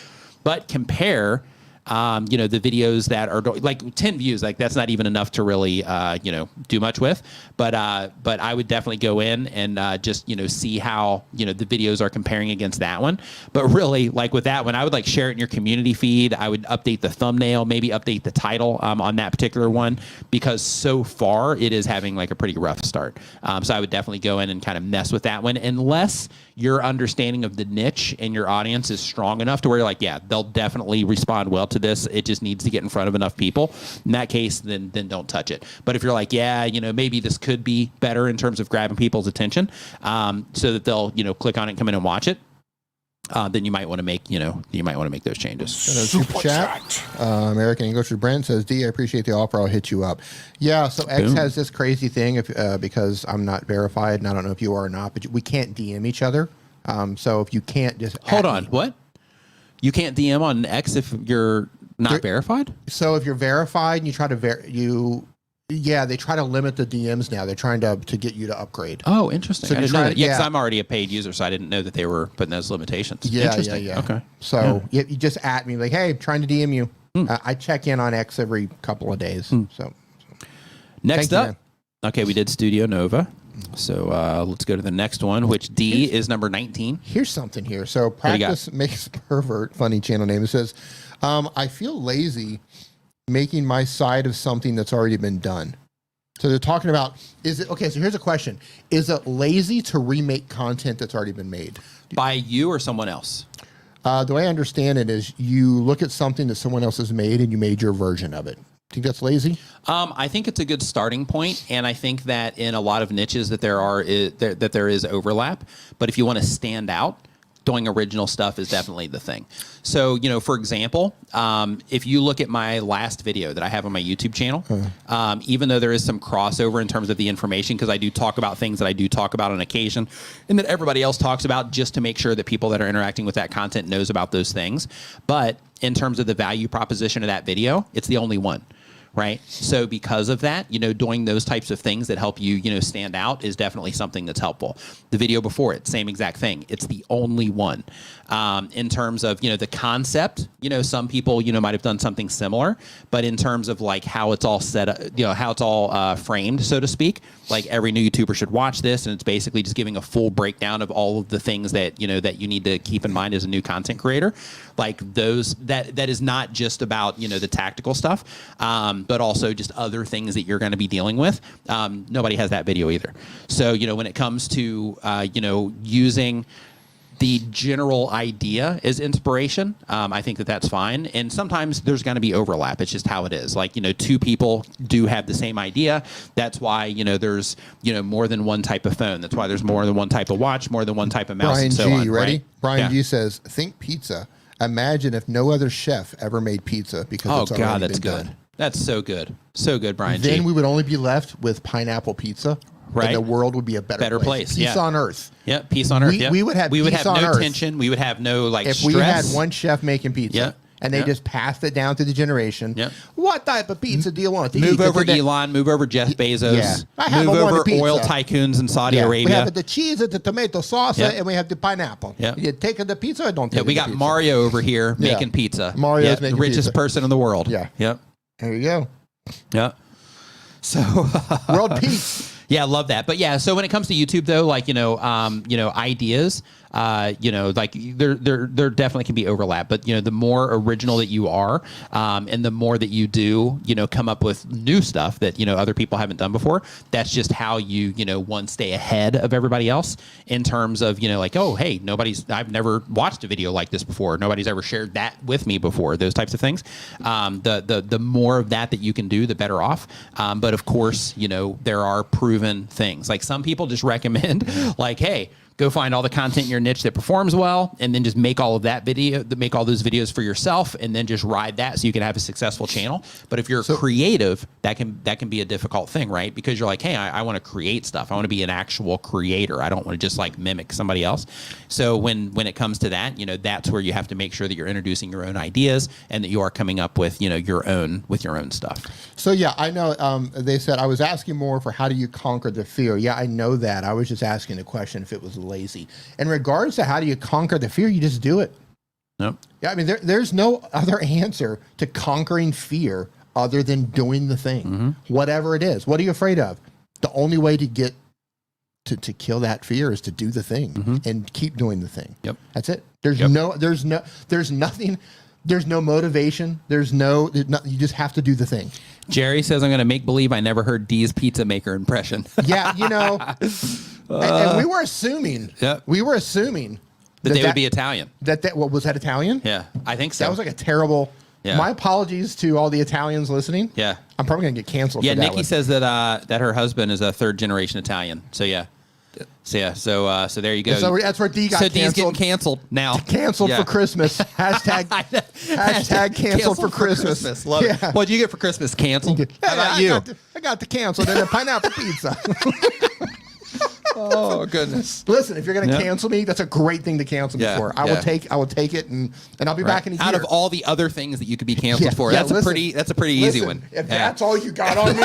But compare the videos that are like 10 views, like that's not even enough to really, do much with. But I would definitely go in and just, see how, the videos are comparing against that one. But really, like with that one, I would like share it in your community feed. I would update the thumbnail, maybe update the title on that particular one, because so far it is having like a pretty rough start. So I would definitely go in and kind of mess with that one, unless your understanding of the niche and your audience is strong enough to where you're like, yeah, they'll definitely respond well to this. It just needs to get in front of enough people. In that case, then don't touch it. But if you're like, yeah, maybe this could be better in terms of grabbing people's attention, so that they'll, click on it, come in and watch it, then you might want to make those changes. Super chat. American English with Brent says, D, I appreciate the offer. I'll hit you up. Yeah, so X has this crazy thing because I'm not verified, and I don't know if you are or not, but we can't DM each other. So if you can't just hold on, what? You can't DM on X if you're not verified? So if you're verified and you try to they try to limit the DMs now. They're trying to get you to upgrade. Oh, interesting. So I didn't know that. Yeah, because I'm already a paid user, so I didn't know that they were putting those limitations. Yeah, interesting. yeah. Okay. So you just at me like, hey, I'm trying to DM you. I check in on X every couple of days. So next up, okay, we did Studio Nova. So let's go to the next one, which D is number 19. Here's something here. So Practice Makes Pervert, funny channel name. It says, I feel lazy making my side of something that's already been done. So they're talking about, is it, okay, so here's a question. Is it lazy to remake content that's already been made? By you or someone else? The way I understand it is you look at something that someone else has made and you made your version of it. Think that's lazy? I think it's a good starting point, and I think that in a lot of niches that there is overlap. But if you want to stand out, doing original stuff is definitely the thing. So, for example, if you look at my last video that I have on my YouTube channel, even though there is some crossover in terms of the information, because I do talk about things that I do talk about on occasion and that everybody else talks about, just to make sure that people that are interacting with that content knows about those things. But in terms of the value proposition of that video, it's the only one. Right. So because of that, doing those types of things that help you, stand out is definitely something that's helpful. The video before it, same exact thing. It's the only one. In terms of, the concept, some people, might have done something similar, but in terms of like how it's all set up, how it's all framed, so to speak, like every new YouTuber should watch this. And it's basically just giving a full breakdown of all of the things that, that you need to keep in mind as a new content creator. Like those, that is not just about, the tactical stuff, but also just other things that you're going to be dealing with. Nobody has that video either. So, when it comes to, using the general idea as inspiration, I think that that's fine. And sometimes there's going to be overlap. It's just how it is. Like, two people do have the same idea. That's why, there's, more than one type of phone. That's why there's more than one type of watch, more than one type of mouse, Brian and so G, on. ready? Right? Brian G says, think pizza. Imagine if no other chef ever made pizza because it's already been done. That's so good. So good, Brian G. Then we would only be left with pineapple pizza. Right. And the world would be a better place. Peace on earth. Yeah, peace on earth. We would have no earth. tension. We would have no if stress. we had one chef making pizza and they just passed it down through the generation. What type of pizza do you want to eat? Move over Elon, move over Jeff Bezos, move over oil tycoons in Saudi Arabia. We have the cheese, the tomato sauce, and we have the pineapple. You take the pizza or don't take we got Mario over here making pizza. Mario's making the richest pizza. person in the world. Yep. There you go. Yeah. So world peace. Yeah, I love that. But yeah, so when it comes to YouTube though, like, ideas, like there definitely can be overlap, but the more original that you are, and the more that you do, come up with new stuff that, other people haven't done before, that's just how you, one, stay ahead of everybody else in terms of, like, oh, hey, I've never watched a video like this before. Nobody's ever shared that with me before, those types of things. The more of that you can do, the better off. But of course, there are proven things. Like some people just recommend like, hey, go find all the content in your niche that performs well, and then just make all of that video, make all those videos for yourself, and then just ride that so you can have a successful channel. But if you're creative, that can be a difficult thing, right? Because you're like, hey, I want to create stuff. I want to be an actual creator. I don't want to just like mimic somebody else. So when it comes to that, that's where you have to make sure that you're introducing your own ideas and that you are coming up with, your own stuff. So yeah, I know they said I was asking more for how do you conquer the fear. Yeah, I know that. I was just asking the question if it was lazy. In regards to how do you conquer the fear, you just do it. Nope. Yeah, I mean, there's no other answer to conquering fear other than doing the thing, whatever it is. What are you afraid of? The only way to get to kill that fear is to do the thing and keep doing the thing. Yep. That's it. There's nothing. There's no motivation. You just have to do the thing. Jerry says, I'm going to make believe I never heard D's pizza maker impression. Yeah, and we were assuming. Yep. We were assuming that they would be Italian. What was that Italian? Yeah, I think so. That was like a terrible. Yeah. My apologies to all the Italians listening. Yeah, I'm probably gonna get canceled. Yeah, for that Nikki says that her husband is a third generation Italian. So yeah. So there you go. So that's where D got so D's getting canceled. canceled now. Canceled for Christmas. Hashtag canceled for Christmas. Love it. What'd you get for Christmas? Canceled. How about you? I got the canceled and a pineapple pizza. Oh goodness! Listen, if you're going to cancel me, that's a great thing to cancel me for. I will take it, and I'll be back in a year. Out of all the other things that you could be canceled for, that's a pretty easy one. If that's all you got on me,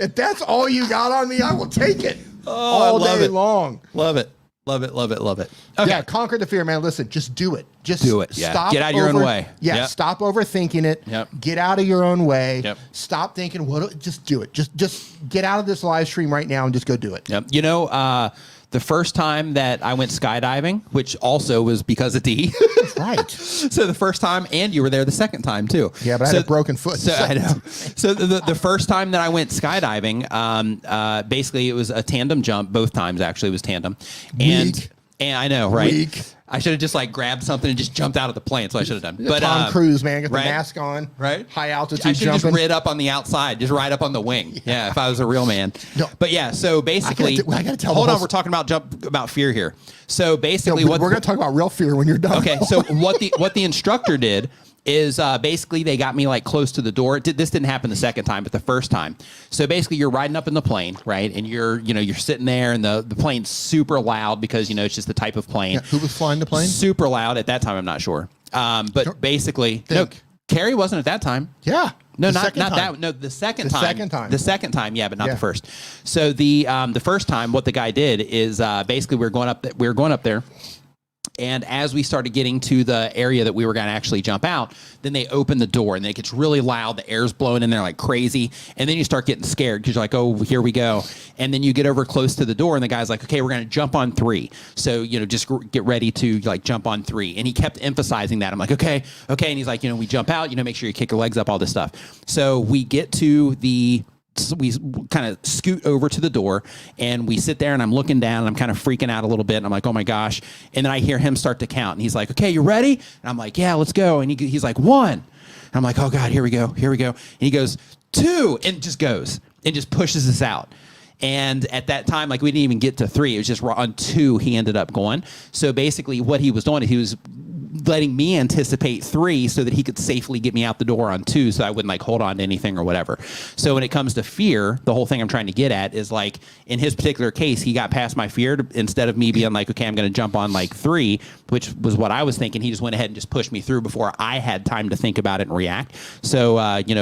if that's all you got on me, I will take it all day long. Love it. Love it, love it, love it. Okay. Yeah, conquer the fear, man. Listen, just do it. Just do it. Yeah. Stop. Get out of your own way. Yeah, stop overthinking it. Yep. Get out of your own way. Yep. Stop thinking, just do it. Just get out of this live stream right now and just go do it. Yep. You know, the first time that I went skydiving, which also was because of D. Right. So the first time, and you were there the second time too. Yeah, but I had a broken foot. So I know. So the first time that I went skydiving, basically it was a tandem jump. Both times actually it was tandem. And I know, right? Weak. I should have just like grabbed something and just jumped out of the plane. So I should have done. But Tom Cruise, man, got the mask on, right? High altitude I should jumping. just rid up on the outside, just right up on the wing. Yeah, if I was a real man. No. But yeah, so basically, I gotta tell. Hold on, we're talking about fear here. So basically, we're going to talk about real fear when you're done. Okay, so what the instructor did is basically they got me like close to the door. This didn't happen the second time, but the first time. So basically you're riding up in the plane, right? And you're sitting there and the plane's super loud because, it's just the type of plane. Yeah, who was flying the plane? Super loud at that time, I'm not sure. But basically, no, Carrie wasn't at that time. Yeah. No, not that. No, the second time. The second time, yeah, but not the first. So the first time, what the guy did is basically we were going up there. And as we started getting to the area that we were going to actually jump out, then they open the door and it gets really loud. The air's blowing in there like crazy. And then you start getting scared because you're like, oh, here we go. And then you get over close to the door and the guy's like, okay, we're going to jump on 3. So, just get ready to like jump on 3. And he kept emphasizing that. I'm like, okay. And he's like, we jump out, make sure you kick your legs up, all this stuff. So we get to we kind of scoot over to the door and we sit there and I'm looking down and I'm kind of freaking out a little bit. And I'm like, oh my gosh. And then I hear him start to count and he's like, okay, you ready? And I'm like, yeah, let's go. And he's like, 1. And I'm like, oh God, here we go. And he goes 2 and just goes and just pushes us out. And at that time, like we didn't even get to 3. It was just on 2 he ended up going. So basically what he was doing, he was letting me anticipate 3 so that he could safely get me out the door on 2 so I wouldn't like hold on to anything or whatever. So when it comes to fear, the whole thing I'm trying to get at is like in his particular case, he got past my fear instead of me being like, okay, I'm going to jump on like 3, which was what I was thinking. He just went ahead and just pushed me through before I had time to think about it and react. So,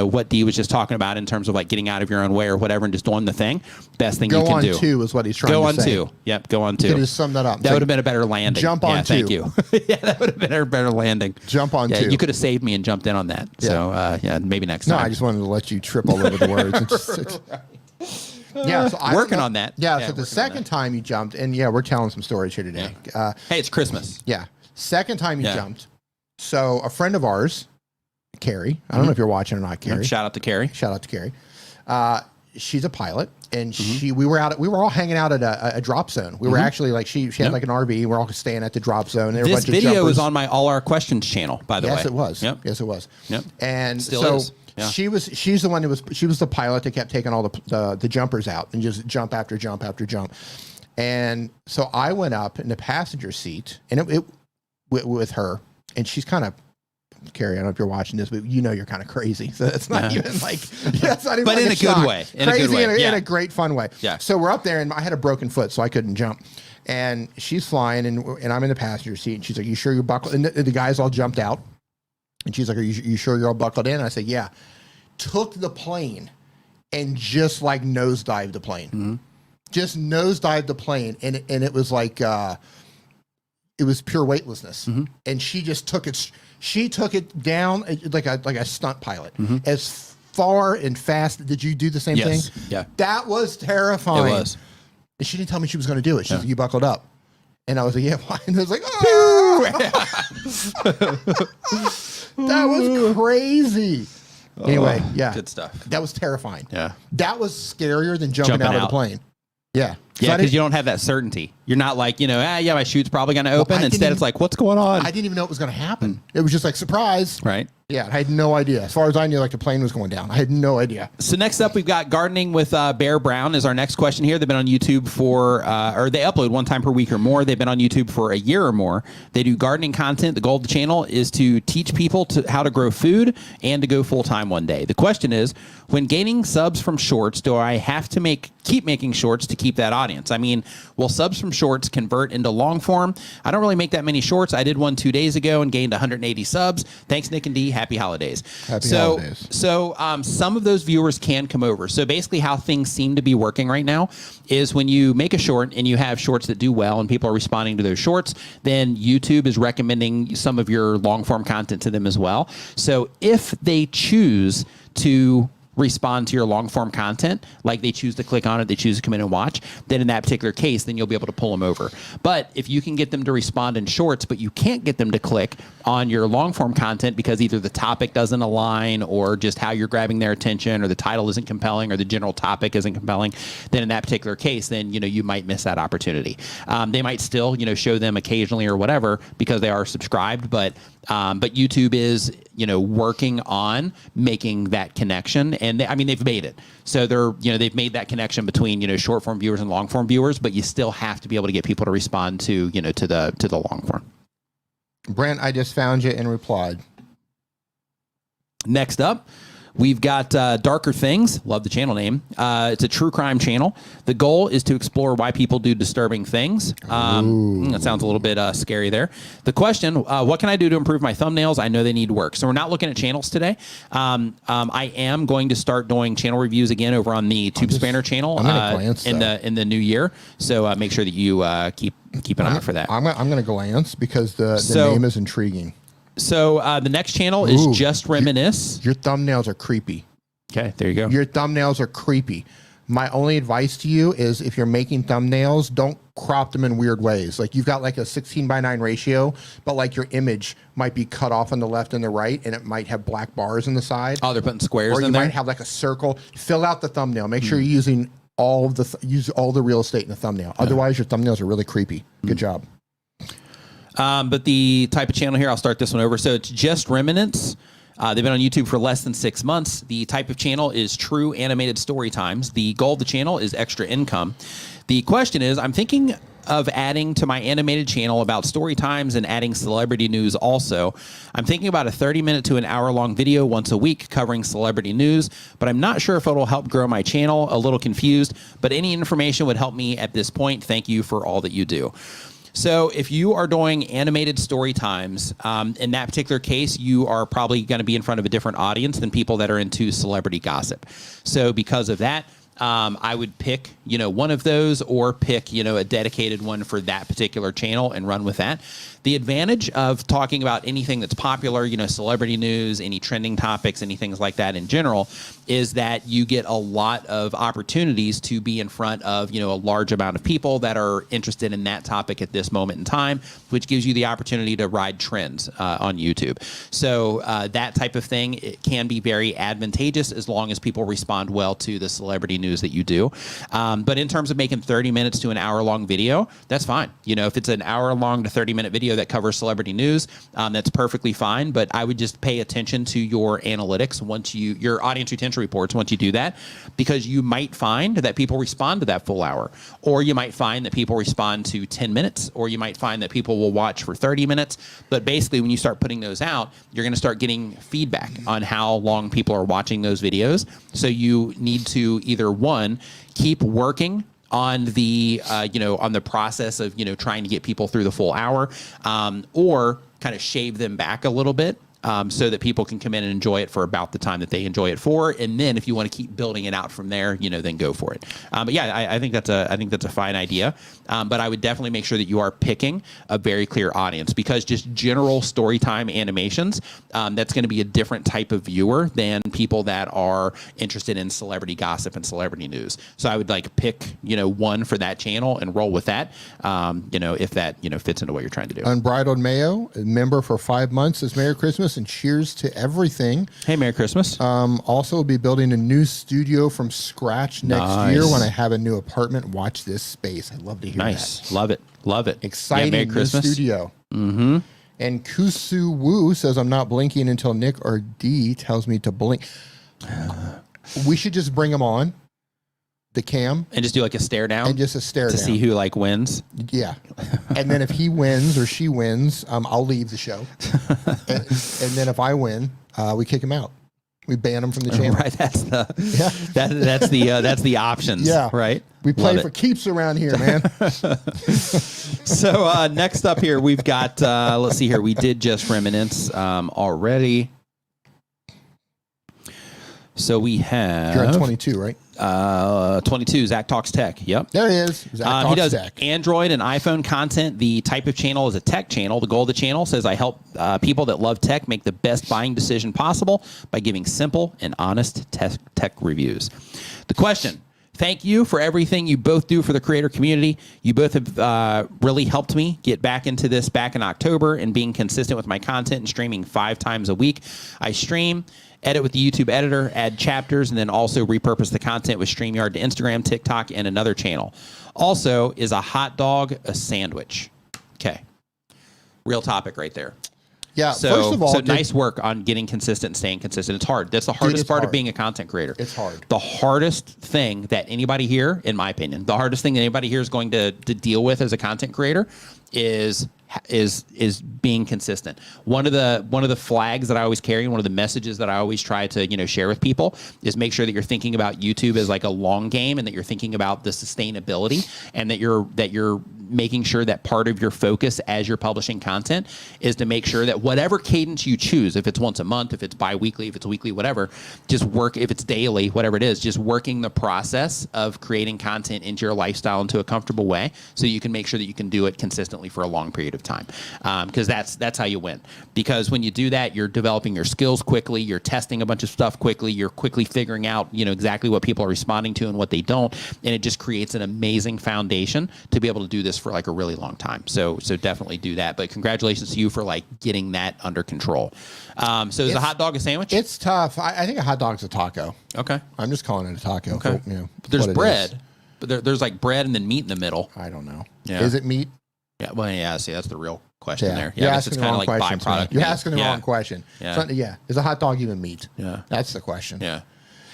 what Dee was just talking about in terms of like getting out of your own way or whatever and just doing the thing, best thing you can do. Go on 2 is what he's trying to say. Go on 2. Yep, go on 2. You could just sum that up. That would have been a better landing. Jump on 2. Thank you. Yeah, that would have been a better landing. Jump on 2. You could have saved me and jumped in on that. Yeah. So, maybe next time. No, I just wanted to let you trip all over the words. Yeah, so working on that. Yeah, so the second time you jumped, and we're telling some stories here today. Yeah. Hey, it's Christmas. Yeah. Second time you jumped. So a friend of ours, Carrie, I don't know if you're watching or not, Carrie. Shout out to Carrie. She's a pilot, and we were all hanging out at a drop zone. We were actually like she had like an RV. We're all staying at the drop zone. There this video is on my All Our Questions channel, by the way. Yes, it was. Yep. Yes, it was. Yep. And Still is. Yeah. She's the one she was the pilot that kept taking all the jumpers out and just jump after jump after jump. And so I went up in the passenger seat and it with her, and she's kind of, Carrie, I don't know if you're watching this, but you're kind of crazy. So it's not even like, it's not even but like in a good way. Crazy in a great fun way. Yeah. So we're up there and I had a broken foot, so I couldn't jump. And she's flying and I'm in the passenger seat and she's like, you sure you're buckled? And the guys all jumped out. And she's like, are you sure you're all buckled in? And I said, yeah. Took the plane and just like nosedived the plane. Mm-hmm. Just nosedived the plane. And it was like, it was pure weightlessness. Mm-hmm. And she just took it down like a stunt pilot. Mm-hmm. As far and fast. Did you do the same thing? Yeah. That was terrifying. It was. And she didn't tell me she was going to do it. She's like, you buckled up. And I was like, yeah, why? And I was like, oh. That was crazy. Anyway, yeah. Good stuff. That was terrifying. Yeah. That was scarier than jumping out of the plane. Yeah. Yeah, because you don't have that certainty. You're not like, yeah, my shoot's probably going to open. Instead, it's like, what's going on? I didn't even know it was going to happen. It was just like, surprise. Right. Yeah, I had no idea. As far as I knew, like the plane was going down. I had no idea. So next up, we've got Gardening with Bear Brown is our next question here. They've been on YouTube for, or they upload one time per week or more. They've been on YouTube for a year or more. They do gardening content. The goal of the channel is to teach people how to grow food and to go full-time one day. The question is, when gaining subs from shorts, do I have to keep making shorts to keep that audience? I mean, will subs from shorts convert into long form? I don't really make that many shorts. I did one 2 days ago and gained 180 subs. Thanks, Nick and D. Happy holidays. Happy holidays. So some of those viewers can come over. So basically how things seem to be working right now is when you make a short and you have shorts that do well and people are responding to those shorts, then YouTube is recommending some of your long form content to them as well. So if they choose to respond to your long form content, like they choose to click on it, they choose to come in and watch, then in that particular case, then you'll be able to pull them over. But if you can get them to respond in shorts, but you can't get them to click on your long form content because either the topic doesn't align or just how you're grabbing their attention or the title isn't compelling or the general topic isn't compelling, then in that particular case, then, you might miss that opportunity. They might still, show them occasionally or whatever because they are subscribed, but YouTube is, working on making that connection. And they've made it. So they've made that connection between, short form viewers and long form viewers, but you still have to be able to get people to respond to, to the long form. Brent, I just found you and replied. Next up, we've got Darker Things. Love the channel name. It's a true crime channel. The goal is to explore why people do disturbing things. That sounds a little bit scary there. The question, what can I do to improve my thumbnails? I know they need work. So we're not looking at channels today. I am going to start doing channel reviews again over on the Tube Spanner channel in the new year. So make sure that you keep an eye out for that. I'm going to glance because the name is intriguing. So the next channel is Just Reminisce. Your thumbnails are creepy. Okay, there you go. Your thumbnails are creepy. My only advice to you is if you're making thumbnails, don't crop them in weird ways. Like you've got like a 16:9 ratio, but like your image might be cut off on the left and the right, and it might have black bars on the side. Oh, they're putting squares in there? Or you might have like a circle. Fill out the thumbnail. Make sure you're using all the real estate in the thumbnail. Otherwise, your thumbnails are really creepy. Good job. But the type of channel here, I'll start this one over. So it's Just Remnants. They've been on YouTube for less than 6 months. The type of channel is true animated story times. The goal of the channel is extra income. The question is, I'm thinking of adding to my animated channel about story times and adding celebrity news also. I'm thinking about a 30-minute to an hour-long video once a week covering celebrity news, but I'm not sure if it'll help grow my channel. A little confused, but any information would help me at this point. Thank you for all that you do. So if you are doing animated story times, in that particular case, you are probably going to be in front of a different audience than people that are into celebrity gossip. So because of that, I would pick, one of those or pick, a dedicated one for that particular channel and run with that. The advantage of talking about anything that's popular, celebrity news, any trending topics, anything like that in general, is that you get a lot of opportunities to be in front of, a large amount of people that are interested in that topic at this moment in time, which gives you the opportunity to ride trends on YouTube. So that type of thing, it can be very advantageous as long as people respond well to the celebrity news that you do. But in terms of making 30 minutes to an hour-long video, that's fine. If it's an hour-long to 30-minute video that covers celebrity news, that's perfectly fine. But I would just pay attention to your analytics your audience retention reports once you do that, because you might find that people respond to that full hour, or you might find that people respond to 10 minutes, or you might find that people will watch for 30 minutes. But basically, when you start putting those out, you're going to start getting feedback on how long people are watching those videos. So you need to either, one, keep working on the on the process of trying to get people through the full hour, or kind of shave them back a little bit, so that people can come in and enjoy it for about the time that they enjoy it for. And then if you want to keep building it out from there, then go for it. But yeah, I think that's a fine idea. But I would definitely make sure that you are picking a very clear audience, because just general storytime animations, that's going to be a different type of viewer than people that are interested in celebrity gossip and celebrity news. So I would pick, one for that channel and roll with that, if that, fits into what you're trying to do. Unbridled Mayo, a member for 5 months. Says Merry Christmas. Christmas and cheers to everything. Hey, Merry Christmas. Also, we'll be building a new studio from scratch next year when I have a new apartment. Watch this space. I'd love to hear that. Love it. Love it. Exciting Merry new Christmas. studio. Mm-hmm. And Kusu Wu says, I'm not blinking until Nick or D tells me to blink. We should just bring them on the cam and just do like a stare down and just a stare to down. see who like wins. Yeah. And then if he wins or she wins, I'll leave the show. and then if I win, we kick him out. We ban him from the channel. Right. That's the that's the options. Yeah. Right. We play for keeps around here, man. So next up here, we've got, let's see here. We did just Remnants already. So we have... You're on 22, right? 22, Zach Talks Tech. Yep. There he is. Zach Talks he does Tech. Android and iPhone content. The type of channel is a tech channel. The goal of the channel says I help people that love tech make the best buying decision possible by giving simple and honest tech reviews. The question: thank you for everything you both do for the creator community. You both have really helped me get back into this back in October and being consistent with my content and streaming 5 times a week. I stream, edit with the YouTube editor, add chapters, and then also repurpose the content with StreamYard to Instagram, TikTok, and another channel. Also, is a hot dog a sandwich? Okay. Real topic right there. Yeah, So, first of all, nice work on getting consistent and staying consistent. It's hard. That's the hardest part of being a content creator. It's hard. The hardest thing that anybody here, in my opinion, the hardest thing that anybody here is going to deal with as a content creator is being consistent. One of the flags that I always carry, and one of the messages that I always try to share with people is make sure that you're thinking about YouTube as like a long game, and that you're thinking about the sustainability, and that you're making sure that part of your focus as you're publishing content is to make sure that whatever cadence you choose, if it's once a month, if it's bi-weekly, if it's weekly, whatever, just work, if it's daily, whatever it is, just working the process of creating content into your lifestyle into a comfortable way so you can make sure that you can do it consistently for a long period of time. Because that's how you win. Because when you do that, you're developing your skills quickly, you're testing a bunch of stuff quickly, you're quickly figuring out exactly what people are responding to and what they don't, and it just creates an amazing foundation to be able to do this for like a really long time. So definitely do that. But congratulations to you for like getting that under control. So is a hot dog a sandwich? It's tough. I think a hot dog's a taco. Okay. I'm just calling it a taco. Okay. For, But there's what it bread. is. But there's like bread and then meat in the middle. I don't know. Yeah. Is it meat? Yeah. Well, yeah. See, that's the real question there. You're Yeah. I guess asking it's the kind wrong of like question. byproduct. You're meat. asking the Yeah. wrong question. Yeah. Is a hot dog even meat? Yeah. That's the question. Yeah.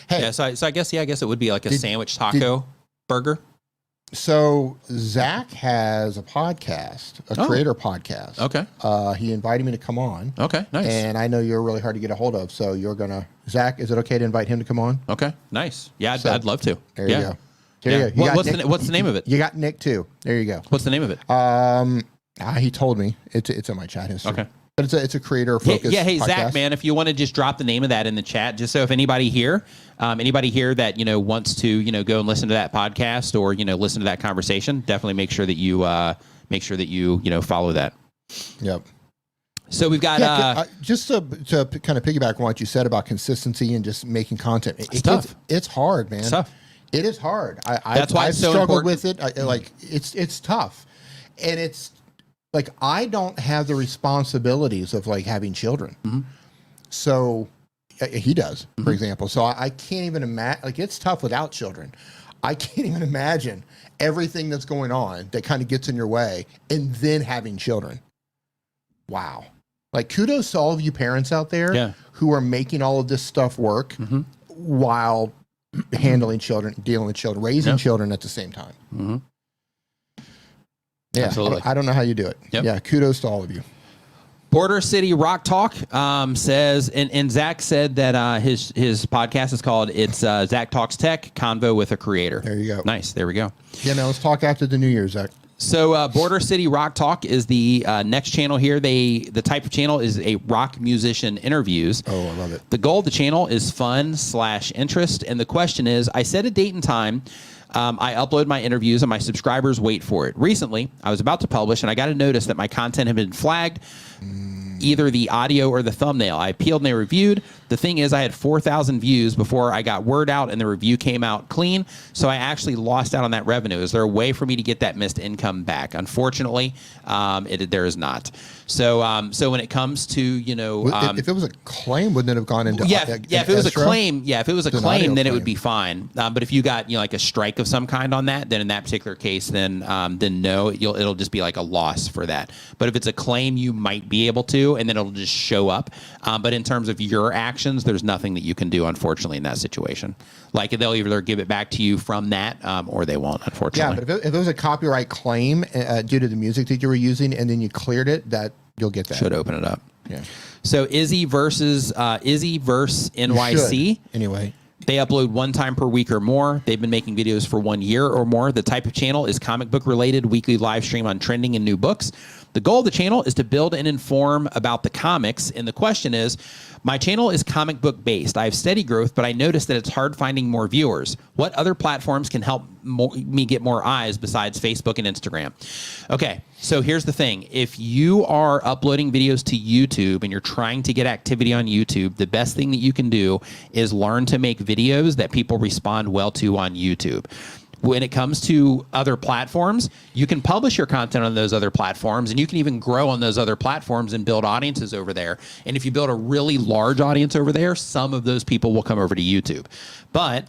Hey. Yeah. So I guess it would be like a sandwich taco burger. So Zach has a podcast, a creator podcast. Okay. He invited me to come on. Okay. Nice. And I know you're really hard to get a hold of. So Zach, is it okay to invite him to come on? Okay. Nice. Yeah. I'd love to. There you go. There you go. What's the name of it? You got Nick too. There you go. What's the name of it? He told me it's in my chat history. Okay. But it's a creator focused. Yeah. Hey, podcast. Zach, man, if you want to just drop the name of that in the chat, just so if anybody here that wants to go and listen to that podcast or listen to that conversation, definitely make sure that you follow that. Yep. So we've got just to kind of piggyback on what you said about consistency and just making content. It's tough. It's hard, man. It's tough. It is hard. That's why I've it's so struggled important. with it. It's tough, and it's like I don't have the responsibilities of like having children. Mm-hmm. So he does, for example. So I can't even imagine. Like it's tough without children. I can't even imagine everything that's going on that kind of gets in your way, and then having children. Wow. Like kudos to all of you parents out there who are making all of this stuff work while handling children, dealing with children, raising children at the same time. Mm-hmm. Yeah, absolutely. I don't know how you do it. Yep. Yeah, kudos to all of you. Border City Rock Talk says, and Zach said that his podcast is called Zach Talks Tech, Convo with a Creator. There you go. Nice. There we go. Yeah, now let's talk after the New Year, Zach. So Border City Rock Talk is the next channel here. The type of channel is a rock musician interviews. Oh, I love it. The goal of the channel is fun/interest. And the question is, I set a date and time. I upload my interviews and my subscribers wait for it. Recently, I was about to publish and I got a notice that my content had been flagged, either the audio or the thumbnail. I appealed and they reviewed. The thing is, I had 4,000 views before I got word out and the review came out clean. So I actually lost out on that revenue. Is there a way for me to get that missed income back? Unfortunately, there is not. So, so when it comes to, you know, if it was a claim, wouldn't it have gone into if it was escrow? a claim, if it was a claim, then it would claim. be fine. But if you got, you know, like a strike of some kind on that, then in that particular case, then no, it'll just be like a loss for that. But if it's a claim, you might be able to, and then it'll just show up. But in terms of your actions, there's nothing that you can do, unfortunately, in that situation. Like they'll either give it back to you from that, or they won't, unfortunately. Yeah, but if it was a copyright claim due to the music that you were using, and then you cleared it, that you'll get that. Should open it up. Yeah. So Izzy versus NYC. Anyway. They upload 1 time per week or more. They've been making videos for 1 year or more. The type of channel is comic book related, weekly live stream on trending and new books. The goal of the channel is to build and inform about the comics. And the question is, my channel is comic book based. I have steady growth, but I noticed that it's hard finding more viewers. What other platforms can help me get more eyes besides Facebook and Instagram? Okay, so here's the thing. If you are uploading videos to YouTube and you're trying to get activity on YouTube, the best thing that you can do is learn to make videos that people respond well to on YouTube. When it comes to other platforms, you can publish your content on those other platforms, and you can even grow on those other platforms and build audiences over there. And if you build a really large audience over there, some of those people will come over to YouTube. But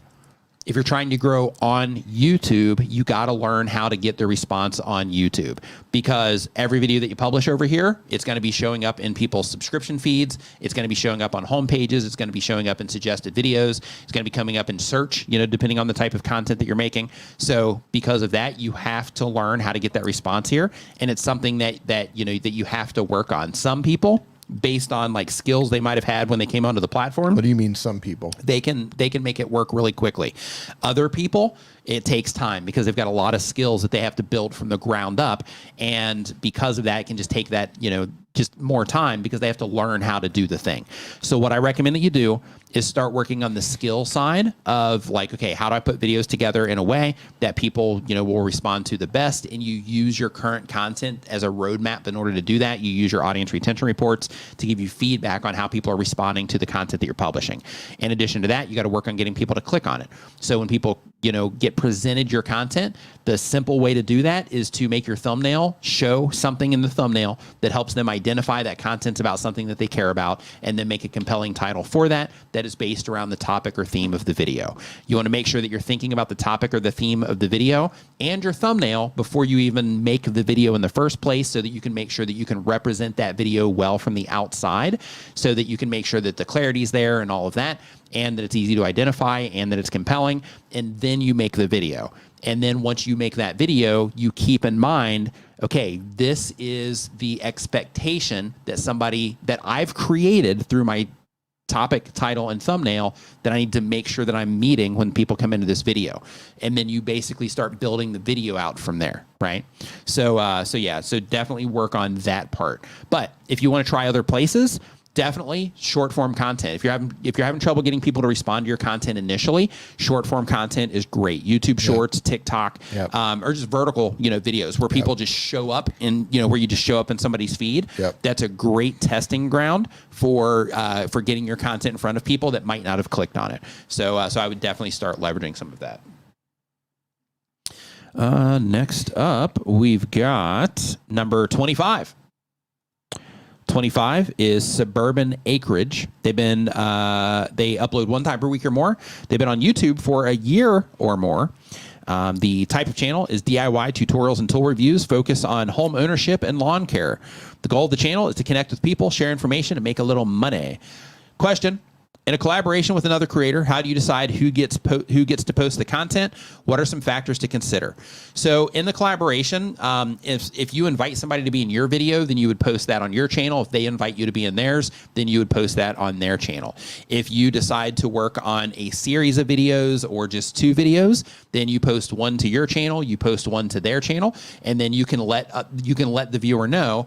if you're trying to grow on YouTube, you got to learn how to get the response on YouTube, because every video that you publish over here, it's going to be showing up in people's subscription feeds. It's going to be showing up on home pages. It's going to be showing up in suggested videos. It's going to be coming up in search, you know, depending on the type of content that you're making. So because of that, you have to learn how to get that response here. And it's something that you have to work on. Some people, based on like skills they might have had when they came onto the platform. What do you mean some people? They can make it work really quickly. Other people, it takes time because they've got a lot of skills that they have to build from the ground up. And because of that, it can just take that, you know, just more time because they have to learn how to do the thing. So what I recommend that you do is start working on the skill side of like, okay, how do I put videos together in a way that people, you know, will respond to the best? And you use your current content as a roadmap in order to do that. You use your audience retention reports to give you feedback on how people are responding to the content that you're publishing. In addition to that, you got to work on getting people to click on it. So when people, you know, get presented your content, the simple way to do that is to make your thumbnail show something in the thumbnail that helps them identify that content's about something that they care about, and then make a compelling title for that is based around the topic or theme of the video. You want to make sure that you're thinking about the topic or the theme of the video and your thumbnail before you even make the video in the first place, so that you can make sure that you can represent that video well from the outside, so that you can make sure that the clarity is there and all of that, and that it's easy to identify and that it's compelling. And then you make the video. And then once you make that video, you keep in mind, okay, this is the expectation that I've created through my topic, title, and thumbnail that I need to make sure that I'm meeting when people come into this video. And then you basically start building the video out from there, right? So definitely work on that part. But if you want to try other places, definitely short form content. If you're having trouble getting people to respond to your content initially, short form content is great. YouTube Shorts, TikTok, or just vertical, you know, videos where people just show up in, you know, where you just show up in somebody's feed. That's a great testing ground for getting your content in front of people that might not have clicked on it. So I would definitely start leveraging some of that. Next up, we've got number 25. 25 is Suburban Acreage. They upload 1 time per week or more. They've been on YouTube for a year or more. The type of channel is DIY tutorials and tool reviews focused on home ownership and lawn care. The goal of the channel is to connect with people, share information, and make a little money. Question: in a collaboration with another creator, how do you decide who gets to post the content? What are some factors to consider? So in the collaboration, if you invite somebody to be in your video, then you would post that on your channel. If they invite you to be in theirs, then you would post that on their channel. If you decide to work on a series of videos or just 2 videos, then you post 1 to your channel, you post 1 to their channel, and then you can let the viewer know.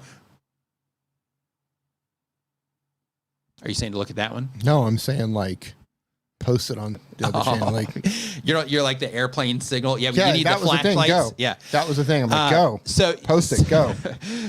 Are you saying to look at that one? No, I'm saying like post it on the other channel. Like, you're like the airplane signal. Yeah, yeah, you need that the was the thing. flashlights. Go. Yeah, that was the thing. I'm like, go. So post it. Go.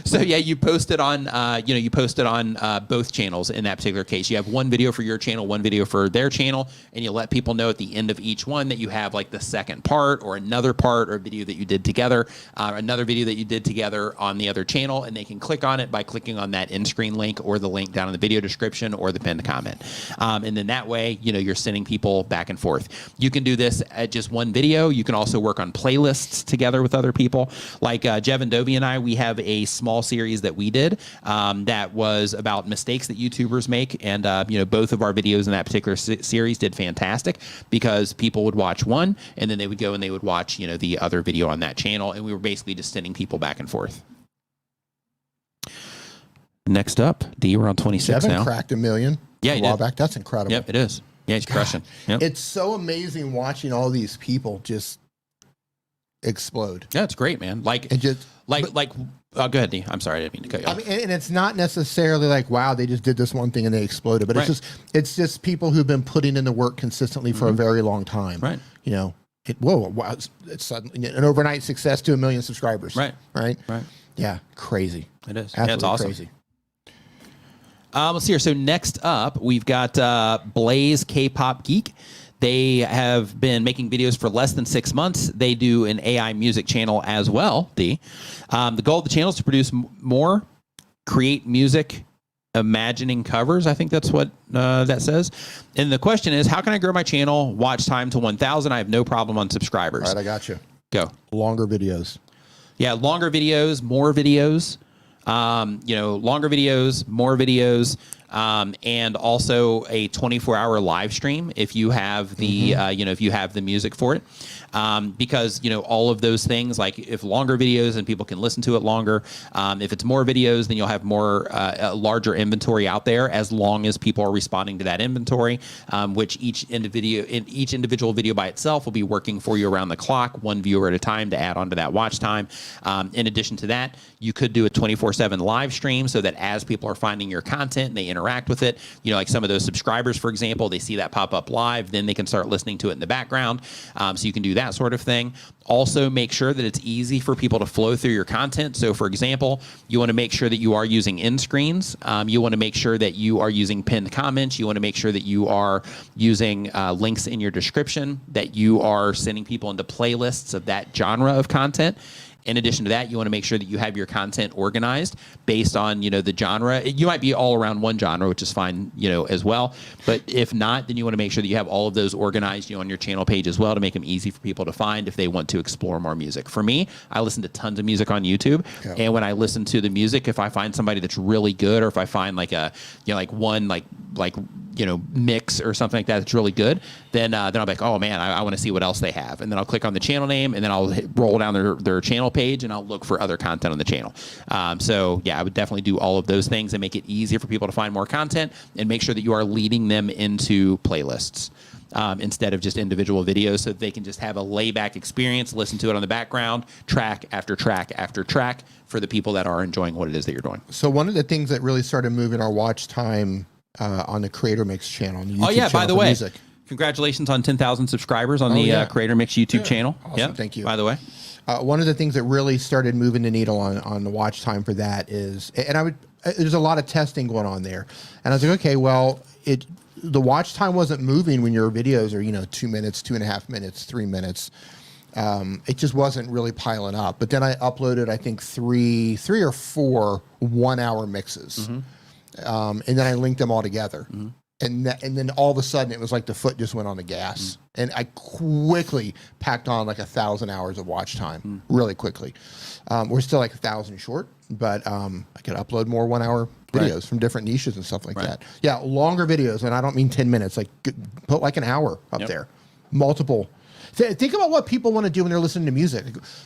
So yeah, you posted on you posted on both channels in that particular case. You have one video for your channel, one video for their channel, and you let people know at the end of each one that you have like the second part or another part or video that you did together, another video that you did together on the other channel, and they can click on it by clicking on that end screen link or the link down in the video description or the pinned comment. And then that way, you're sending people back and forth. You can do this at just one video. You can also work on playlists together with other people. Like Jev and Dobie and I, we have a small series that we did that was about mistakes that YouTubers make. And, both of our videos in that particular series did fantastic because people would watch one and then they would go and they would watch, the other video on that channel. And we were basically just sending people back and forth. Next up, D, we're on 26 now. Cracked 1 million. Yeah, a while back. That's incredible. Yep, it is. Yeah, he's crushing. Yep. It's so amazing watching all these people just explode. Yeah, it's great, man. Go ahead, D. I'm sorry, I didn't mean to cut you off. I mean, and it's not necessarily like, wow, they just did this one thing and they exploded, but it's just people who've been putting in the work consistently for a very long time. Right. It's suddenly an overnight success to 1 million subscribers. Right. Right. Right. Yeah, crazy. It is. Absolutely It's awesome. Crazy. Let's see here. So next up, we've got Blaze K-Pop Geek. They have been making videos for less than 6 months. They do an AI music channel as well, D. The goal of the channel is to produce more, create music, imagining covers. I think that's what that says. And the question is, how can I grow my channel watch time to 1,000? I have no problem on subscribers. All right, I got you. Go. Longer videos. Yeah, longer videos, more videos. Longer videos, more videos, and also a 24-hour live stream if you have the if you have the music for it. Because all of those things, like if longer videos and people can listen to it longer, if it's more videos, then you'll have more a larger inventory out there as long as people are responding to that inventory, which each individual video by itself will be working for you around the clock, one viewer at a time to add onto that watch time. In addition to that, you could do a 24/7 live stream so that as people are finding your content and they interact with it, like some of those subscribers, for example, they see that pop up live, then they can start listening to it in the background. So you can do that sort of thing. Also, make sure that it's easy for people to flow through your content. So, for example, you want to make sure that you are using end screens. You want to make sure that you are using pinned comments. You want to make sure that you are using links in your description, that you are sending people into playlists of that genre of content. In addition to that, you want to make sure that you have your content organized based on, the genre. You might be all around one genre, which is fine, as well. But if not, then you want to make sure that you have all of those organized, on your channel page as well to make them easy for people to find if they want to explore more music. For me, I listen to tons of music on YouTube. Yeah. And when I listen to the music, if I find somebody that's really good, or if I find like a, one mix or something like that that's really good, then I'll be like, oh man, I want to see what else they have. And then I'll click on the channel name and then I'll roll down their channel page and I'll look for other content on the channel. So yeah, I would definitely do all of those things and make it easier for people to find more content and make sure that you are leading them into playlists instead of just individual videos so that they can just have a layback experience, listen to it on the background, track after track after track for the people that are enjoying what it is that you're doing. So one of the things that really started moving our watch time on the Creator Mix channel. On the YouTube oh yeah, channel by the way, music. Congratulations on 10,000 subscribers on the Creator Mix YouTube channel. Awesome, yep. Thank you. By the way, one of the things that really started moving the needle on the watch time for that is, and there's a lot of testing going on there, and I was like, okay, well, the watch time wasn't moving when your videos are 2 minutes, 2.5 minutes, 3 minutes. It just wasn't really piling up. But then I uploaded, I think, three or four 1 hour mixes. Mm-hmm. And then I linked them all together. Mm-hmm. And then all of a sudden, it was like the foot just went on the gas. Mm-hmm. And I quickly packed on like 1,000 hours of watch time, really quickly. We're still like 1,000 short, but I could upload more 1 hour videos from different niches and stuff like that. Yeah, longer videos, and I don't mean 10 minutes. Like put like an hour up there, multiple. Think about what people want to do when they're listening to music.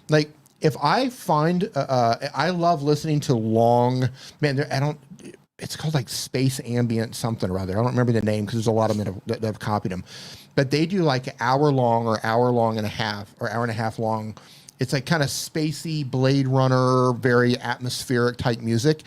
Like if I find, I love listening to long, man, it's called like space ambient something or other. I don't remember the name because there's a lot of them that have copied them. But they do like hour long or hour long and a half or hour and a half long. It's like kind of spacey, Blade Runner, very atmospheric type music.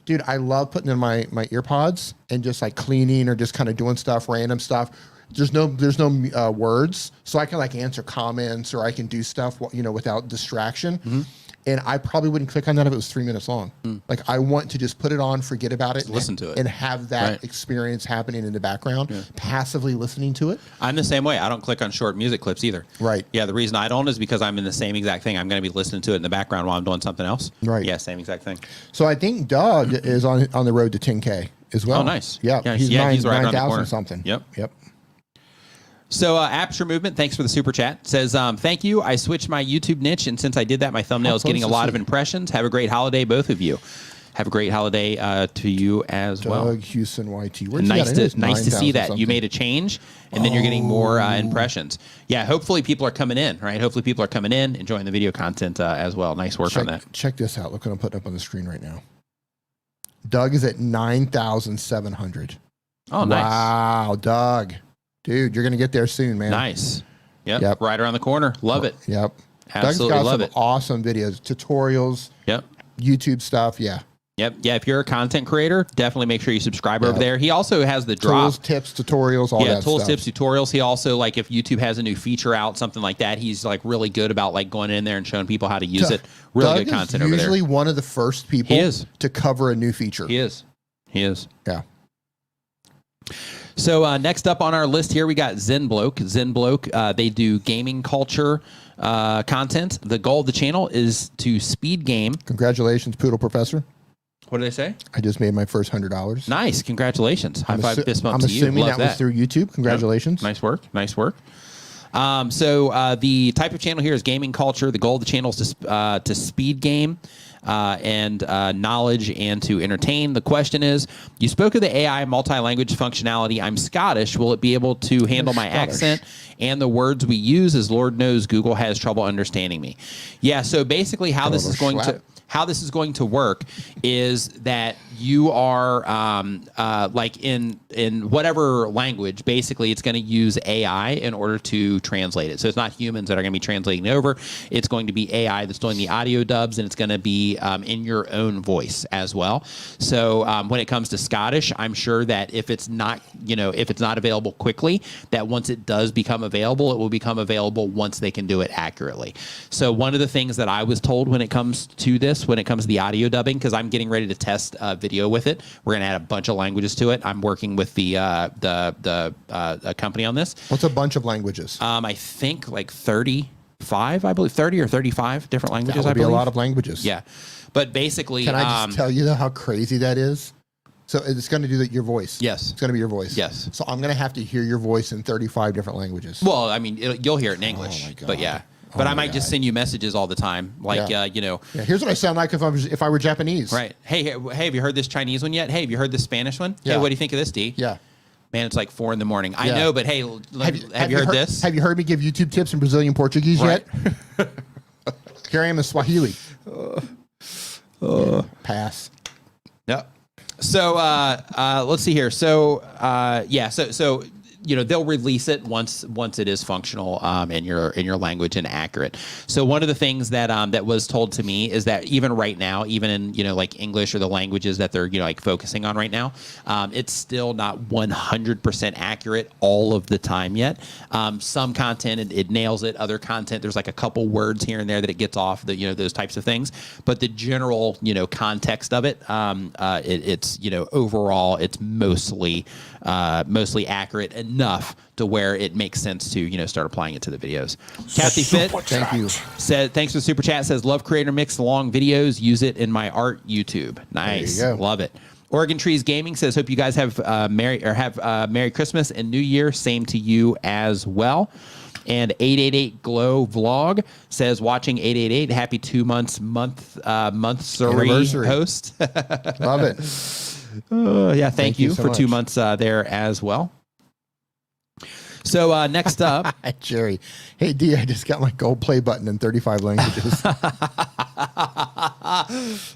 Dude, I love putting in my ear pods and just like cleaning or just kind of doing stuff, random stuff. there's no words, so I can like answer comments or I can do stuff, without distraction. And I probably wouldn't click on that if it was 3 minutes long. Like I want to just put it on, forget about it, listen to it, and have that experience happening in the background, passively listening to it. I'm the same way. I don't click on short music clips either. Right. Yeah. The reason I don't is because I'm in the same exact thing. I'm going to be listening to it in the background while I'm doing something else. Right. Yeah. Same exact thing. So I think Doug is on the road to 10K as well. Oh, nice. Yeah. He's right around the 9,000 corner. something. Yep. So Aperture Movement, thanks for the super chat. Says, thank you. I switched my YouTube niche, and since I did that, my thumbnail is getting a lot of impressions. Have a great holiday, both of you. Have a great holiday to you as well. Doug Houston YT. Nice to see that you made a change, and then you're getting more impressions. Yeah, hopefully people are coming in, right? Hopefully people are coming in, enjoying the video content as well. Nice work on that. Check this out. Look what I'm putting up on the screen right now. Doug is at 9,700. Oh, nice. Wow, Doug. Dude, you're going to get there soon, man. Nice. Yep. Right around the corner. Love it. Yep. Absolutely Doug's got love some awesome videos, tutorials. Yep. YouTube stuff. Yeah. Yep. Yeah. If you're a content creator, definitely make sure you subscribe over there. He also has the drop. Tools, tips, tutorials, all that stuff. Tools, tips, tutorials. He also, like, if YouTube has a new feature out, something like that, he's like really good about like going in there and showing people how to use it. Really good content over there. Usually one of the first people to cover a new feature. He is. Yeah. So next up on our list here, we got Zen Bloke. They do gaming culture content. The goal of the channel is to speed game. Congratulations, Poodle Professor. What did they say? I just made my first $100. Nice. Congratulations. High five fist bump to you. I'm assuming that was through YouTube. Congratulations. Yep. Nice work. So the type of channel here is gaming culture. The goal of the channel is to speed game and knowledge and to entertain. The question is, you spoke of the AI multi-language functionality. I'm Scottish. Will it be able to handle my accent and the words we use, as Lord knows Google has trouble understanding me? Yeah, so basically how this is going to work is that you are like in whatever language, basically it's going to use AI in order to translate it. So it's not humans that are going to be translating over. It's going to be AI that's doing the audio dubs, and it's going to be in your own voice as well. So when it comes to Scottish, I'm sure that if it's not available quickly, that once it does become available, it will become available once they can do it accurately. So one of the things that I was told when it comes to the audio dubbing, because I'm getting ready to test video with it, we're going to add a bunch of languages to it. I'm working with the company on this. What's a bunch of languages? I think like 35, I believe 30 or 35 different languages. That would be a lot of languages. Yeah, but basically, can I just tell you how crazy that is? So it's going to do your voice. Yes, it's going to be your voice. Yes. So I'm going to have to hear your voice in 35 different languages. Well, I mean, you'll hear it in English, but yeah. But I might just send you messages all the time, like Yeah, here's what I sound like if I were Japanese. Right. Hey, have you heard this Chinese one yet? Hey, have you heard this Spanish one? Yeah. Hey, what do you think of this, D? Yeah. Man, it's like 4 a.m. I know, but hey, have you heard this? Have you heard me give YouTube tips in Brazilian Portuguese yet? Here I am in Swahili. Pass. Yep. So let's see here. So so they'll release it once it is functional in your language and accurate. So one of the things that was told to me is that even right now, even in like English or the languages that they're like focusing on right now, it's still not 100% accurate all of the time yet. Some content it nails it. Other content there's like a couple words here and there that it gets off. Those types of things. But the general context of it, it's overall it's mostly accurate enough to where it makes sense to start applying it to the videos. Kathy Fit, thank you. Said thanks for the super chat. Says love Creator Mix long videos. Use it in my art YouTube. Nice, love it. Oregon Trees Gaming says hope you guys have Merry Christmas and New Year. Same to you as well. And 888 Glow Vlog says watching 888. Happy 2 months anniversary host. Love it. Yeah, thank you so for much. 2 months there as well. So next up, Jerry. Hey D, I just got my gold play button in 35 languages.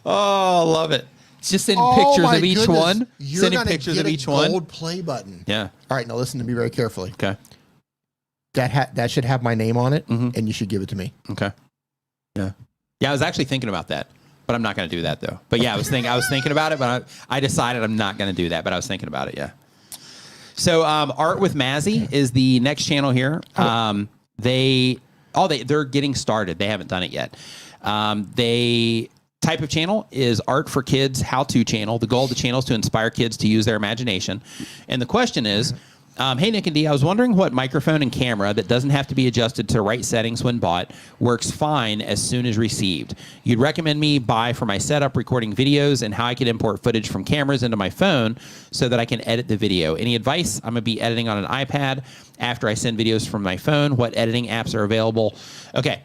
Oh, love it. Just send pictures of each one. You're Sending pictures of each one. Gold play button. Yeah. All right, now listen to me very carefully. Okay. That should have my name on it, and you should give it to me. Okay. Yeah. Yeah, I was actually thinking about that, but I'm not going to do that though. But yeah, I was thinking about it, but I decided I'm not going to do that. But I was thinking about it. Yeah. So Art with Mazzy is the next channel here. They're getting started. They haven't done it yet. They type of channel is art for kids, how-to channel. The goal of the channel is to inspire kids to use their imagination. And the question is, hey, Nick and D, I was wondering what microphone and camera that doesn't have to be adjusted to right settings when bought works fine as soon as received. You'd recommend me buy for my setup, recording videos, and how I can import footage from cameras into my phone so that I can edit the video. Any advice? I'm going to be editing on an iPad after I send videos from my phone. What editing apps are available? Okay,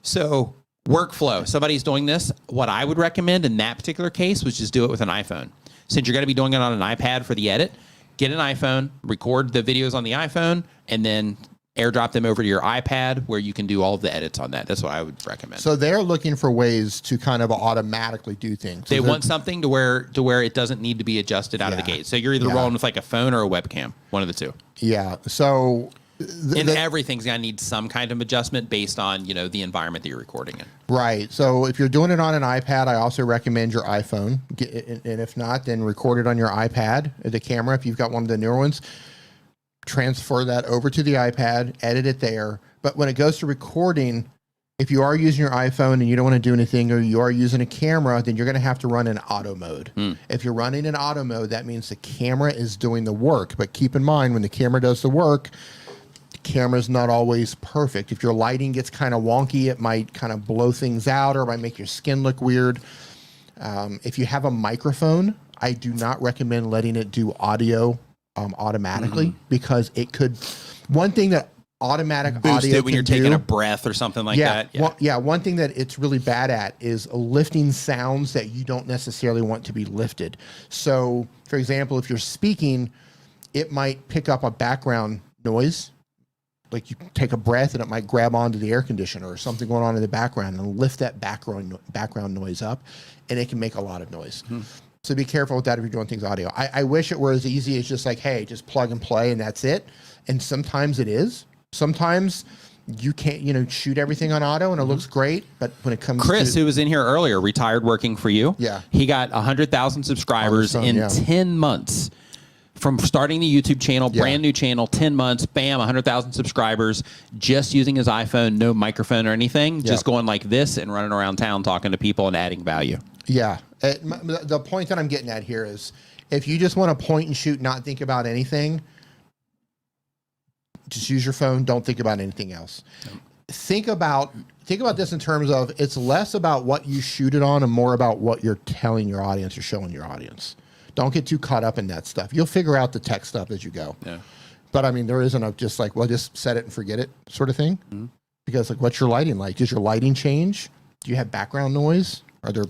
so workflow. Somebody's doing this. What I would recommend in that particular case was just do it with an iPhone. Since you're going to be doing it on an iPad for the edit, get an iPhone, record the videos on the iPhone, and then airdrop them over to your iPad where you can do all of the edits on that. That's what I would recommend. So they're looking for ways to kind of automatically do things. They want something to where it doesn't need to be adjusted out of the gate. So you're either rolling with like a phone or a webcam, one of the two. Yeah. So and everything's gonna need some kind of adjustment based on the environment that you're recording in. Right. So if you're doing it on an iPad, I also recommend your iPhone. And if not, then record it on your iPad, the camera. If you've got one of the newer ones, transfer that over to the iPad, edit it there. But when it goes to recording, if you are using your iPhone and you don't want to do anything, or you are using a camera, then you're going to have to run in auto mode. If you're running in auto mode, that means the camera is doing the work. But keep in mind, when the camera does the work, camera's not always perfect. If your lighting gets kind of wonky, it might kind of blow things out or it might make your skin look weird. If you have a microphone, I do not recommend letting it do audio automatically because it could. One thing that automatic boost audio it when you're taking a breath or something like that. One thing that it's really bad at is lifting sounds that you don't necessarily want to be lifted. So, for example, if you're speaking, it might pick up a background noise. Like you take a breath and it might grab onto the air conditioner or something going on in the background and lift that background noise up, and it can make a lot of noise. So be careful with that if you're doing things audio. I wish it were as easy as just like, hey, just plug and play and that's it. And sometimes it is. Sometimes you can't, shoot everything on auto and it looks great, but when it comes Chris, who was in here earlier, retired working for you. Yeah. He got 100,000 subscribers in 10 months. From starting the YouTube channel, brand new channel, 10 months, bam, 100,000 subscribers, just using his iPhone, no microphone or anything, just going like this and running around town talking to people and adding value. Yeah. The point that I'm getting at here is if you just want to point and shoot, not think about anything, just use your phone. Don't think about anything else. Think about this in terms of it's less about what you shoot it on and more about what you're telling your audience or showing your audience. Don't get too caught up in that stuff. You'll figure out the tech stuff as you go. Yeah. But I mean, there isn't a just like, well, just set it and forget it sort of thing. Because like, what's your lighting like? Does your lighting change? Do you have background noise?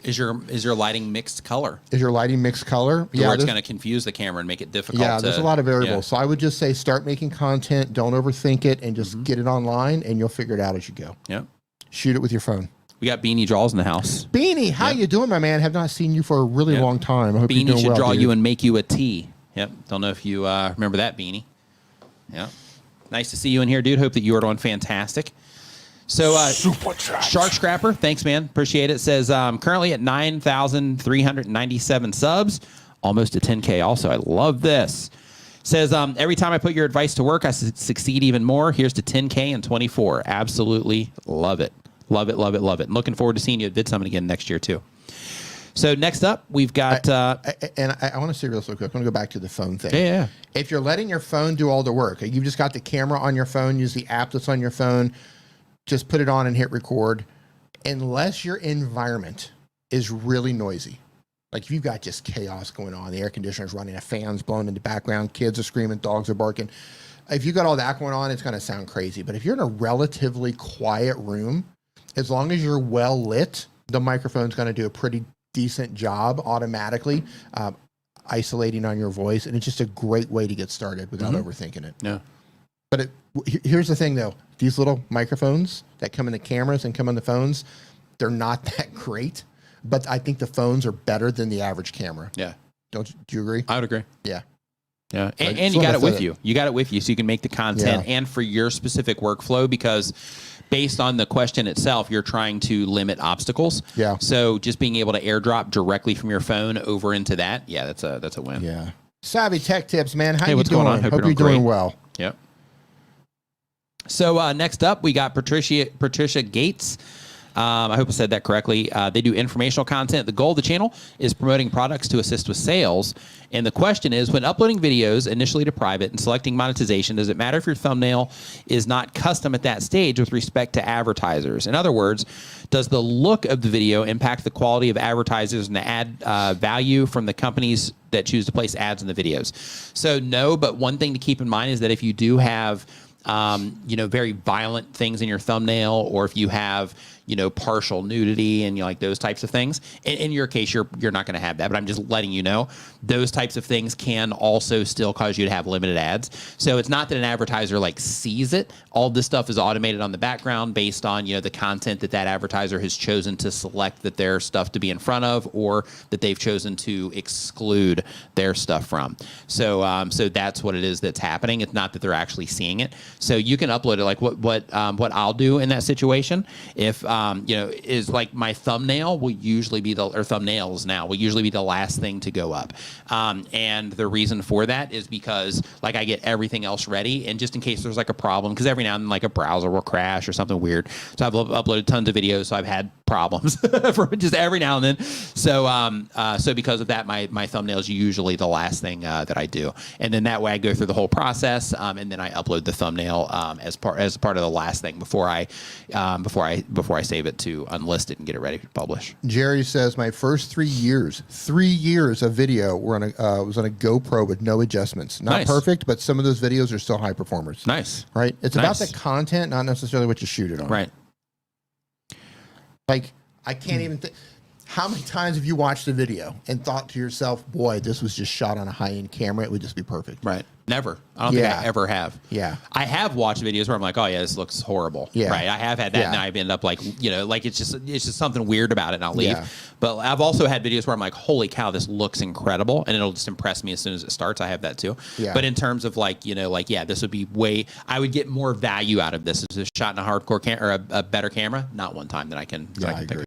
Is your lighting mixed color? Is your lighting mixed color? Where it's going to confuse the camera and make it difficult. Yeah, there's a lot of variables. So I would just say start making content. Don't overthink it and just get it online and you'll figure it out as you go. Yeah. Shoot it with your phone. We got Beanie Draws in the house. Beanie, how you doing, my man? Have not seen you for a really long time. I hope Beanie you're doing should well, draw dude. you and make you a tee. Yep. Don't know if you remember that, Beanie. Yeah. Nice to see you in here, dude. Hope that you are doing fantastic. So, Shark Scrapper, thanks, man. Appreciate it. Says, currently at 9,397 subs, almost to 10K also. I love this. Says, every time I put your advice to work, I succeed even more. Here's to 10K in 24. Absolutely love it. Love it, love it, love it. Looking forward to seeing you at VidSummit again next year, too. So next up, we've got... I want to say real quick. I want to go back to the phone thing. Yeah. If you're letting your phone do all the work, you've just got the camera on your phone, use the app that's on your phone, just put it on and hit record. Unless your environment is really noisy, like if you've got just chaos going on, the air conditioner's running, a fan's blowing in the background, kids are screaming, dogs are barking. If you got all that going on, it's going to sound crazy. But if you're in a relatively quiet room, as long as you're well lit, the microphone's going to do a pretty decent job automatically isolating on your voice. And it's just a great way to get started without overthinking it. Yeah. But here's the thing, though. These little microphones that come in the cameras and come on the phones, they're not that great. But I think the phones are better than the average camera. Yeah. Do you agree? I would agree. Yeah. Yeah. And you got it with you. You got it with you so you can make the content and for your specific workflow because based on the question itself, you're trying to limit obstacles. Yeah. So just being able to airdrop directly from your phone over into that, that's a win. Yeah. Savvy Tech Tips, man. How you what's doing? going on? Hope you're doing great. well. Yep. So next up, we got Patricia Gates. I hope I said that correctly. They do informational content. The goal of the channel is promoting products to assist with sales. And the question is, when uploading videos initially to private and selecting monetization, does it matter if your thumbnail is not custom at that stage with respect to advertisers? In other words, does the look of the video impact the quality of advertisers and the ad value from the companies that choose to place ads in the videos? So no, but one thing to keep in mind is that if you do have very violent things in your thumbnail, or if you have, partial nudity and like those types of things, in your case, you're not going to have that, but I'm just letting you know those types of things can also still cause you to have limited ads. So it's not that an advertiser like sees it. All this stuff is automated on the background based on, the content that advertiser has chosen to select that their stuff to be in front of, or that they've chosen to exclude their stuff from. So that's what it is that's happening. It's not that they're actually seeing it. So you can upload it like what I'll do in that situation. If is like my thumbnail will usually be thumbnails now will usually be the last thing to go up. And the reason for that is because like I get everything else ready, and just in case there's like a problem, because every now and then like a browser will crash or something weird. So I've uploaded tons of videos, so I've had problems for just every now and then. So because of that, my thumbnail is usually the last thing that I do, and then that way I go through the whole process, and then I upload the thumbnail as part of the last thing before I save it to Unlisted and get it ready to publish. Jerry says my first 3 years of video were was on a GoPro with no adjustments. Not Nice. Perfect, but some of those videos are still high performers. Nice. Right? It's Nice. about the content, not necessarily what you shoot it on. Right. Like, I can't even think. How many times have you watched a video and thought to yourself, boy, this was just shot on a high-end camera, it would just be perfect? Right. Never. I don't think I ever have. Yeah. I have watched videos where I'm like, oh yeah, this looks horrible. Yeah. Right. I have had that, Yeah. and I've ended up like, like it's just something weird about it, and I'll leave. Yeah. But I've also had videos where I'm like, holy cow, this looks incredible, and it'll just impress me as soon as it starts. I have that too. Yeah. But in terms of like, this would be I would get more value out of this if it's shot in a hardcore camera or a better camera. Not one time that I can. I agree.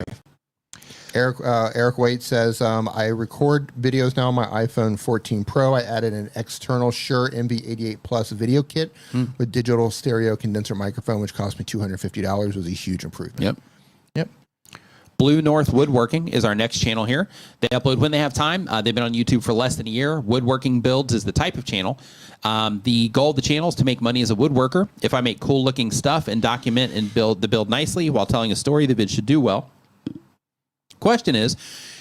Eric Waite says, I record videos now on my iPhone 14 Pro. I added an external Shure MV88 Plus video kit with digital stereo condenser microphone, which cost me $250. It was a huge improvement. Yep. Blue North Woodworking is our next channel here. They upload when they have time. They've been on YouTube for less than a year. Woodworking Builds is the type of channel. The goal of the channel is to make money as a woodworker. If I make cool looking stuff and document and build nicely while telling a story, the vid should do well. Question is,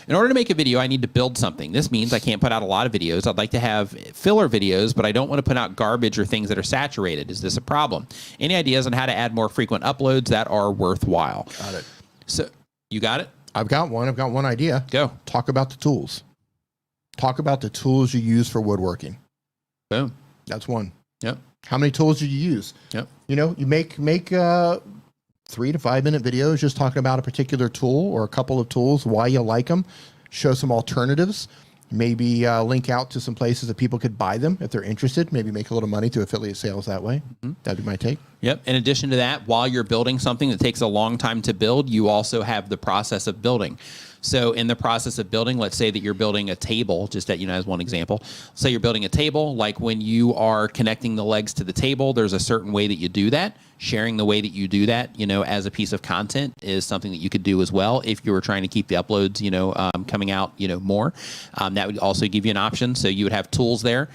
in order to make a video, I need to build something. This means I can't put out a lot of videos. I'd like to have filler videos, but I don't want to put out garbage or things that are saturated. Is this a problem? Any ideas on how to add more frequent uploads that are worthwhile? Got it. So, you got it? I've got one idea. Go. Talk about the tools. Talk about the tools you use for woodworking. Boom. That's one. Yep. How many tools do you use? Yep. You make 3 to 5 minute videos just talking about a particular tool or a couple of tools, why you like them, show some alternatives, maybe link out to some places that people could buy them if they're interested, maybe make a little money through affiliate sales that way. That'd be my take. Yep. In addition to that, while you're building something that takes a long time to build, you also have the process of building. So in the process of building, let's say that you're building a table, just as one example. Say you're building a table, like when you are connecting the legs to the table, there's a certain way that you do that. Sharing the way that you do that, as a piece of content is something that you could do as well if you were trying to keep the uploads, coming out, more. That would also give you an option. So you would have tools there.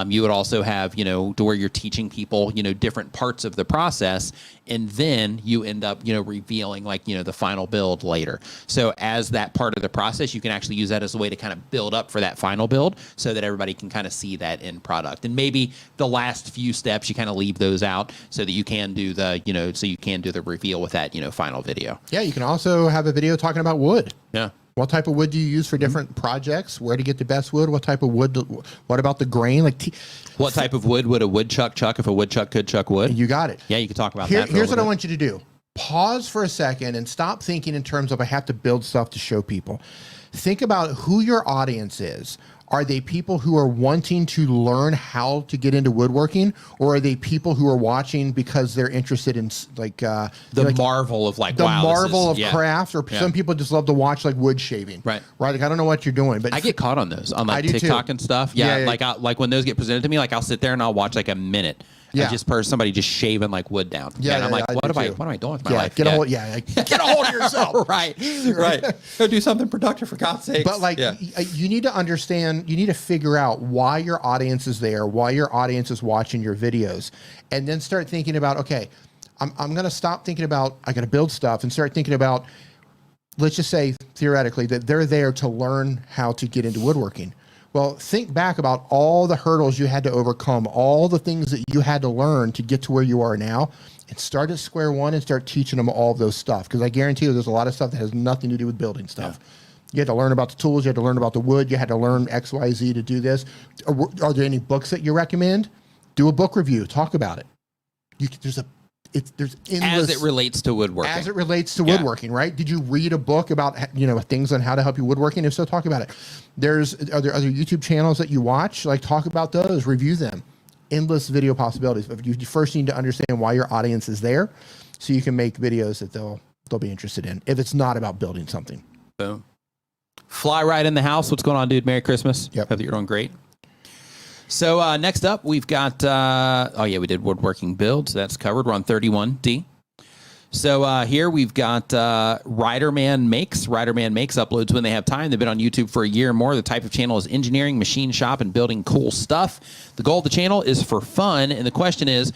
You would also have, to where you're teaching people, different parts of the process, and then you end up, revealing the final build later. So as that part of the process, you can actually use that as a way to kind of build up for that final build so that everybody can kind of see that end product. And maybe the last few steps, you kind of leave those out so that you can do the reveal with that, final video. Yeah, you can also have a video talking about wood. Yeah. What type of wood do you use for different projects? Where to get the best wood? What type of wood? What about the grain? What type of wood would a woodchuck chuck if a woodchuck could chuck wood? You got it. Yeah, you could talk about that. Here's what I want you to do. Pause for a second and stop thinking in terms of I have to build stuff to show people. Think about who your audience is. Are they people who are wanting to learn how to get into woodworking, or are they people who are watching because they're interested in the marvel of like, the wow, marvel of yeah. craft, or some people just love to watch like wood shaving. Right. Like, I don't know what you're doing, but I get caught on those on like I do TikTok too. and stuff. Yeah, Yeah, yeah. like when those get presented to me, like I'll sit there and I'll watch like a minute. Yeah. And just somebody just shaving like wood down. Yeah, and I'm yeah, like, I what do am I too. doing with my yeah, life? get a hold, get a hold of yourself. right. Go do something productive for God's sake. But like, you need to understand, you need to figure out why your audience is there, why your audience is watching your videos, and then start thinking about, okay, I'm going to stop thinking about, I got to build stuff, and start thinking about, let's just say theoretically that they're there to learn how to get into woodworking. Well, think back about all the hurdles you had to overcome, all the things that you had to learn to get to where you are now, and start at square one and start teaching them all of those stuff. Because I guarantee you there's a lot of stuff that has nothing to do with building stuff. Yeah. You had to learn about the tools, you had to learn about the wood, you had to learn X, Y, Z to do this. Are there any books that you recommend? Do a book review, talk about it. There's endless, as it relates to woodworking. As it relates to woodworking, right? Did you read a book about things on how to help you woodworking? If so, talk about it. Are there other YouTube channels that you watch? Like, talk about those, review them. Endless video possibilities. But you first need to understand why your audience is there, so you can make videos that they'll be interested in. If it's not about building something. Boom. Fly right in the house. What's going on, dude? Merry Christmas. Yep. Hope that you're doing great. So next up, we've got, we did woodworking builds. That's covered. We're on 31D. So here we've got Riderman Makes. Riderman Makes uploads when they have time. They've been on YouTube for a year or more. The type of channel is engineering, machine shop, and building cool stuff. The goal of the channel is for fun. And the question is,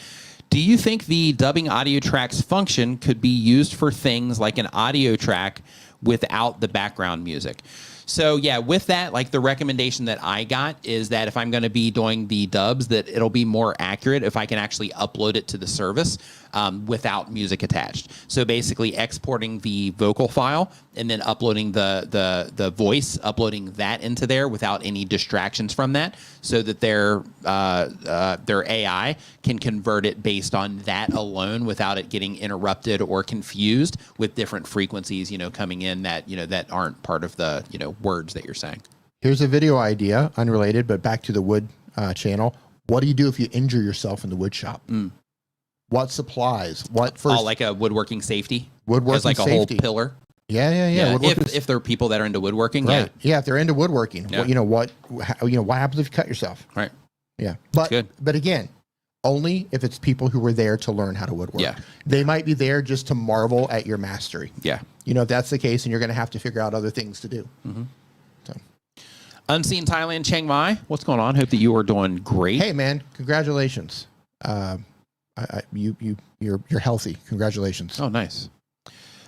do you think the dubbing audio tracks function could be used for things like an audio track without the background music? So yeah, with that, like the recommendation that I got is that if I'm going to be doing the dubs, that it'll be more accurate if I can actually upload it to the service without music attached. So basically exporting the vocal file and then uploading the voice, uploading that into there without any distractions from that, so that their AI can convert it based on that alone without it getting interrupted or confused with different frequencies, coming in that, that aren't part of the, words that you're saying. Here's a video idea, unrelated, but back to the wood channel. What do you do if you injure yourself in the wood shop? What supplies? What first? Oh, like a woodworking safety? Woodworking as like a safety. whole pillar? Yeah. If there are people that are into woodworking, right. Yeah, if they're into woodworking, Yeah. what happens if you cut yourself? Right. Yeah, Good. but again, only if it's people who were there to learn how to woodwork. Yeah. They might be there just to marvel at your mastery. Yeah. If that's the case, and you're going to have to figure out other things to do. So. Unseen Thailand, Chiang Mai. What's going on? Hope that you are doing great. Hey, man, congratulations. You're healthy. Congratulations. Oh, nice.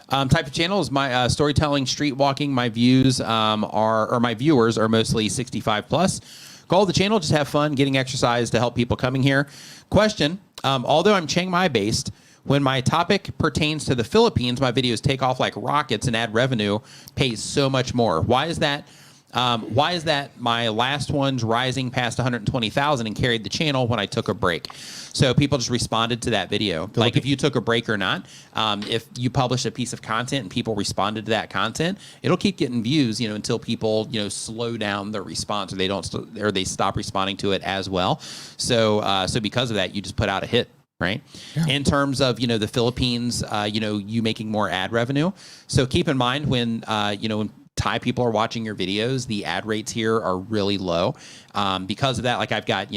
Type of channel is my storytelling, street walking. My viewers are mostly 65 plus. Goal of the channel, just have fun, getting exercise to help people coming here. Question, although I'm Chiang Mai based, when my topic pertains to the Philippines, my videos take off like rockets and ad revenue pays so much more. Why is that? Why is that my last one's rising past 120,000 and carried the channel when I took a break? So people just responded to that video. Like if you took a break or not, if you publish a piece of content and people responded to that content, it'll keep getting views, until people, slow down their response or they stop responding to it as well. So because of that, you just put out a hit. Right. Yeah. In terms of, the Philippines, you making more ad revenue. So keep in mind when Thai people are watching your videos, the ad rates here are really low. Because of that, like I've got,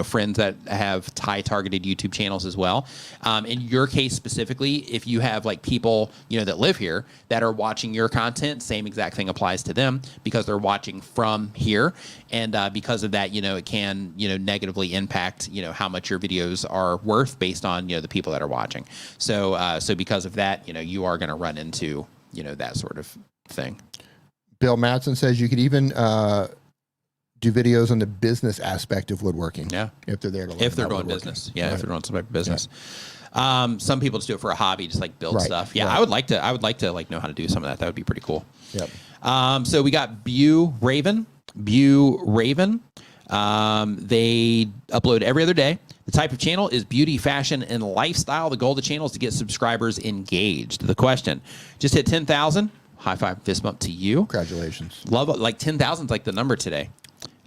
friends that have Thai targeted YouTube channels as well. In your case specifically, if you have like people, that live here that are watching your content, same exact thing applies to them because they're watching from here. And because of that, it can, negatively impact, how much your videos are worth based on, the people that are watching. So because of that, you are going to run into, that sort of thing. Bill Madsen says you could even do videos on the business aspect of woodworking. Yeah, if they're there to learn if they're about doing woodworking. business. Yeah, Right. if they're doing some type of business. Yeah. Some people just do it for a hobby, just like build Right. stuff. Yeah, Right. I would like to like know how to do some of that. That would be pretty cool. Yep. So we got Bew Raven. They upload every other day. The type of channel is beauty, fashion, and lifestyle. The goal of the channel is to get subscribers engaged. The question, just hit 10,000. High five, fist bump to you. Congratulations. Love, like 10,000 is like the number today.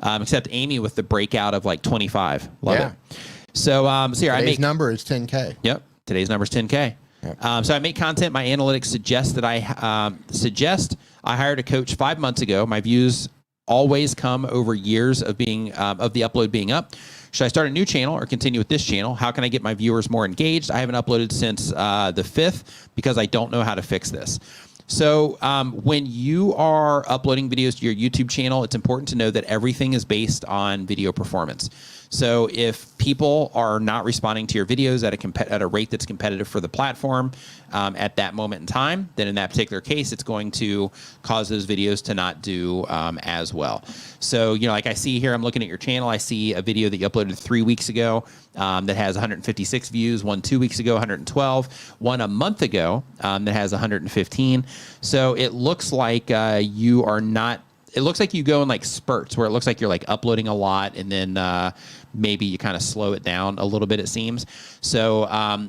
except Amy with the breakout of like 25. Love Yeah. it. So, here I Today's make number is 10K. Yep. Today's number is 10K. Yep. So I make content. My analytics suggest that I hired a coach 5 months ago. My views always come over years of being of the upload being up. Should I start a new channel or continue with this channel? How can I get my viewers more engaged? I haven't uploaded since the 5th because I don't know how to fix this. So when you are uploading videos to your YouTube channel, it's important to know that everything is based on video performance. So if people are not responding to your videos at a rate that's competitive for the platform at that moment in time, then in that particular case, it's going to cause those videos to not do as well. So, you know, like I see here, I'm looking at your channel. I see a video that you uploaded 3 weeks ago that has 156 views, one 2 weeks ago, 112, one a month ago that has 115. So it looks like you are not, it looks like you go in like spurts where it looks like you're like uploading a lot and then maybe you kind of slow it down a little bit, it seems. So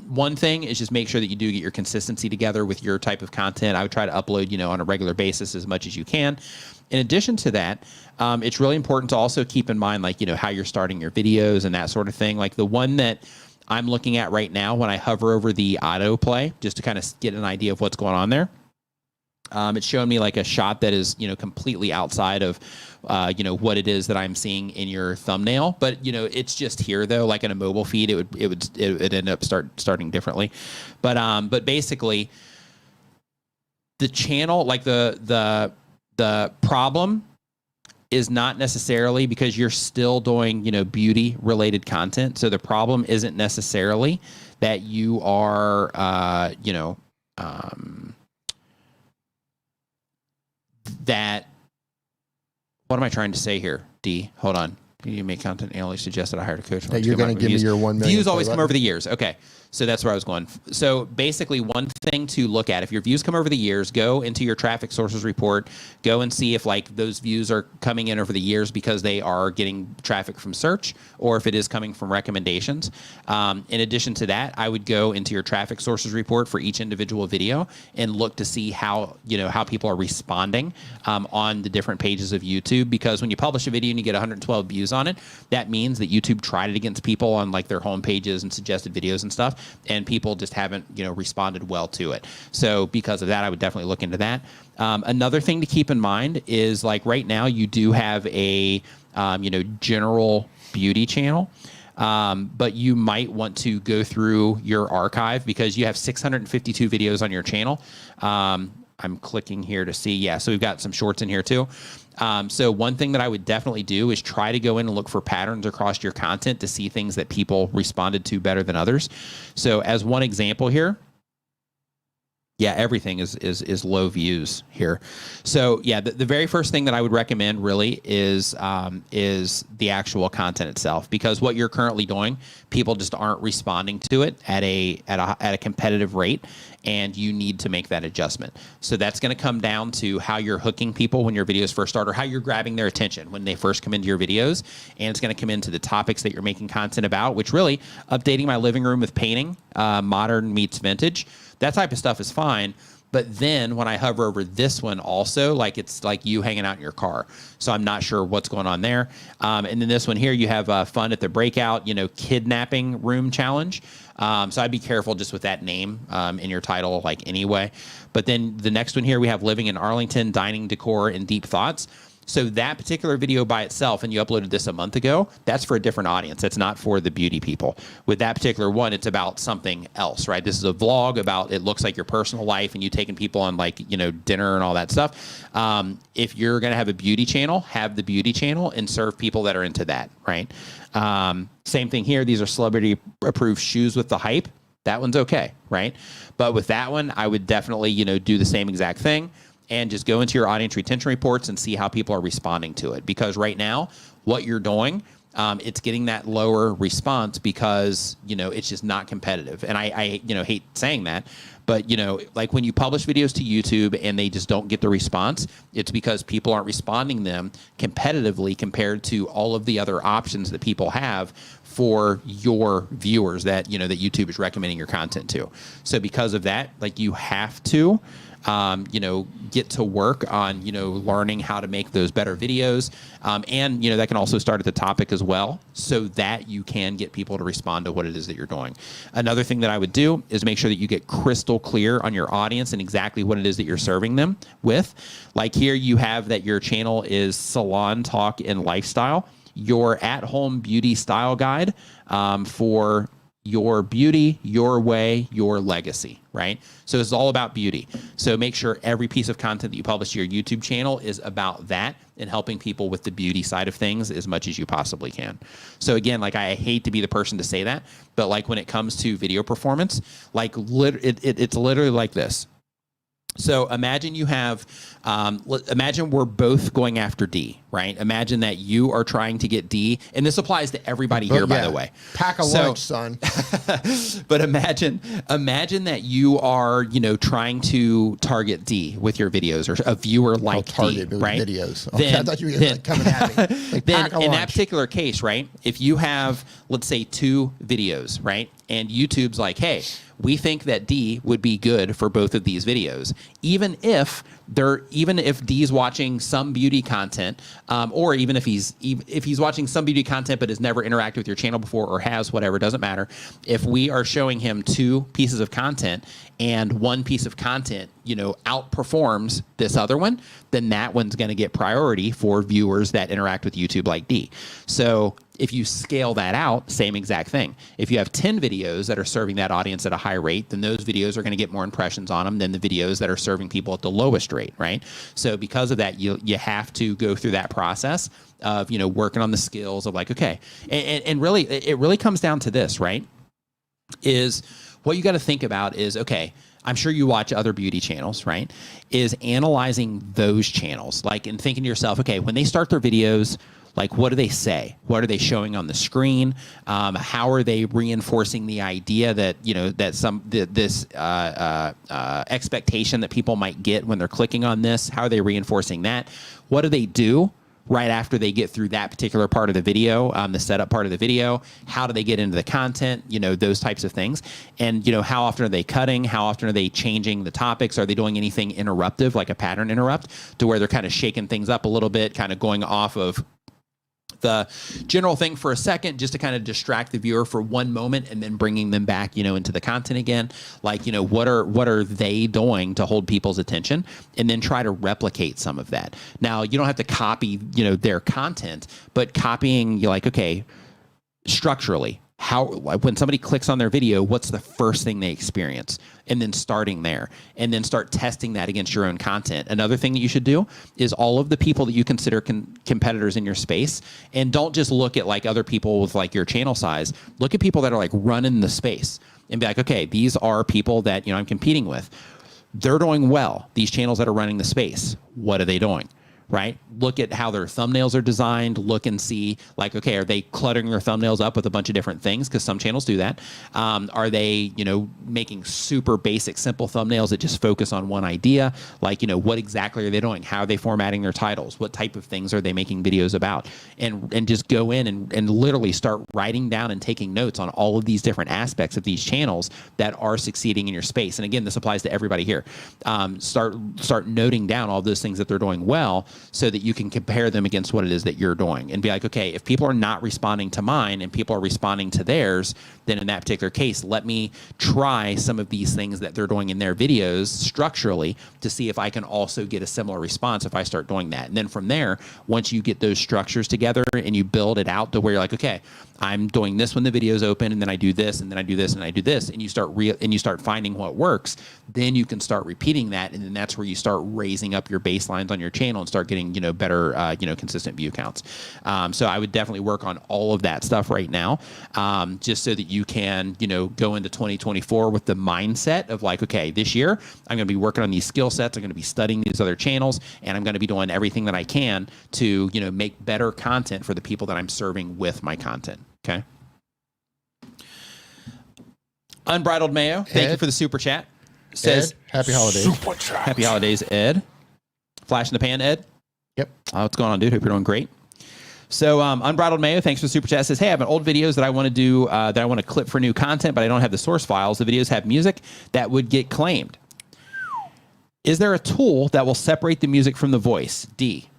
one thing is just make sure that you do get your consistency together with your type of content. I would try to upload, you know, on a regular basis as much as you can. In addition to that, it's really important to also keep in mind, like, you know, how you're starting your videos and that sort of thing. Like the one that I'm looking at right now, when I hover over the autoplay, just to kind of get an idea of what's going on there. It's showing me like a shot that is, you know, completely outside of, you know, what it is that I'm seeing in your thumbnail. But, you know, it's just here though, like in a mobile feed, it would end up starting differently. But basically the channel, like the problem is not necessarily because you're still doing, you know, beauty related content. So the problem isn't necessarily that you are, you know, that, what am I trying to say here, D? Hold on. You make content analysts suggest that I hired a coach. That you're going to give me your 1 million. Views always come over the years. Okay. So that's where I was going. So basically one thing to look at, if your views come over the years, go into your traffic sources report, go and see if like those views are coming in over the years because they are getting traffic from search or if it is coming from recommendations. In addition to that, I would go into your traffic sources report for each individual video and look to see how, you know, how people are responding on the different pages of YouTube, because when you publish a video and you get 112 views on it, that means that YouTube tried it against people on like their home pages and suggested videos and stuff, and people just haven't, you know, responded well to it. So because of that, I would definitely look into that. Another thing to keep in mind is like right now you do have a, you know, general beauty channel. But you might want to go through your archive because you have 652 videos on your channel. I'm clicking here to see. Yeah, so we've got some shorts in here too. So one thing that I would definitely do is try to go in and look for patterns across your content to see things that people responded to better than others. So as one example here, yeah, everything is low views here. So yeah, the very first thing that I would recommend really is the actual content itself, because what you're currently doing, people just aren't responding to it at a competitive rate, and you need to make that adjustment. So that's going to come down to how you're hooking people when your videos first start, or how you're grabbing their attention when they first come into your videos, and it's going to come into the topics that you're making content about, which really updating my living room with painting, modern meets vintage. That type of stuff is fine. But then when I hover over this one also, like it's like you hanging out in your car. So I'm not sure what's going on there. And then this one here, you have fun at the breakout, you know, kidnapping room challenge. So I'd be careful just with that name in your title, like anyway. But then the next one here, we have living in Arlington, dining decor and deep thoughts. So that particular video by itself, and you uploaded this a month ago, that's for a different audience. It's not for the beauty people. With that particular one, it's about something else, right? This is a vlog about, it looks like your personal life and you taking people on like, you know, dinner and all that stuff. If you're going to have a beauty channel, have the beauty channel and serve people that are into that, right? Same thing here. These are celebrity approved shoes with the hype. That one's okay, right? But with that one, I would definitely, you know, do the same exact thing and just go into your audience retention reports and see how people are responding to it. Because right now, what you're doing, it's getting that lower response because, you know, it's just not competitive. And I you know, hate saying that, but, you know, like when you publish videos to YouTube and they just don't get the response, it's because people aren't responding them competitively compared to all of the other options that people have for your viewers that, you know, that YouTube is recommending your content to. So because of that, like you have to get to work on, learning how to make those better videos. And, that can also start at the topic as well, so that you can get people to respond to what it is that you're doing. Another thing that I would do is make sure that you get crystal clear on your audience and exactly what it is that you're serving them with. Like here you have that your channel is salon talk and lifestyle, your at-home beauty style guide for your beauty, your way, your legacy, right? So it's all about beauty. So make sure every piece of content that you publish to your YouTube channel is about that and helping people with the beauty side of things as much as you possibly can. So again, like, I hate to be the person to say that, but like when it comes to video performance, like it's literally like this. So imagine you have, imagine we're both going after D, right? Imagine that you are trying to get D, and this applies to everybody here, by the way. Pack a lunch, son. But imagine that you are, trying to target D with your videos, or a viewer like D, right? Videos. Okay, I thought you were coming at me. Like, then in that particular case, right? If you have, let's say, 2 videos, right? And YouTube's like, hey, we think that D would be good for both of these videos, even if D's watching some beauty content, or even if he's watching some beauty content but has never interacted with your channel before, or has, whatever, doesn't matter. If we are showing him 2 pieces of content and one piece of content, outperforms this other one, then that one's going to get priority for viewers that interact with YouTube like D. So if you scale that out, same exact thing. If you have 10 videos that are serving that audience at a high rate, then those videos are going to get more impressions on them than the videos that are serving people at the lowest rate, right? So because of that, you have to go through that process of, working on the skills of like, okay, and really, it really comes down to this, right? Is what you got to think about is, okay, I'm sure you watch other beauty channels, right? Is analyzing those channels, like, and thinking to yourself, okay, when they start their videos, like, what do they say? What are they showing on the screen? How are they reinforcing the idea that, this expectation that people might get when they're clicking on this? How are they reinforcing that? What do they do right after they get through that particular part of the video, the setup part of the video? How do they get into the content? Those types of things. And, how often are they cutting? How often are they changing the topics? Are they doing anything interruptive, like a pattern interrupt, to where they're kind of shaking things up a little bit, kind of going off of the general thing for a second, just to kind of distract the viewer for one moment, and then bringing them back, into the content again? Like, what are they doing to hold people's attention, and then try to replicate some of that. Now, you don't have to copy, their content, but copying, you're like, okay, structurally, how, when somebody clicks on their video, what's the first thing they experience? And then starting there, and then start testing that against your own content. Another thing that you should do is all of the people that you consider competitors in your space, and don't just look at like other people with like your channel size. Look at people that are like running the space, and be like, okay, these are people that, I'm competing with. They're doing well. These channels that are running the space, what are they doing? Right? Look at how their thumbnails are designed. Look and see, like, okay, are they cluttering their thumbnails up with a bunch of different things? Because some channels do that. Are they, making super basic, simple thumbnails that just focus on one idea? Like, what exactly are they doing? How are they formatting their titles? What type of things are they making videos about? And just go in and literally start writing down and taking notes on all of these different aspects of these channels that are succeeding in your space. And again, this applies to everybody here. Start noting down all those things that they're doing well, so that you can compare them against what it is that you're doing, and be like, okay, if people are not responding to mine and people are responding to theirs, then in that particular case, let me try some of these things that they're doing in their videos structurally to see if I can also get a similar response if I start doing that. And then from there, once you get those structures together and you build it out to where you're like, okay, I'm doing this when the video's open, and then I do this, and then I do this, and I do this, and you start finding what works, then you can start repeating that, and then that's where you start raising up your baselines on your channel and start getting better consistent view counts. So I would definitely work on all of that stuff right now, just so that you can go into 2024 with the mindset of like, okay, this year I'm going to be working on these skill sets, I'm going to be studying these other channels, and I'm going to be doing everything that I can to make better content for the people that I'm serving with my content. Okay. Unbridled Mayo, thank you for the super chat. Says, Ed, happy holidays. Super chat. happy holidays, Ed. Flash in the pan, Ed. Yep. What's going on, dude? Hope you're doing great. So, Unbridled Mayo, thanks for the super chat. Says, hey, I have an old videos that I want to do, that I want to clip for new content, but I don't have the source files. The videos have music that would get claimed. Is there a tool that will separate the music from the voice? D.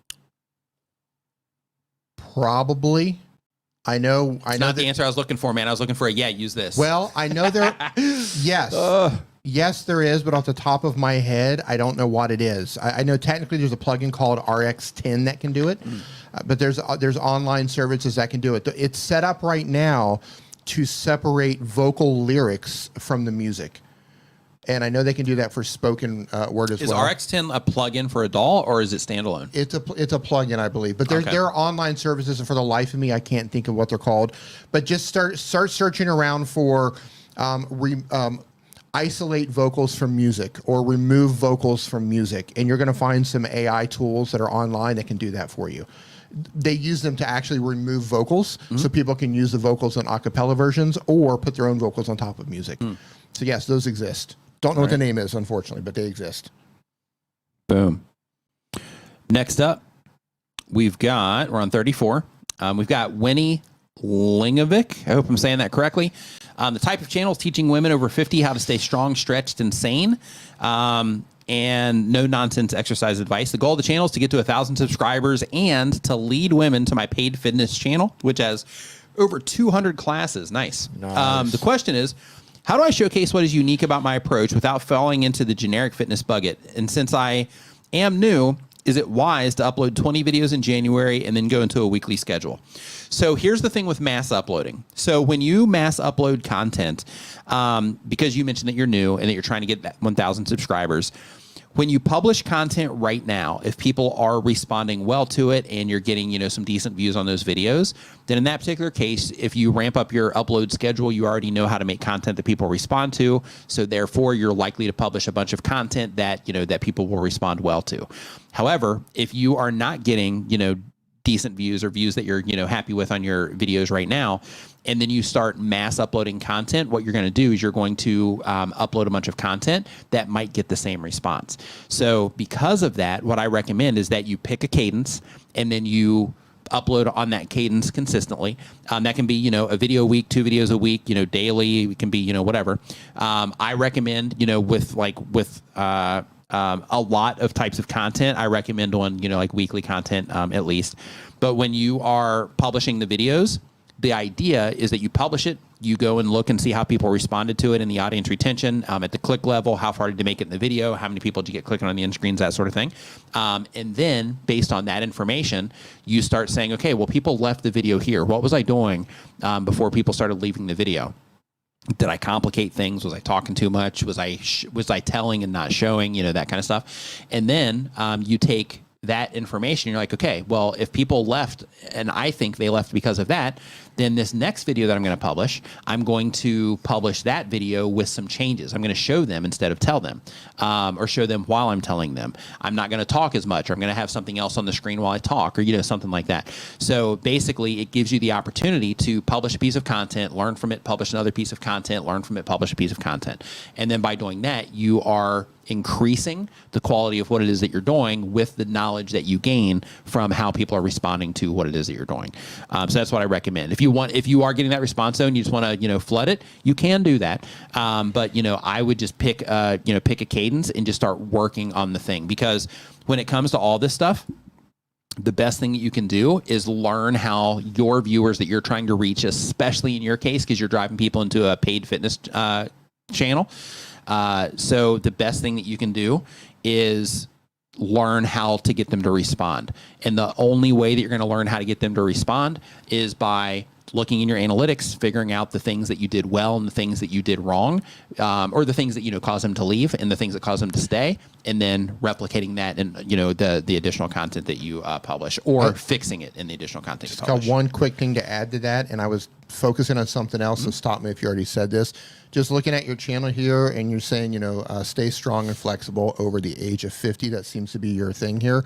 Probably. I know Not the answer I was looking for, man. I was looking for a use this. Well, I know there. Yes. Yes, there is, but off the top of my head, I don't know what it is. I know technically there's a plugin called RX10 that can do it, but there's online services that can do it. It's set up right now to separate vocal lyrics from the music. And I know they can do that for spoken word as well. Is RX10 a plugin for a DAW, or is it standalone? It's a plugin, I believe. But there are online services, and for the life of me, I can't think of what they're called. But just start searching around for isolate vocals from music or remove vocals from music, and you're going to find some AI tools that are online that can do that for you. They use them to actually remove vocals, so people can use the vocals in a cappella versions or put their own vocals on top of music. So yes, those exist. Don't know what the name is, unfortunately, but they exist. Boom. Next up, we're on 34. We've got Winnie Lingovic. I hope I'm saying that correctly. The type of channel is teaching women over 50 how to stay strong, stretched, and sane. And no nonsense exercise advice. The goal of the channel is to get to 1,000 subscribers and to lead women to my paid fitness channel, which has over 200 classes. Nice. The question is, how do I showcase what is unique about my approach without falling into the generic fitness bucket? And since I am new, is it wise to upload 20 videos in January and then go into a weekly schedule? So here's the thing with mass uploading. So when you mass upload content, because you mentioned that you're new and that you're trying to get that 1,000 subscribers, when you publish content right now, if people are responding well to it and you're getting, some decent views on those videos, then in that particular case, if you ramp up your upload schedule, you already know how to make content that people respond to. So therefore, you're likely to publish a bunch of content that, that people will respond well to. However, if you are not getting, decent views or views that you're, happy with on your videos right now, and then you start mass uploading content, what you're going to do is you're going to upload a bunch of content that might get the same response. So because of that, what I recommend is that you pick a cadence and then you upload on that cadence consistently. That can be, a video a week, 2 videos a week, daily. It can be, whatever. I recommend, with a lot of types of content, I recommend on, weekly content at least. But when you are publishing the videos, the idea is that you publish it, you go and look and see how people responded to it in the audience retention, at the click level, how far did you make it in the video, how many people did you get clicking on the end screens, that sort of thing. And then based on that information, you start saying, okay, well, people left the video here. What was I doing before people started leaving the video? Did I complicate things? Was I talking too much? Was I telling and not showing, that kind of stuff? And then you take that information, you're like, okay, well, if people left and I think they left because of that, then this next video that I'm going to publish, I'm going to publish that video with some changes. I'm going to show them instead of tell them, or show them while I'm telling them. I'm not going to talk as much, or I'm going to have something else on the screen while I talk, or something like that. So basically, it gives you the opportunity to publish a piece of content, learn from it, publish another piece of content, learn from it, publish a piece of content. And then by doing that, you are increasing the quality of what it is that you're doing with the knowledge that you gain from how people are responding to what it is that you're doing. So that's what I recommend. If you are getting that response though, and you just want to, flood it, you can do that. But I would just pick a cadence and just start working on the thing, because when it comes to all this stuff, the best thing that you can do is learn how your viewers that you're trying to reach, especially in your case, because you're driving people into a paid fitness channel. So the best thing that you can do is learn how to get them to respond. And the only way that you're going to learn how to get them to respond is by looking in your analytics, figuring out the things that you did well and the things that you did wrong, or the things that, caused them to leave and the things that caused them to stay, and then replicating that in, the additional content that you publish, or fixing it in the additional content you publish. Got one quick thing to add to that, and I was focusing on something else, so stop me if you already said this. Just looking at your channel here, and you're saying, stay strong and flexible over the age of 50. That seems to be your thing here.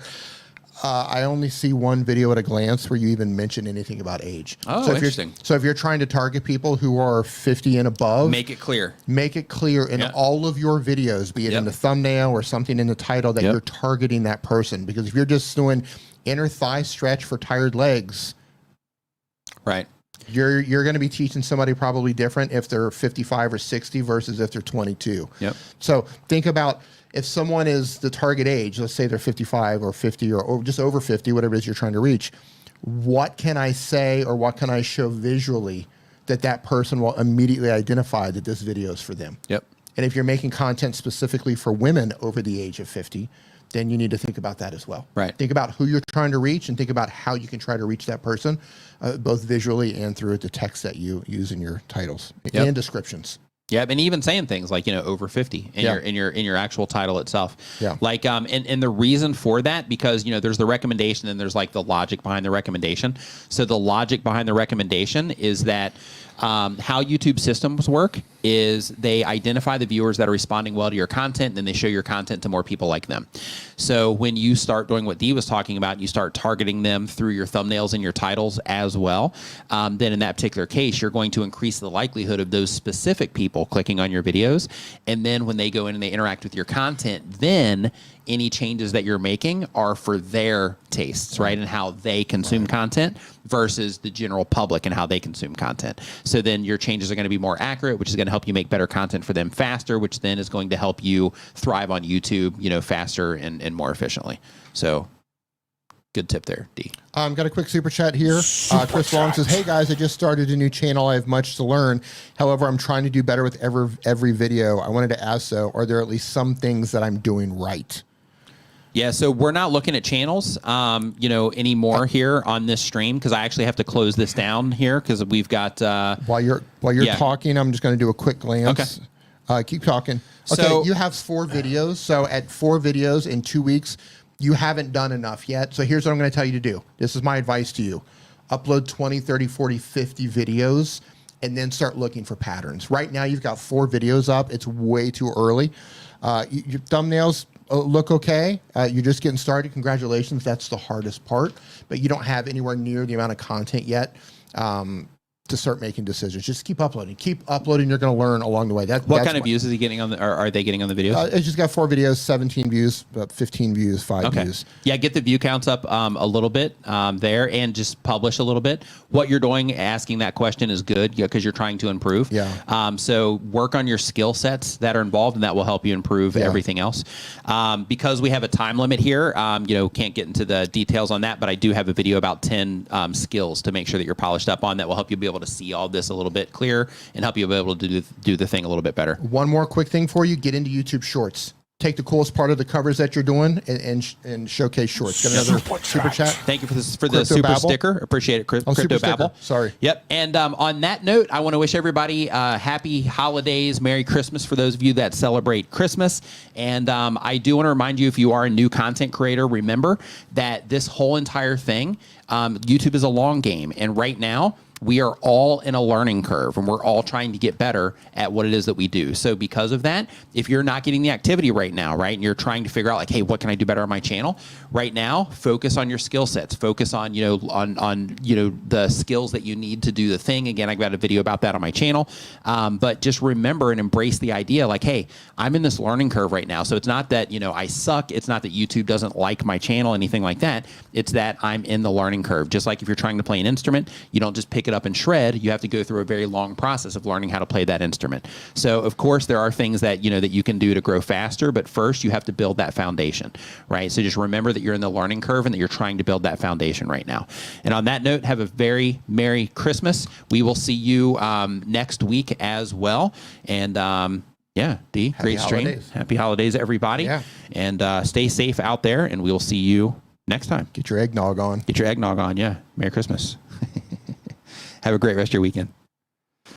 I only see one video at a glance where you even mention anything about age. Oh, so interesting. So if you're trying to target people who are 50 and above, make it clear. Make it clear in all of your videos, be it in the thumbnail or something in the title, that you're targeting that person. Because if you're just doing inner thigh stretch for tired legs, right, You're going to be teaching somebody probably different if they're 55 or 60 versus if they're 22. Yep. So think about if someone is the target age, let's say they're 55 or 50 or just over 50, whatever it is you're trying to reach. What can I say or what can I show visually that person will immediately identify that this video is for them? Yep. And if you're making content specifically for women over the age of 50, then you need to think about that as well. Right. Think about who you're trying to reach and think about how you can try to reach that person, both visually and through the text that you use in your titles and descriptions. Yeah, and even saying things like, over 50 in your actual title itself. Yeah. Like and the reason for that, because there's the recommendation and there's like the logic behind the recommendation. So the logic behind the recommendation is that how YouTube systems work is they identify the viewers that are responding well to your content, and then they show your content to more people like them. So when you start doing what Dee was talking about, you start targeting them through your thumbnails and your titles as well, then in that particular case, you're going to increase the likelihood of those specific people clicking on your videos. And then when they go in and they interact with your content, then any changes that you're making are for their tastes, right? And how they consume content versus the general public and how they consume content. So then your changes are going to be more accurate, which is going to help you make better content for them faster, which then is going to help you thrive on YouTube, faster and more efficiently. So good tip there, Dee. Got a quick super chat here. Chris Long says, "Hey guys, I just started a new channel. I have much to learn. However, I'm trying to do better with every video. I wanted to ask, so are there at least some things that I'm doing right?" Yeah, so we're not looking at channels, anymore here on this stream, because I actually have to close this down here because we've got. While you're talking, I'm just going to do a quick glance. Okay. Keep talking. Okay, so you have 4 videos. So at 4 videos in 2 weeks, you haven't done enough yet. So here's what I'm going to tell you to do. This is my advice to you: upload 20, 30, 40, 50 videos, and then start looking for patterns. Right now, you've got 4 videos up. It's way too early. Your thumbnails look okay. You're just getting started. Congratulations. That's the hardest part. But you don't have anywhere near the amount of content yet to start making decisions. Just keep uploading. Keep uploading. You're going to learn along the way. What kind of views is he getting on are they getting on the videos? It's just got 4 videos, 17 views, 15 views, 5 views. Yeah, get the view counts up a little bit there, and just publish a little bit. What you're doing, asking that question, is good because you're trying to improve. Yeah. So work on your skill sets that are involved, and that will help you improve everything else. Because we have a time limit here, can't get into the details on that, but I do have a video about 10 skills to make sure that you're polished up on that will help you be able to see all this a little bit clearer and help you be able to do the thing a little bit better. One more quick thing for you: get into YouTube Shorts. Take the coolest part of the covers that you're doing and showcase shorts. Get another super chat. Thank you for the super Babble. sticker. Appreciate it, Crypto Babble. Sorry. Yep. And on that note, I want to wish everybody happy holidays, Merry Christmas for those of you that celebrate Christmas. And I do want to remind you, if you are a new content creator, remember that this whole entire thing, YouTube is a long game. And right now, we are all in a learning curve, and we're all trying to get better at what it is that we do. So because of that, if you're not getting the activity right now, right, and you're trying to figure out like, hey, what can I do better on my channel? Right now, focus on your skill sets. Focus on, the skills that you need to do the thing. Again, I've got a video about that on my channel. But just remember and embrace the idea like, hey, I'm in this learning curve right now. So it's not that, I suck. It's not that YouTube doesn't like my channel, anything like that. It's that I'm in the learning curve. Just like if you're trying to play an instrument, you don't just pick it up and shred. You have to go through a very long process of learning how to play that instrument. So of course there are things that that you can do to grow faster, but first you have to build that foundation, right? So just remember that you're in the learning curve and that you're trying to build that foundation right now. And on that note, have a very Merry Christmas. We will see you next week as well. And yeah, Dee, great stream. Happy holidays, everybody. Yeah. And stay safe out there, and we will see you next time. Get your eggnog on. Get your eggnog on, yeah. Merry Christmas. Have a great rest of your weekend.